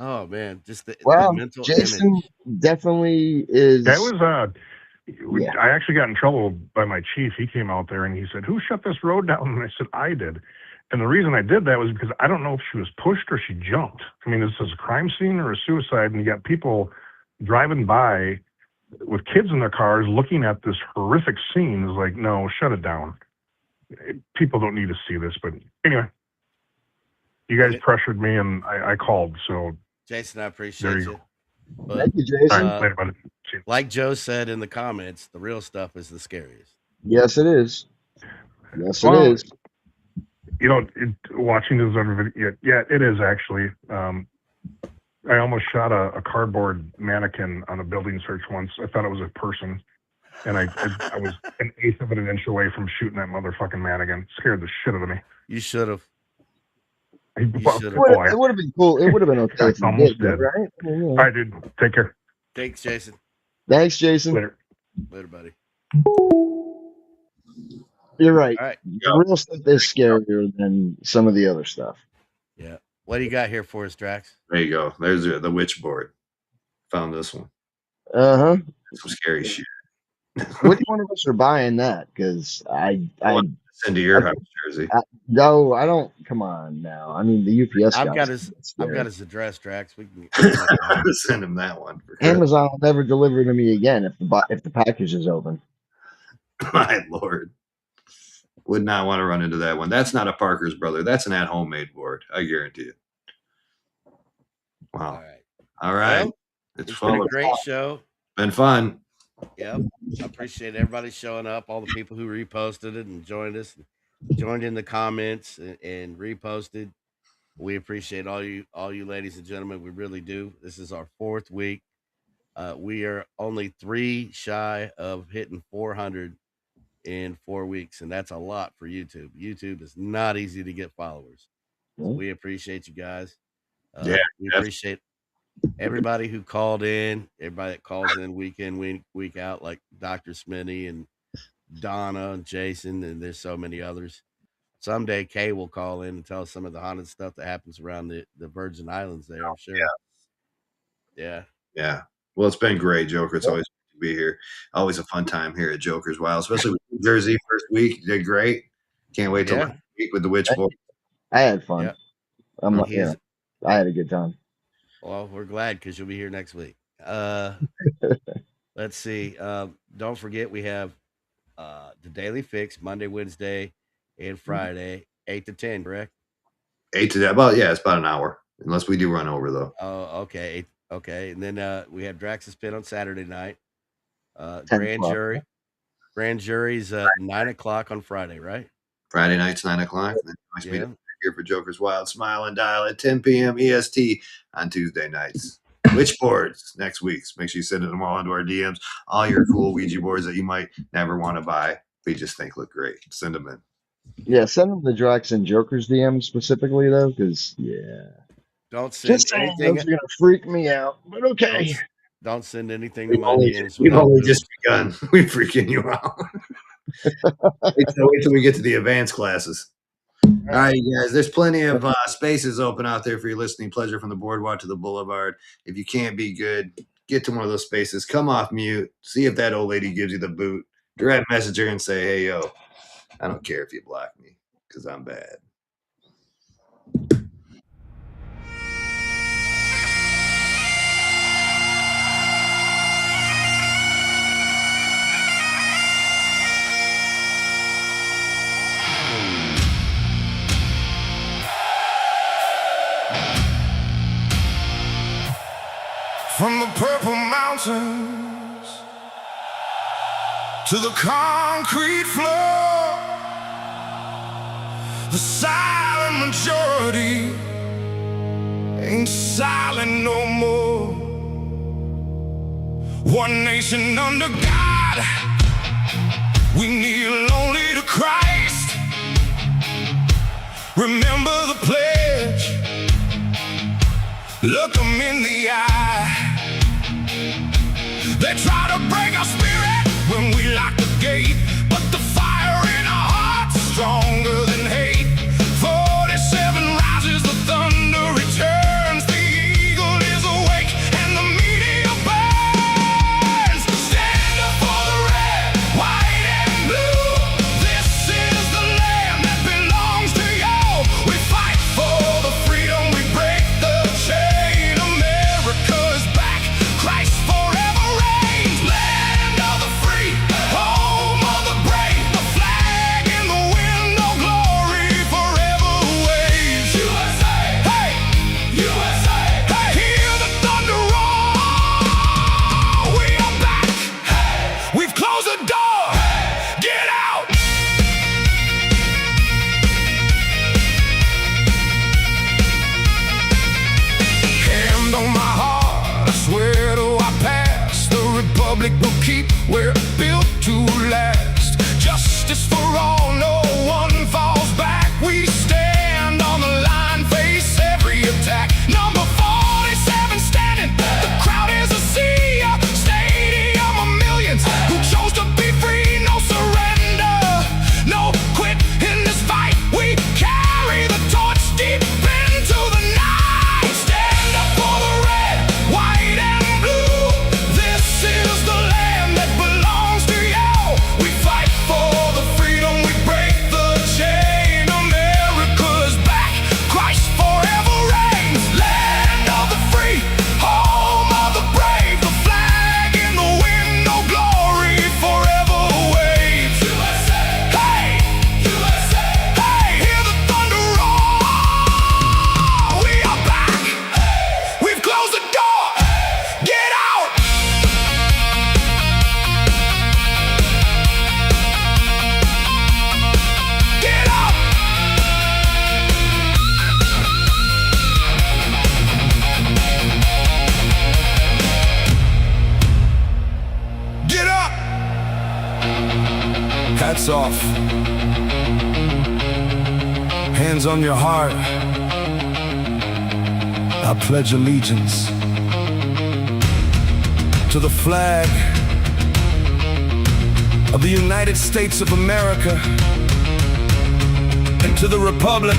Oh man, just the mental Jason image. definitely is. That was I actually got in trouble by my chief. He came out there and he said, "Who shut this road down?" And I said, "I did." And the reason I did that was because I don't know if she was pushed or she jumped. I mean, this is a crime scene or a suicide, and you got people driving by with kids in their cars looking at this horrific scene. It's like, no, shut it down. People don't need to see this. But anyway, you guys pressured me, and I called. So, Jason, I appreciate you. But, Thank you, Jason. Later, buddy. Like Joe said in the comments, the real stuff is the scariest. Yes, it is. Yes, Well, it is. You know, watching this other video, yeah, it is actually. I almost shot a cardboard mannequin on a building search once. I thought it was a person, and I was an eighth of an inch away from shooting that motherfucking mannequin. Scared the shit out of me. You should have. It would have been cool. It would have been okay if you almost did, did. right? I mean, All right, dude. Take care. Thanks, Jason. Thanks, Jason. Later. Later, buddy. You're right. All right. The real stuff is scarier than some of the other stuff. Yeah. What do you got here for us, Drax? There you go. There's the witch board. Found this one. Uh-huh. Some scary shit. Which one of us are buying that? Because I send to your house, Jersey. No, I don't. Come on now. I mean, the UPS. I've got his address, Drax. We can send him that one. Amazon will never deliver to me again if the package is open. My lord, would not want to run into that one. That's not a Parker's brother. That's an at-home made board. I guarantee you. Wow. All right. Well, it's been a great show. Been fun. Yep. I appreciate everybody showing up, all the people who reposted it and joined us, joined in the comments and reposted. We appreciate all you ladies and gentlemen. We really do. This is our 4th week. We are only 3 shy of hitting 400 in 4 weeks, and that's a lot for YouTube. YouTube is not easy to get followers. So we appreciate you guys. We appreciate everybody who called in, everybody that calls in week in, week out, like Dr. Smitty and Donna and Jason, and there's so many others. Someday Kay will call in and tell us some of the haunted stuff that happens around the Virgin Islands there, I'm sure. Yeah. Well, it's been great, Joker. It's always good to be here. Always a fun time here at Joker's Wild, especially with New Jersey first week. You did great. Can't wait till next week with the Witch Boy. I had fun. Yeah. I had a good time. Well, we're glad because you'll be here next week. Let's see. Don't forget we have the Daily Fix Monday, Wednesday, and Friday, 8 to 10, correct? 8 to 10. Well, yeah, it's about an hour, unless we do run over though. Oh, okay. Okay. And then we have Drax's Pit on Saturday night. Grand Jury's 9 o'clock on Friday, right? Friday night's 9 o'clock. Nice meeting here for Joker's Wild. Smile and dial at 10 p.m. EST on Tuesday nights. Witch boards next week. Make sure you send them all into our DMs. All your cool Ouija boards that you might never want to buy, we just think look great. Send them in. Yeah, send them the Drax and Joker's DM specifically though, because don't send anything. Those are gonna freak me out. But okay. Don't send anything to my DMs. We've only just begun. We're freaking you out. Wait till we get to the advanced classes. All right, you guys. There's plenty of spaces open out there for your listening pleasure, from the boardwalk to the boulevard. If you can't be good, get to one of those spaces. Come off mute. See if that old lady gives you the boot. Direct message her and say, "Hey, yo, I don't care if you block me because I'm bad." From the purple mountains to the concrete floor, the silent majority ain't silent no more. One nation under God, we kneel only to Christ. Remember the pledge, look them in the eye. They try to break our spirit when we lock the gate, but the fire in our hearts is stronger than hate. 47 rises, the thunder returns, the eagle is awake and the meteor burns. Stand up for the red, white and blue. This is the land that belongs to you. We fight for the freedom, we break the chain. America is back, Christ forever reigns. Land of the free, home of the brave, the flag in the wind, no glory forever waves. USA, hey, USA, hey, hear the thunder roar. We are back, hey, we've closed the door, hey, get out. Hand on my heart, I swear to our past, the republic will keep, we're built to last. Justice for all, no one falls back. We stand on the line, face every attack. Number 47 standing, the crowd is a sea, a stadium of millions who chose to be free. No surrender, no quit in this fight. We carry the torch deep into the night. Stand up for the red, white and blue. This is the land that belongs to you. We fight for the freedom, we break the chain. America is back, Christ forever reigns. Land of the free, home of the brave, the flag in the wind, no glory forever waves. USA, hey, USA, hey, hear the thunder roar. We are back, we've closed the door, get out. Get out. Get up. Hats off. Hands on your heart. I pledge allegiance to the flag of the United States of America and to the republic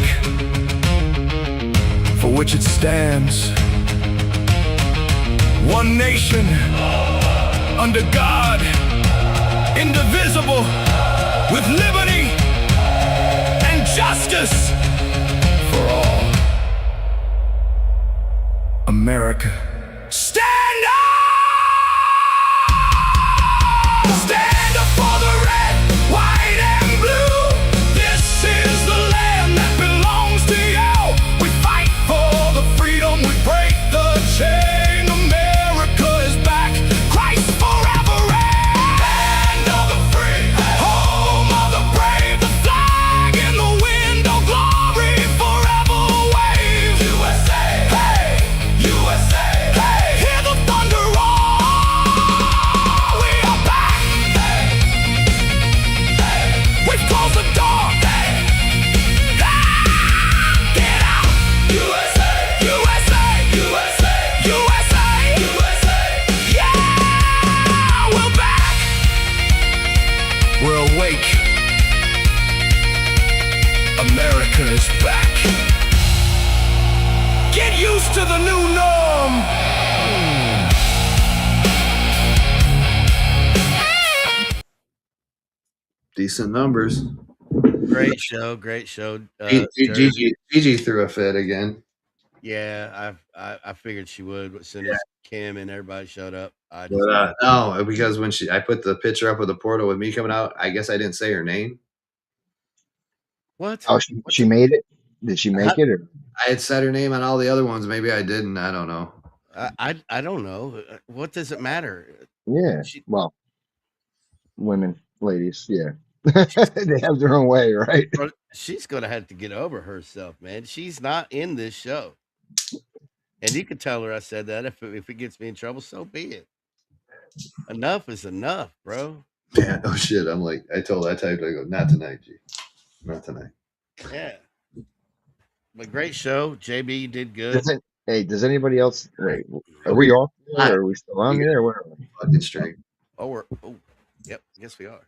for which it stands. One nation under God, indivisible, with liberty and justice for all. America. Stand up! Stand up for the red, white and blue. This is the land that belongs to you. We fight for the freedom, we break the chain. America is back, Christ forever reigns. Land of the free, home of the brave, the flag in the wind, oh glory forever waves. USA, hey, USA, hey, hear the used to the new norm. Decent numbers. Great show, great show. Gigi threw a fit again. Yeah, I figured she would, but as soon as Kim and everybody showed up, I just But, no, because when I put the picture up of the portal with me coming out, I guess I didn't say her name. What? Oh, she made it. Did she make it? Or? I had said her name on all the other ones. Maybe I didn't. I don't know. I don't know. What does it matter? Yeah. Well, women, ladies, yeah. They have their own way, right? Bro, she's gonna have to get over herself, man. She's not in this show, and you can tell her I said that. If it gets me in trouble, so be it. Enough is enough, bro. Yeah. Oh shit. I'm like, I typed. I go, not tonight, G. Not tonight. Yeah. But great show. JB, you did good. Does anybody else? Wait, are we off there, or are we still on there? Where are we? Fucking straight. Oh, yep. I guess we are.